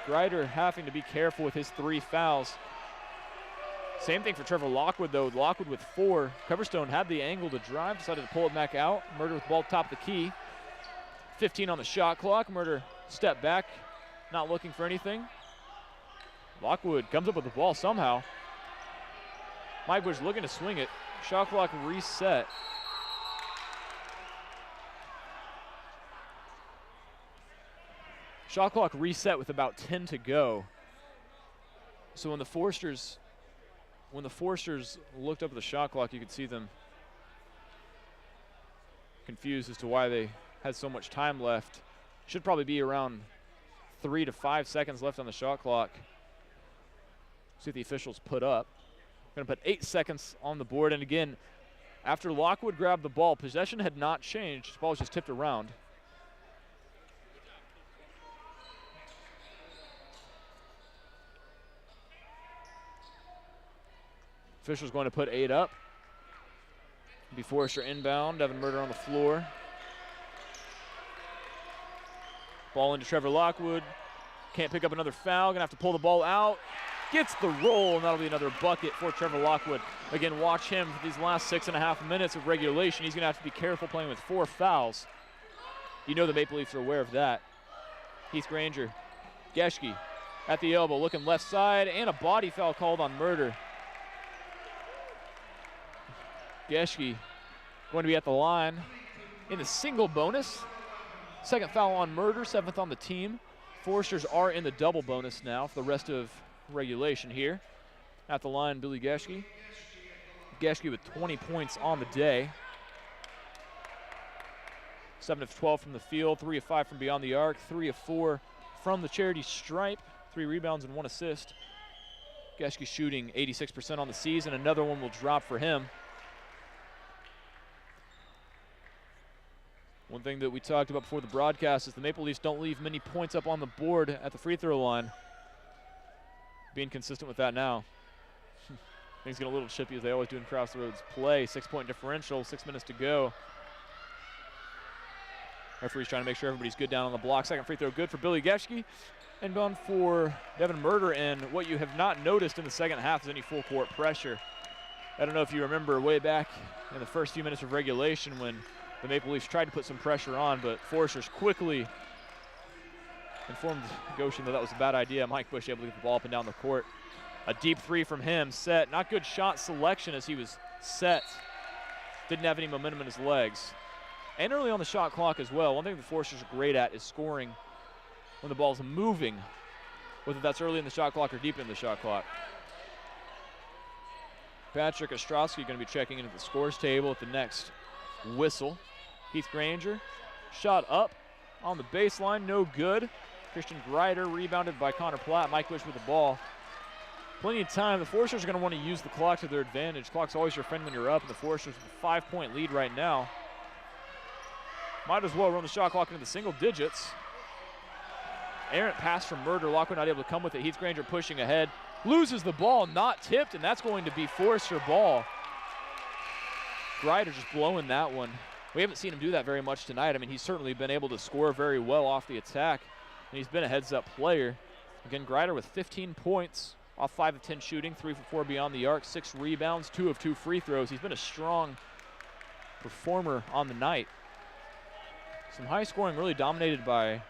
Greider having to be careful with his 3 fouls. Same thing for Trevor Lockwood, though. Lockwood with 4. Coverstone had the angle to drive, decided to pull it back out. Murder with ball top of the key. 15 on the shot clock. Murder step back, not looking for anything. Lockwood comes up with the ball somehow. Mike Bush looking to swing it. Shot clock reset. Shot clock reset with about 10 to go. So when the Foresters looked up at the shot clock, you could see them confused as to why they has so much time left. Should probably be around 3 to 5 seconds left on the shot clock. See what the officials put up. Going to put 8 seconds on the board. And again, after Lockwood grabbed the ball, possession had not changed. The ball was just tipped around. Officials going to put 8 up. Be Forrester inbound. Devin Murder on the floor. Ball into Trevor Lockwood. Can't pick up another foul. Gonna have to pull the ball out. Gets the roll, and that'll be another bucket for Trevor Lockwood. Again, watch him for these last 6.5 minutes of regulation. He's gonna have to be careful playing with 4 fouls. You know the Maple Leafs are aware of that. Heath Granger. Geschke at the elbow, looking left side, and a body foul called on Murder. Geschke going to be at the line in the single bonus. Second foul on Murder, 7th on the team. Foresters are in the double bonus now for the rest of regulation here. At the line, Billy Geschke. Geschke with 20 points on the day. 7 of 12 from the field, 3 of 5 from beyond the arc, 3 of 4 from the charity stripe, 3 rebounds and 1 assist. Geschke shooting 86% on the season. Another one will drop for him. One thing that we talked about before the broadcast is the Maple Leafs don't leave many points up on the board at the free throw line. Being consistent with that now. Things get a little chippy as they always do in Crossroads play. 6-point differential, 6 minutes to go. Referee's trying to make sure everybody's good down on the block. Second free throw good for Billy Geschke. And gone for Devin Murder. And what you have not noticed in the second half is any full court pressure. I don't know if you remember way back in the first few minutes of regulation when the Maple Leafs tried to put some pressure on, but Foresters quickly informed Goshen that was a bad idea. Mike Bush able to get the ball up and down the court. A deep 3 from him, set. Not good shot selection as he was set. Didn't have any momentum in his legs. And early on the shot clock as well. One thing the Foresters are great at is scoring when the ball's moving, whether that's early in the shot clock or deep in the shot clock. Patrick Ostrowski going to be checking into the scores table at the next whistle. Heath Granger, shot up on the baseline, no good. Christian Greider rebounded by Connor Platt. Mike Bush with the ball. Plenty of time. The Foresters are going to want to use the clock to their advantage. Clock's always your friend when you're up, and the Foresters with a 5-point lead right now. Might as well run the shot clock into the single digits. Errant pass from Murder. Lockwood not able to come with it. Heath Granger pushing ahead. Loses the ball, not tipped, and that's going to be Forester ball. Greider just blowing that one. We haven't seen him do that very much tonight. I mean, he's certainly been able to score very well off the attack, and he's been a heads-up player. Again, Greider with 15 points off 5 of 10 shooting, 3 for 4 beyond the arc, 6 rebounds, 2 of 2 free throws. He's been a strong performer on the night. Some high scoring, really dominated by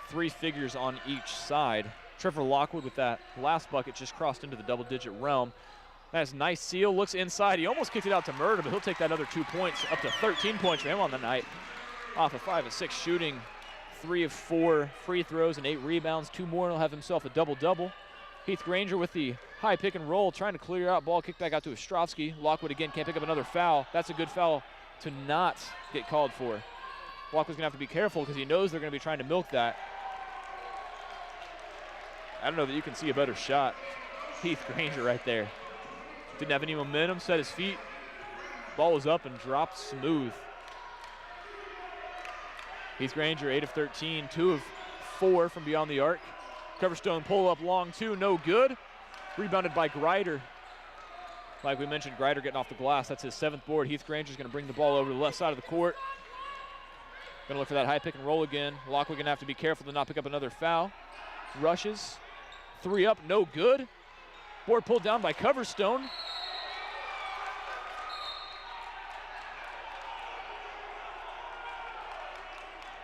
3 figures on each side. Trevor Lockwood with that last bucket just crossed into the double-digit realm. That's a nice seal, looks inside. He almost kicked it out to Murder, but he'll take that other 2 points, up to 13 points for him on the night. Off of 5 of 6 shooting, 3 of 4 free throws and 8 rebounds. 2 more and he'll have himself a double-double. Heath Granger with the high pick and roll, trying to clear out, ball kicked back out to Ostrowski. Lockwood again can't pick up another foul. That's a good foul to not get called for. Lockwood's gonna have to be careful because he knows they're gonna be trying to milk that. I don't know that you can see a better shot. Heath Granger right there. Didn't have any momentum, set his feet. Ball was up and dropped smooth. Heath Granger, 8 of 13, 2 of 4 from beyond the arc. Coverstone pull up long 2, no good. Rebounded by Greider. Like we mentioned, Greider getting off the glass. That's his 7th board. Heath Granger's gonna bring the ball over to the left side of the court. Gonna look for that high pick and roll again. Lockwood gonna have to be careful to not pick up another foul. Rushes, 3 up, no good. Board pulled down by Coverstone.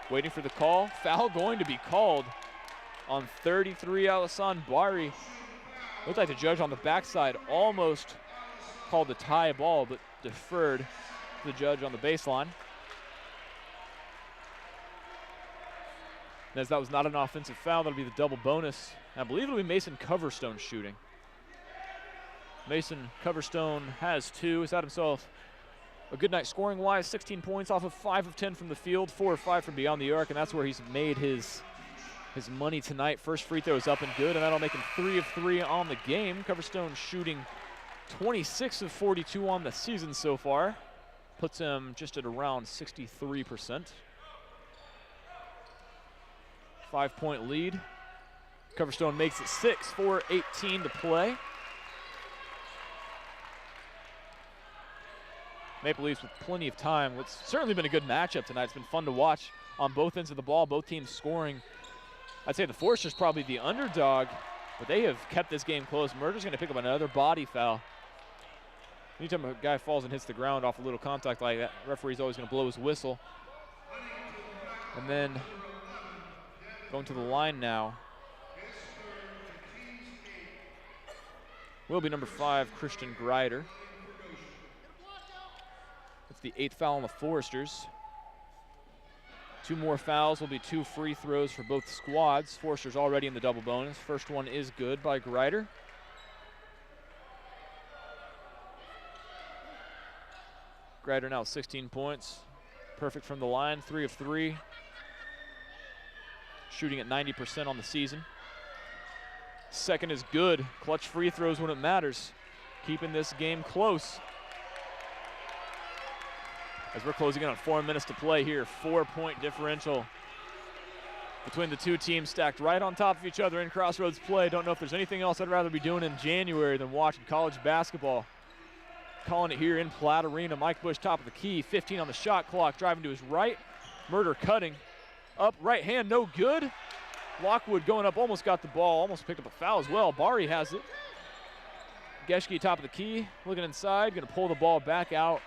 Waiting for the call. Foul going to be called on 33, Alassane Bari. Looked like the judge on the backside almost called the tie ball, but deferred to the judge on the baseline. And as that was not an offensive foul, that'll be the double bonus. And I believe it'll be Mason Coverstone shooting. Mason Coverstone has 2. He's had himself a good night scoring-wise, 16 points off of 5 of 10 from the field, 4 of 5 from beyond the arc, and that's where he's made his money tonight. First free throw is up and good, and that'll make him 3 of 3 on the game. Coverstone shooting 26 of 42 on the season so far. Puts him just at around 63%. 5-point lead. Coverstone makes it 6, 4:18 to play. Maple Leafs with plenty of time. It's certainly been a good matchup tonight. It's been fun to watch on both ends of the ball, both teams scoring. I'd say the Foresters probably the underdog, but they have kept this game close. Murder's going to pick up another body foul. Anytime a guy falls and hits the ground off a little contact like that, the referee's always going to blow his whistle. And then going to the line now will be number 5, Christian Greider. It's the 8th foul on the Foresters. 2 more fouls will be 2 free throws for both squads. Foresters already in the double bonus. First one is good by Greider. Greider now 16 points. Perfect from the line, 3 of 3. Shooting at 90% on the season. Second is good. Clutch free throws when it matters. Keeping this game close. As we're closing in on 4 minutes to play here, 4-point differential between the two teams stacked right on top of each other in crossroads play. Don't know if there's anything else I'd rather be doing in January than watching college basketball. Calling it here in Platt Arena. Mike Bush top of the key, 15 on the shot clock, driving to his right. Murder cutting, up right hand, no good. Lockwood going up, almost got the ball, almost picked up a foul as well. Bari has it. Geschke top of the key, looking inside, gonna pull the ball back out.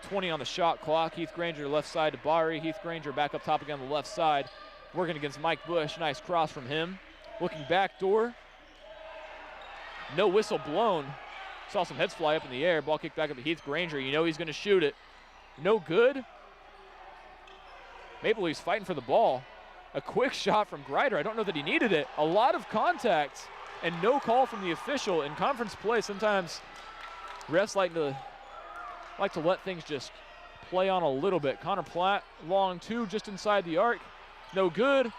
20 on the shot clock. Heath Granger left side to Bari. Heath Granger back up top again on the left side. Working against Mike Bush. Nice cross from him. Looking back door. No whistle blown. Saw some heads fly up in the air. Ball kicked back up to Heath Granger. You know he's going to shoot it. No good. Maple Leafs fighting for the ball. A quick shot from Greider. I don't know that he needed it. A lot of contact and no call from the official. In conference play, sometimes refs like to let things just play on a little bit. Connor Platt, long 2, just inside the arc. No good.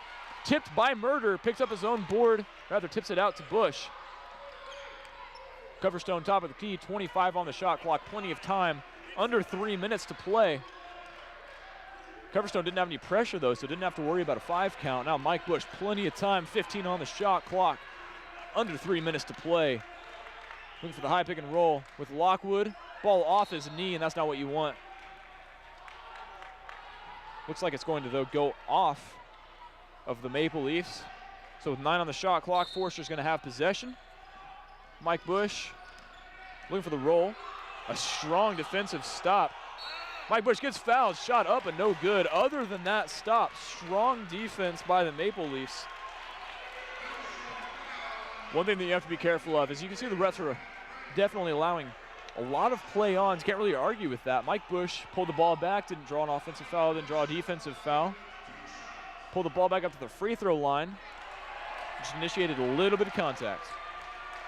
Tipped by Murder, picks up his own board, rather tips it out to Bush. Coverstone top of the key, 25 on the shot clock, plenty of time. Under 3 minutes to play. Coverstone didn't have any pressure though, so didn't have to worry about a 5 count. Now Mike Bush, plenty of time, 15 on the shot clock. Under 3 minutes to play. Looking for the high pick and roll with Lockwood. Ball off his knee, and that's not what you want. Looks like it's going to, though, go off of the Maple Leafs. So with 9 on the shot clock, Forster's going to have possession. Mike Bush looking for the roll. A strong defensive stop. Mike Bush gets fouled, shot up and no good. Other than that stop, strong defense by the Maple Leafs. One thing that you have to be careful of is you can see the refs are definitely allowing a lot of play-ons. Can't really argue with that. Mike Bush pulled the ball back, didn't draw an offensive foul, didn't draw a defensive foul. Pulled the ball back up to the free throw line, which initiated a little bit of contact.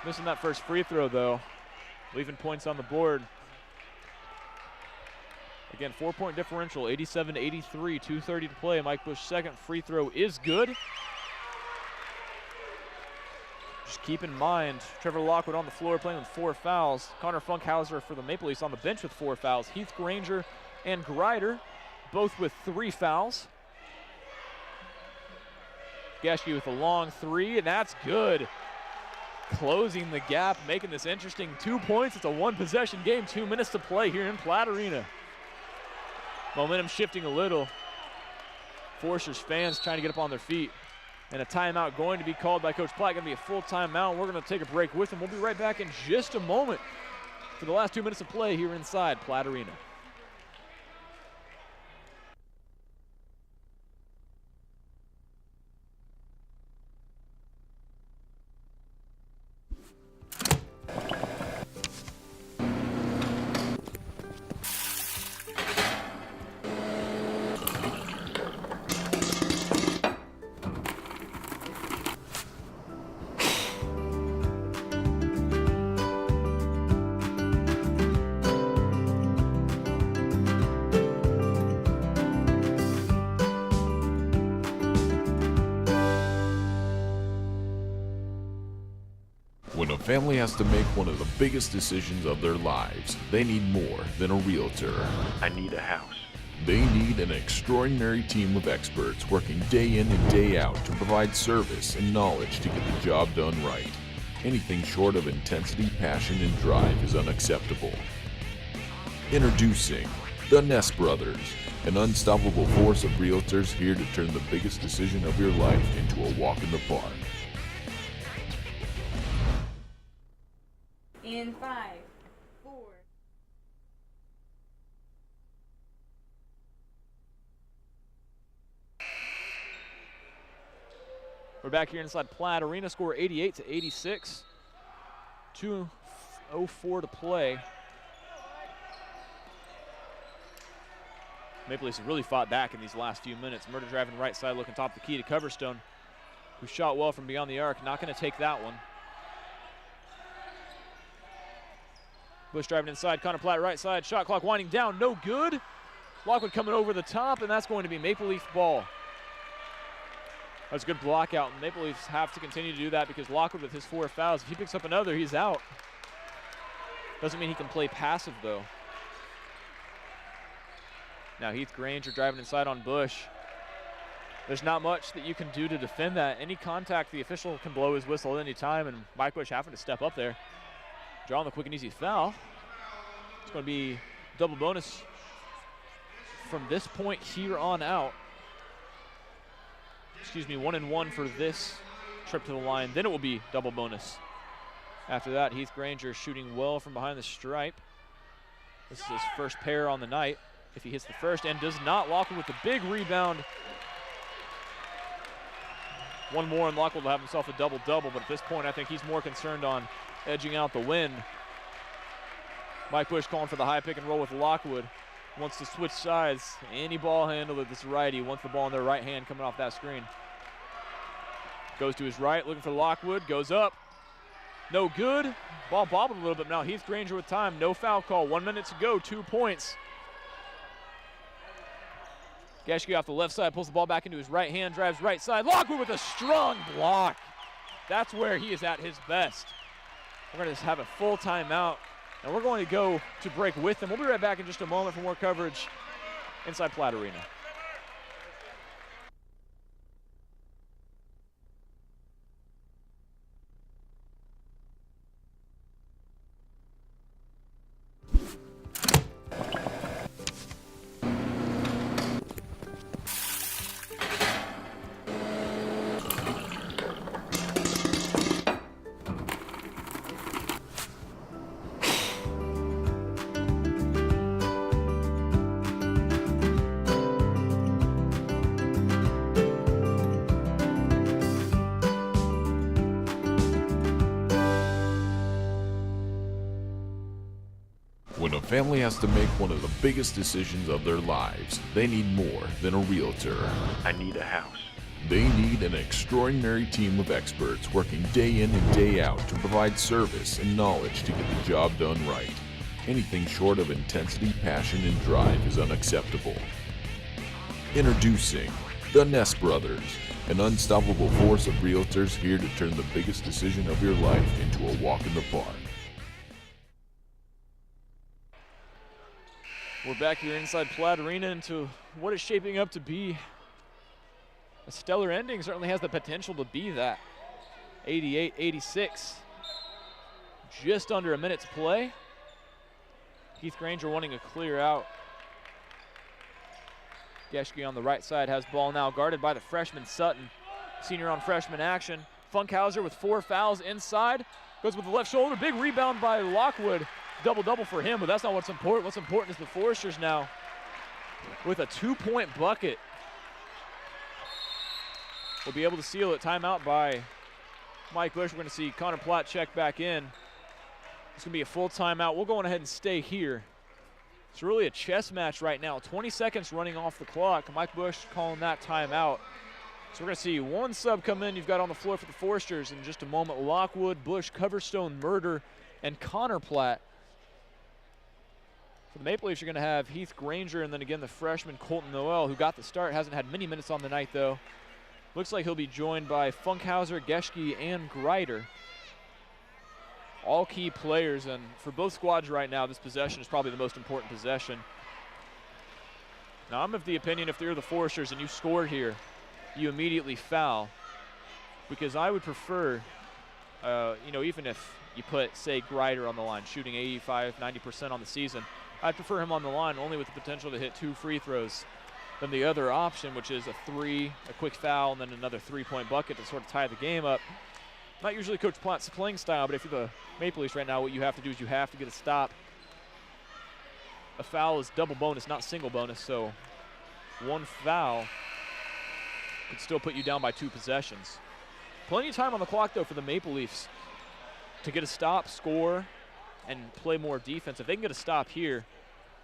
Missing that first free throw, though, leaving points on the board. Again, 4-point differential, 87-83, 2:30 to play. Mike Bush's second free throw is good. Just keep in mind, Trevor Lockwood on the floor playing with 4 fouls. Connor Funkhauser for the Maple Leafs on the bench with 4 fouls. Heath Granger and Greider both with 3 fouls. Geschke with a long 3, and that's good. Closing the gap, making this interesting. 2 points, it's a 1-possession game, 2 minutes to play here in Platt Arena. Momentum shifting a little. Foresters fans trying to get up on their feet. And a timeout going to be called by Coach Platt. Going to be a full timeout. We're going to take a break with him. We'll be right back in just a moment for the last 2 minutes of play here inside Platt Arena. family has to make one of the biggest decisions of their lives, they need more than a realtor. I need a house. They need an extraordinary team of experts working day in and day out to provide service and knowledge to get the job done right. Anything short of intensity, passion, and drive is unacceptable. Introducing the Ness Brothers, an unstoppable force of realtors here to turn the biggest decision of your life into a walk in the park. In 5, 4. We're back here inside Platt Arena. Score 88-86. 2:04 to play. Maple Leafs have really fought back in these last few minutes. Murder driving right side, looking top of the key to Coverstone, who shot well from beyond the arc. Not going to take that one. Bush driving inside, Connor Platt right side. Shot clock winding down, no good. Lockwood coming over the top, and that's going to be Maple Leaf ball. That's a good block out, and Maple Leafs have to continue to do that because Lockwood with his 4 fouls, if he picks up another, he's out. Doesn't mean he can play passive, though. Now Heath Granger driving inside on Bush. There's not much that you can do to defend that. Any contact, the official can blow his whistle at any time, and Mike Bush having to step up there. Drawing the quick and easy foul. It's going to be double bonus from this point here on out. Excuse me, 1-and-1 for this trip to the line. Then it will be double bonus. After that, Heath Granger shooting well from behind the stripe. This is his first pair on the night. If he hits the first and does not, Lockwood with the big rebound. One more and Lockwood will have himself a double-double, but at this point I think he's more concerned on edging out the win. Mike Bush calling for the high pick and roll with Lockwood. Wants to switch sides. Any ball handler that's righty wants the ball in their right hand coming off that screen. Goes to his right, looking for Lockwood, goes up. No good. Ball bobbled a little bit. Now Heath Granger with time. No foul call. 1 minute to go. 2 points. Geschke off the left side, pulls the ball back into his right hand, drives right side. Lockwood with a strong block. That's where he is at his best. We're going to have a full timeout, and we're going to go to break with them. We'll be right back in just a moment for more coverage inside Platt Arena. When a family has to make one of the biggest decisions of their lives, they need more than a realtor. I need a house. They need an extraordinary team of experts working day in and day out to provide service and knowledge to get the job done right. Anything short of intensity, passion, and drive is unacceptable. Introducing the Ness Brothers, an unstoppable force of realtors here to turn the biggest decision of your life into a walk in the park. We're back here inside Platt Arena into what is shaping up to be a stellar ending. Certainly has the potential to be that. 88-86. Just under a minute to play. Heath Granger wanting a clear out. Geschke on the right side has ball now guarded by the freshman Sutton. Senior on freshman action. Funkhauser with 4 fouls inside. Goes with the left shoulder. Big rebound by Lockwood. Double-double for him, but that's not what's important. What's important is the Foresters now with a 2-point bucket. We'll be able to seal it. Timeout by Mike Bush. We're going to see Connor Platt check back in. It's going to be a full timeout. We'll go on ahead and stay here. It's really a chess match right now. 20 seconds running off the clock. Mike Bush calling that timeout. So we're going to see one sub come in. You've got on the floor for the Foresters in just a moment. Lockwood, Bush, Coverstone, Murder, and Connor Platt. For the Maple Leafs, you're going to have Heath Granger and then again the freshman Colton Noel, who got the start. Hasn't had many minutes on the night, though. Looks like he'll be joined by Funkhauser, Geschke, and Greider. all key players, and for both squads right now, this possession is probably the most important possession. Now, I'm of the opinion if you're the Foresters and you score here, you immediately foul, because I would prefer, even if you put, say, Greider on the line, shooting 85, 90% on the season, I'd prefer him on the line only with the potential to hit 2 free throws than the other option, which is a 3, a quick foul, and then another 3-point bucket to sort of tie the game up. Not usually Coach Platt's playing style, but if you're the Maple Leafs right now, what you have to do is you have to get a stop. A foul is double bonus, not single bonus, so 1 foul could still put you down by 2 possessions. Plenty of time on the clock, though, for the Maple Leafs to get a stop, score, and play more defense. If they can get a stop here,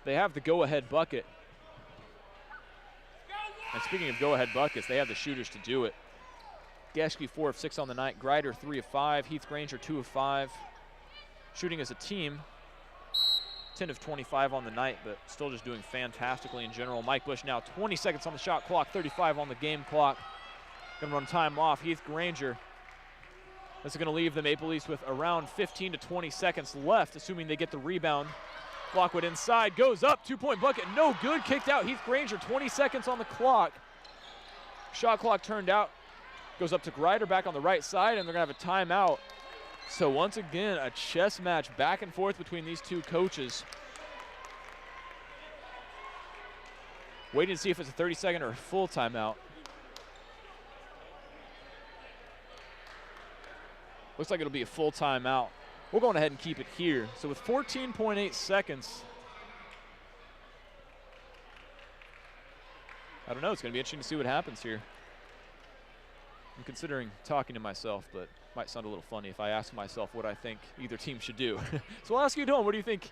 they have the go-ahead bucket. And speaking of go-ahead buckets, they have the shooters to do it. Geschke 4 of 6 on the night, Greider 3 of 5, Heath Granger 2 of 5. Shooting as a team, 10 of 25 on the night, but still just doing fantastically in general. Mike Bush now 20 seconds on the shot clock, 35 on the game clock. Gonna run time off. Heath Granger. This is gonna leave the Maple Leafs with around 15 to 20 seconds left, assuming they get the rebound. Lockwood inside, goes up, 2-point bucket, no good, kicked out. Heath Granger, 20 seconds on the clock. Shot clock turned out, goes up to Greider back on the right side, and they're gonna have a timeout. So once again, a chess match back and forth between these two coaches. Waiting to see if it's a 30-second or a full timeout. Looks like it'll be a full timeout. We're going ahead and keep it here. So with 14.8 seconds, I don't know, it's gonna be interesting to see what happens here. I'm considering talking to myself, but might sound a little funny if I ask myself what I think either team should do. So I'll ask you at home, what do you think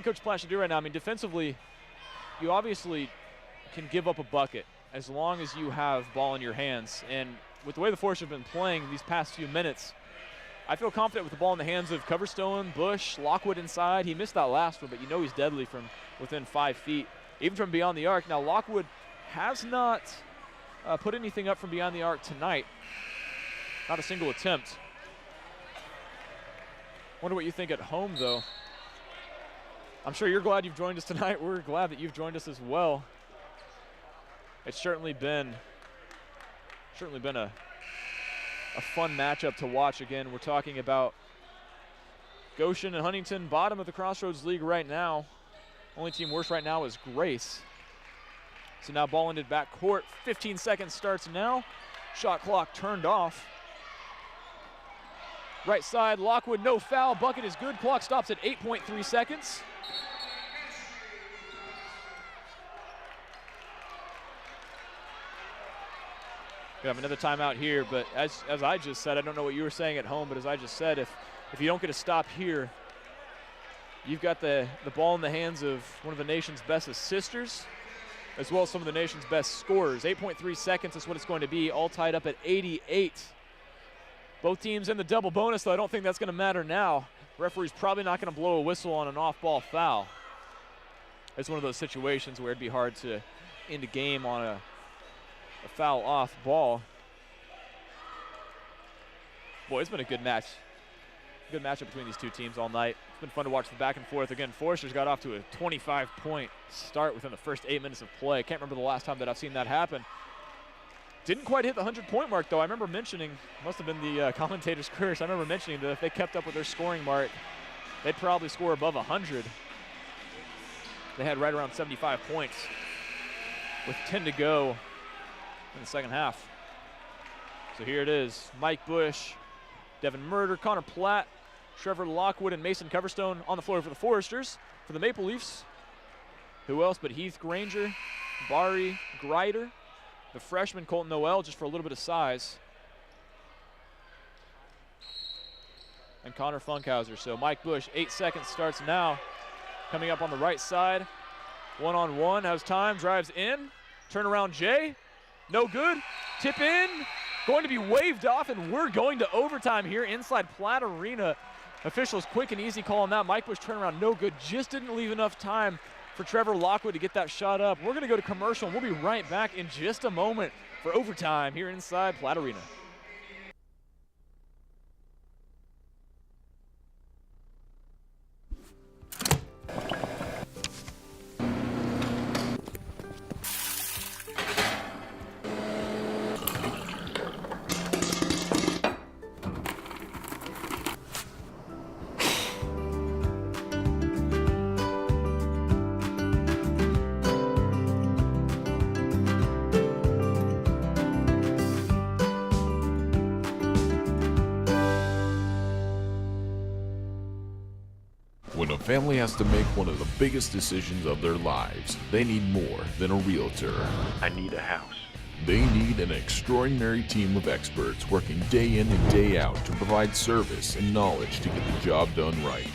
Coach Platt should do right now? I mean, defensively, you obviously can give up a bucket as long as you have ball in your hands. And with the way the Force have been playing these past few minutes, I feel confident with the ball in the hands of Coverstone, Bush, Lockwood inside. He missed that last one, but you know he's deadly from within 5 feet, even from beyond the arc. Now Lockwood has not put anything up from beyond the arc tonight. Not a single attempt. Wonder what you think at home, though. I'm sure you're glad you've joined us tonight. We're glad that you've joined us as well. It's certainly been a fun matchup to watch. Again, we're talking about Goshen and Huntington, bottom of the Crossroads League right now. Only team worse right now is Grace. So now ball into back court. 15 seconds starts now. Shot clock turned off. Right side, Lockwood, no foul. Bucket is good. Clock stops at 8.3 seconds. We have another timeout here, but as I just said, I don't know what you were saying at home, but as I just said, if you don't get a stop here, you've got the ball in the hands of one of the nation's best assisters, as well as some of the nation's best scorers. 8.3 seconds is what it's going to be, all tied up at 88. Both teams in the double bonus, though I don't think that's going to matter now. Referee's probably not going to blow a whistle on an off-ball foul. It's one of those situations where it'd be hard to end a game on a foul off ball. Boy, it's been a good match. Good matchup between these two teams all night. It's been fun to watch the back and forth. Again, Foresters got off to a 25-point start within the first 8 minutes of play. I can't remember the last time that I've seen that happen. Didn't quite hit the 100-point mark, though. I remember mentioning, must have been the commentator's curse, I remember mentioning that if they kept up with their scoring mark, they'd probably score above 100. They had right around 75 points with 10 to go in the second half. So here it is. Mike Bush, Devin Murder, Connor Platt, Trevor Lockwood, and Mason Coverstone on the floor for the Foresters. For the Maple Leafs, who else but Heath Granger, Bari Greider, the freshman Colton Noel, just for a little bit of size, and Connor Funkhauser. So Mike Bush, 8 seconds starts now. Coming up on the right side, one-on-one, has time, drives in, turnaround Jay, no good, tip in, going to be waved off, and we're going to overtime here inside Platt Arena. Officials quick and easy call on that. Mike Bush turnaround, no good, just didn't leave enough time for Trevor Lockwood to get that shot up. We're gonna go to commercial, and we'll be right back in just a moment for overtime here inside Platt Arena. When a family has to make one of the biggest decisions of their lives, they need more than a realtor. I need a house. They need an extraordinary team of experts working day in and day out to provide service and knowledge to get the job done right.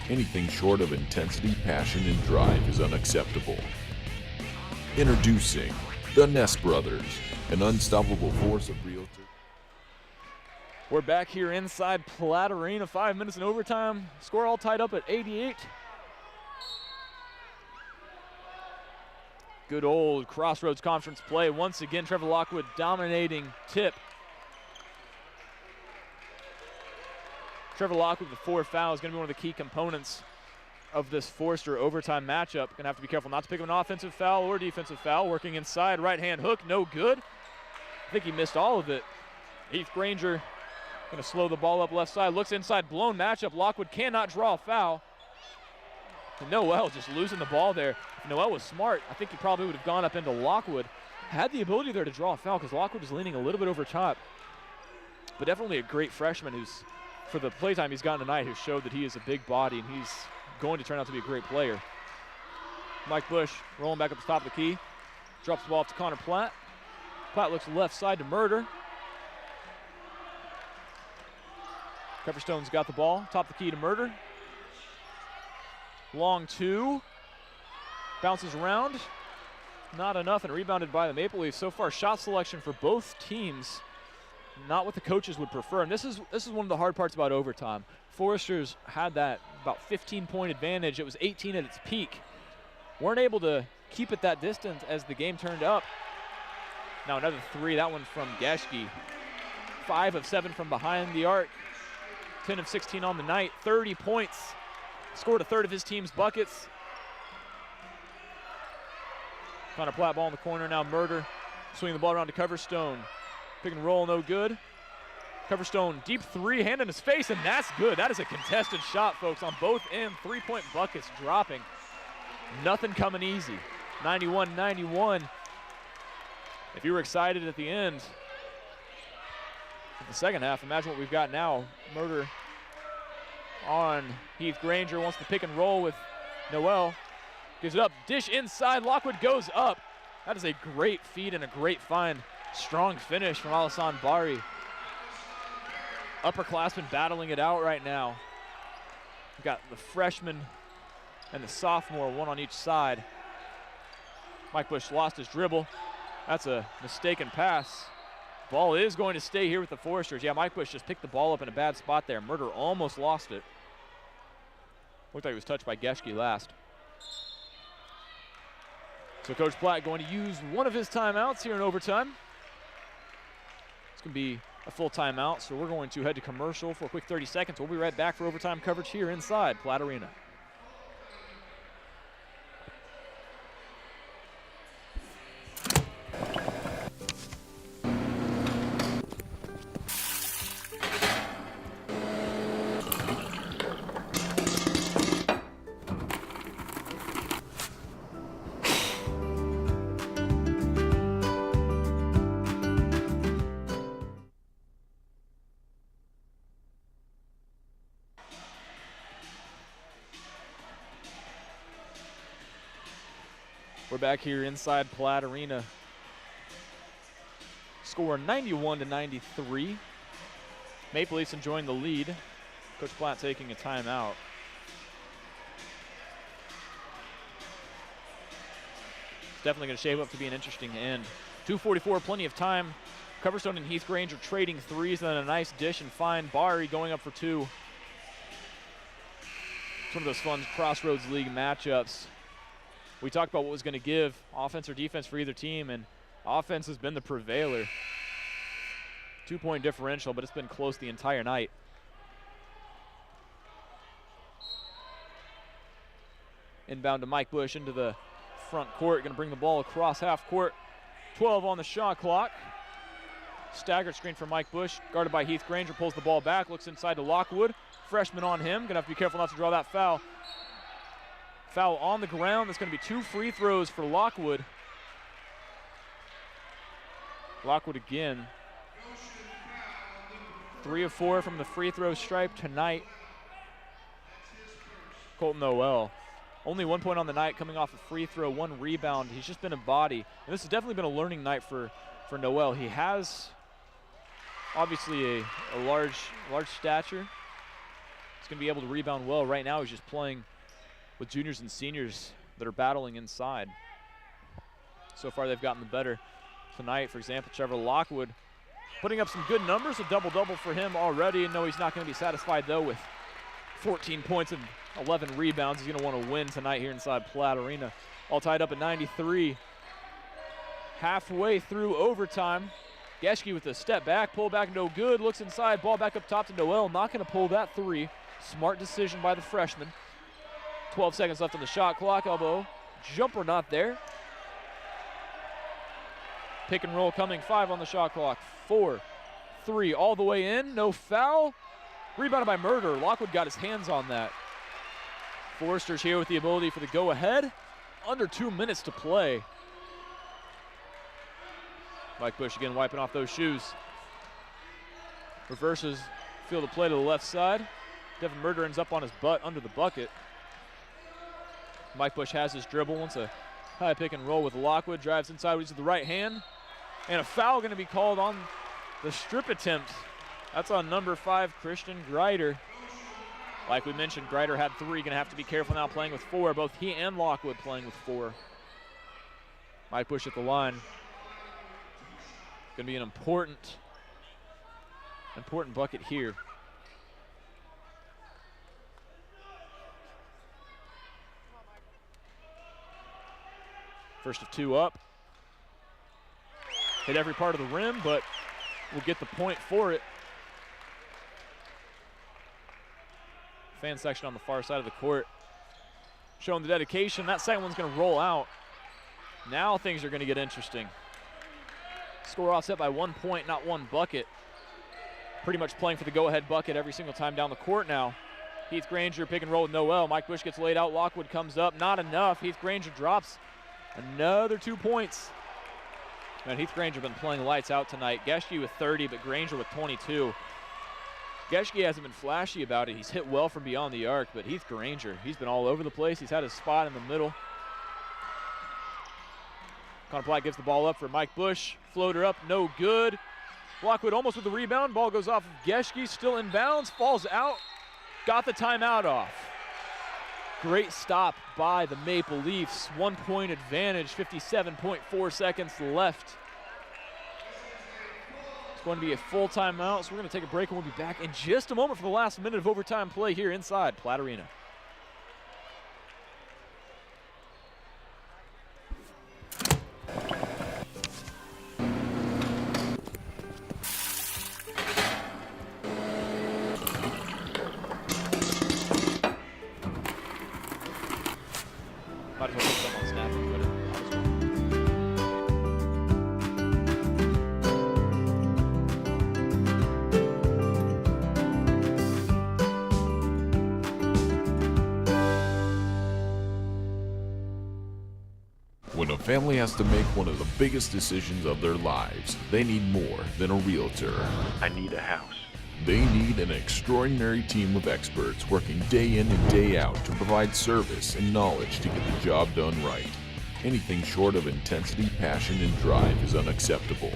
Anything short of intensity, passion, and drive is unacceptable. Introducing the Ness Brothers, an unstoppable force of realtors. We're back here inside Platt Arena, 5 minutes in overtime. Score all tied up at 88. Good old Crossroads Conference play. Once again, Trevor Lockwood dominating tip. Trevor Lockwood with 4 fouls, going to be one of the key components of this Forster overtime matchup. Going to have to be careful not to pick up an offensive foul or defensive foul. Working inside, right hand hook, no good. I think he missed all of it. Heath Granger going to slow the ball up left side, looks inside, blown matchup. Lockwood cannot draw a foul. And Noel just losing the ball there. If Noel was smart, I think he probably would have gone up into Lockwood. Had the ability there to draw a foul because Lockwood is leaning a little bit over top. But definitely a great freshman who's, for the playtime he's gotten tonight, has showed that he is a big body and he's going to turn out to be a great player. Mike Bush rolling back up the top of the key. Drops the ball off to Connor Platt. Platt looks left side to Murder. Coverstone's got the ball, top of the key to Murder. Long 2, bounces around, not enough, and rebounded by the Maple Leafs. So far, shot selection for both teams, not what the coaches would prefer. And this is one of the hard parts about overtime. Foresters had that about 15-point advantage. It was 18 at its peak. Weren't able to keep it that distance as the game turned up. Now another 3, that one from Geschke. 5 of 7 from behind the arc. 10 of 16 on the night, 30 points. Scored a third of his team's buckets. Connor Platt ball in the corner now. Murder swinging the ball around to Coverstone. Pick and roll, no good. Coverstone, deep 3, hand in his face, and that's good. That is a contested shot, folks, on both ends. 3-point buckets dropping. Nothing coming easy. 91-91. If you were excited at the end of the second half, imagine what we've got now. Murder on Heath Granger, wants to pick and roll with Noel. Gives it up, dish inside, Lockwood goes up. That is a great feed and a great find. Strong finish from Alassane Bari. Upperclassmen battling it out right now. We've got the freshman and the sophomore, one on each side. Mike Bush lost his dribble. That's a mistaken pass. Ball is going to stay here with the Foresters. Yeah, Mike Bush just picked the ball up in a bad spot there. Murder almost lost it. Looked like he was touched by Geschke last. So Coach Platt going to use one of his timeouts here in overtime. It's going to be a full timeout, so we're going to head to commercial for a quick 30 seconds. We'll be right back for overtime coverage here inside Platt Arena. We're back here inside Platt Arena. Score 91-93. Maple Leafs enjoying the lead. Coach Platt taking a timeout. It's definitely going to shape up to be an interesting end. 2:44, plenty of time. Coverstone and Heath Granger trading threes, and then a nice dish and find. Bari going up for 2. It's one of those fun Crossroads League matchups. We talked about what was going to give offense or defense for either team, and offense has been the prevailer. 2-point differential, but it's been close the entire night. Inbound to Mike Bush into the front court, going to bring the ball across half court. 12 on the shot clock. Staggered screen for Mike Bush, guarded by Heath Granger, pulls the ball back, looks inside to Lockwood. Freshman on him, going to have to be careful not to draw that foul. Foul on the ground. That's going to be 2 free throws for Lockwood. Lockwood again. 3 of 4 from the free throw stripe tonight. Colton Noel. Only 1 point on the night, coming off a free throw, 1 rebound. He's just been a body. And this has definitely been a learning night for Noel. He has obviously a large stature. He's going to be able to rebound well. Right now he's just playing with juniors and seniors that are battling inside. So far they've gotten the better. Tonight, for example, Trevor Lockwood putting up some good numbers, a double-double for him already. And no, he's not going to be satisfied, though, with 14 points and 11 rebounds. He's going to want to win tonight here inside Platt Arena. All tied up at 93. Halfway through overtime. Geschke with a step back, pull back, no good. Looks inside, ball back up top to Noel. Not going to pull that three. Smart decision by the freshman. 12 seconds left on the shot clock. Elbow jumper not there. Pick and roll coming, 5 on the shot clock. 4, 3, all the way in, no foul. Rebounded by Murder. Lockwood got his hands on that. Forrester's here with the ability for the go-ahead. Under 2 minutes to play. Mike Bush again wiping off those shoes. Reverses field of play to the left side. Devin Murder ends up on his butt under the bucket. Mike Bush has his dribble, wants a high pick and roll with Lockwood. Drives inside, uses the right hand. And a foul going to be called on the strip attempt. That's on number 5, Christian Greider. Like we mentioned, Greider had 3. Going to have to be careful now playing with 4. Both he and Lockwood playing with 4. Mike Bush at the line. Going to be an important bucket here. First of 2 up. Hit every part of the rim, but will get the point for it. Fan section on the far side of the court showing the dedication. That second one's going to roll out. Now things are going to get interesting. Score offset by 1 point, not 1 bucket. Pretty much playing for the go-ahead bucket every single time down the court now. Heath Granger pick and roll with Noel. Mike Bush gets laid out. Lockwood comes up. Not enough. Heath Granger drops another 2 points. And Heath Granger been playing lights out tonight. Geschke with 30, but Granger with 22. Geschke hasn't been flashy about it. He's hit well from beyond the arc, but Heath Granger, he's been all over the place. He's had his spot in the middle. Connor Platt gives the ball up for Mike Bush. Floater up, no good. Lockwood almost with the rebound. Ball goes off of Geschke, still in bounds, falls out. Got the timeout off. Great stop by the Maple Leafs. 1 point advantage, 57.4 seconds left. It's going to be a full timeout, so we're going to take a break and we'll be back in just a moment for the last minute of overtime play here inside Platt Arena. Might as well put them on snap and put it on as well. When a family has to make one of the biggest decisions of their lives, they need more than a realtor. I need a house. They need an extraordinary team of experts working day in and day out to provide service and knowledge to get the job done right. Anything short of intensity, passion, and drive is unacceptable.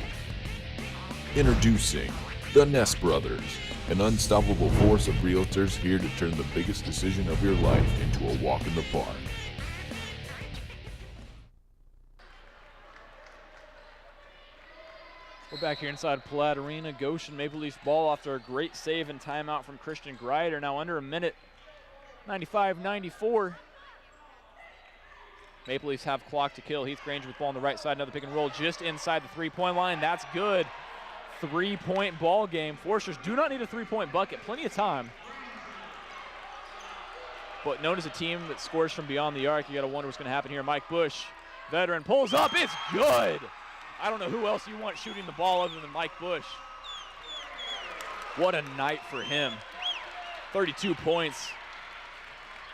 Introducing the Ness Brothers, an unstoppable force of realtors here to turn the biggest decision of your life into a walk in the park. We're back here inside Platt Arena. Goshen Maple Leafs ball after a great save and timeout from Christian Greider. Now under a minute, 95-94. Maple Leafs have clock to kill. Heath Granger with ball on the right side. Another pick and roll just inside the three-point line. That's good. 3-point ball game. Foresters do not need a 3-point bucket. Plenty of time. But known as a team that scores from beyond the arc, you got to wonder what's going to happen here. Mike Bush, veteran, pulls up. It's good. I don't know who else you want shooting the ball other than Mike Bush. What a night for him. 32 points.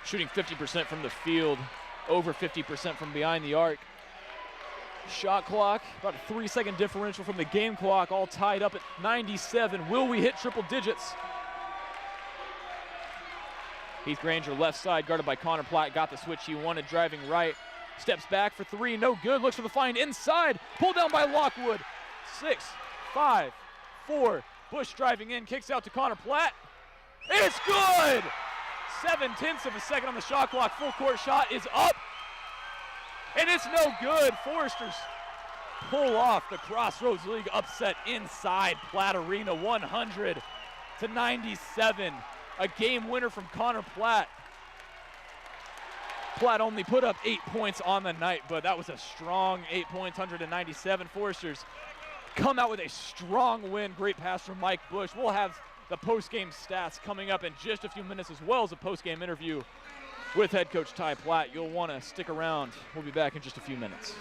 Shooting 50% from the field. Over 50% from behind the arc. Shot clock, about a 3-second differential from the game clock, all tied up at 97. Will we hit triple digits? Heath Granger left side, guarded by Connor Platt, got the switch he wanted, driving right. Steps back for three, no good, looks for the find inside, pulled down by Lockwood. 6, 5, 4, Bush driving in, kicks out to Connor Platt. It's good! 0.7 of a second on the shot clock, full court shot is up, and it's no good. Foresters pull off the Crossroads League upset inside Platt Arena, 100-97. A game winner from Connor Platt. Platt only put up 8 points on the night, but that was a strong 8 points, 100-97. Foresters come out with a strong win. Great pass from Mike Bush. We'll have the post-game stats coming up in just a few minutes, as well as a post-game interview with head coach Ty Platt. You'll want to stick around. We'll be back in just a few minutes.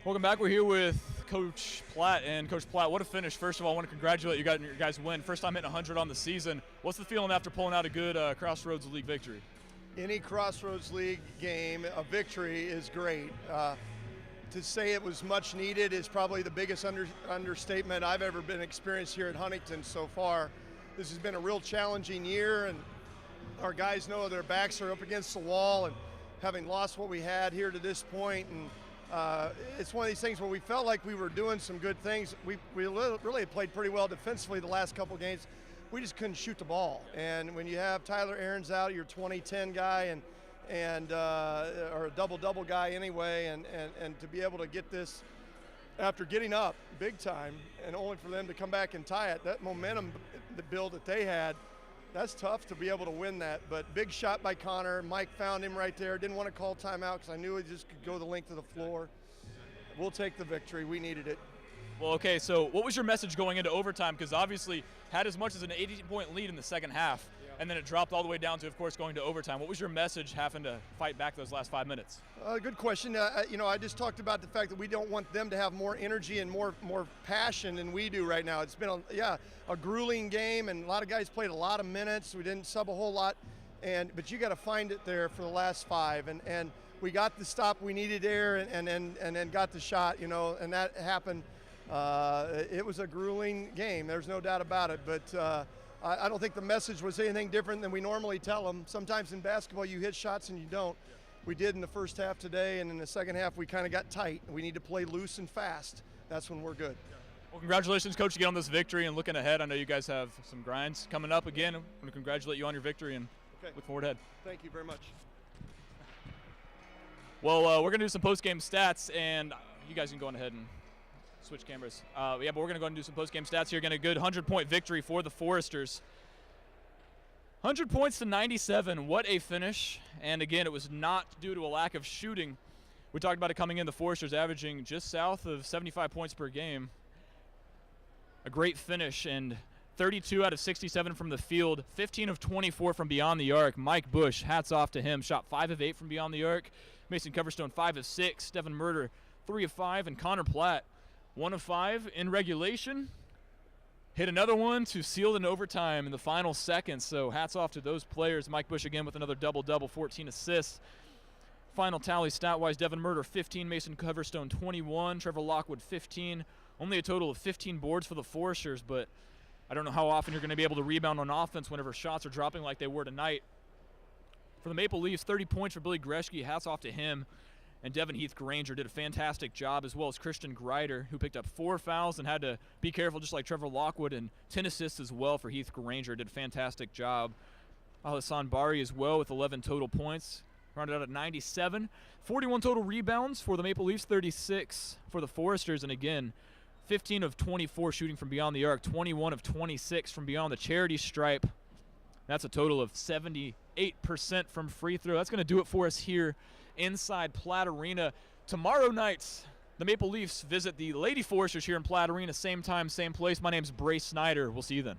Welcome back. We're here with Coach Platt. And Coach Platt, what a finish. First of all, I want to congratulate you guys on your guys' win. First time hitting 100 on the season. What's the feeling after pulling out a good Crossroads League victory? Any Crossroads League game, a victory is great. To say it was much needed is probably the biggest understatement I've ever been experienced here at Huntington so far. This has been a real challenging year, and our guys know their backs are up against the wall, and having lost what we had here to this point, and it's one of these things where we felt like we were doing some good things. We really played pretty well defensively the last couple games. We just couldn't shoot the ball. And when you have Tyler Aarons out, your 20-10 guy, or a double-double guy anyway, and to be able to get this after getting up big time and only for them to come back and tie it, that momentum, the build that they had, that's tough to be able to win that. But big shot by Connor. Mike found him right there. Didn't want to call timeout because I knew he just could go the length of the floor. We'll take the victory. We needed it. Well, okay, so what was your message going into overtime? Because obviously had as much as an 18-point lead in the second half, and then it dropped all the way down to, of course, going to overtime. What was your message having to fight back those last 5 minutes? Good question. I just talked about the fact that we don't want them to have more energy and more passion than we do right now. It's been a grueling game, and a lot of guys played a lot of minutes. We didn't sub a whole lot, but you got to find it there for the last 5, and we got the stop we needed there, and then got the shot, and that happened. It was a grueling game. There's no doubt about it, but I don't think the message was anything different than we normally tell them. Sometimes in basketball you hit shots and you don't. We did in the first half today, and in the second half we kind of got tight. We need to play loose and fast. That's when we're good. Well, congratulations, Coach, again on this victory, and looking ahead, I know you guys have some grinds coming up again. I want to congratulate you on your victory and look forward ahead. Thank you very much. Well, we're going to do some post-game stats, and you guys can go on ahead and switch cameras. But we're going to go and do some post-game stats here. Again, a good 100-point victory for the Foresters. 100 points to 97. What a finish. And again, it was not due to a lack of shooting. We talked about it coming in, the Foresters averaging just south of 75 points per game. A great finish, and 32 out of 67 from the field, 15 of 24 from beyond the arc. Mike Bush, hats off to him, shot 5 of 8 from beyond the arc. Mason Coverstone, 5 of 6. Devin Murder, 3 of 5. And Connor Platt, 1 of 5 in regulation. Hit another one to seal it in overtime in the final seconds. So hats off to those players. Mike Bush again with another double-double, 14 assists. Final tally stat-wise, Devin Murder 15, Mason Coverstone 21, Trevor Lockwood 15. Only a total of 15 boards for the Foresters, but I don't know how often you're going to be able to rebound on offense whenever shots are dropping like they were tonight. For the Maple Leafs, 30 points for Billy Greshke. Hats off to him. And Devin Heath Granger did a fantastic job, as well as Christian Greider, who picked up 4 fouls and had to be careful just like Trevor Lockwood, and 10 assists as well for Heath Granger. Did a fantastic job. Al-Hassan Bari as well with 11 total points. Rounded out at 97. 41 total rebounds for the Maple Leafs, 36 for the Foresters. And again, 15 of 24 shooting from beyond the arc, 21 of 26 from beyond the charity stripe. That's a total of 78% from free throw. That's going to do it for us here inside Platt Arena. Tomorrow night, the Maple Leafs visit the Lady Foresters here in Platt Arena. Same time, same place. My name's Brace Snyder. We'll see you then.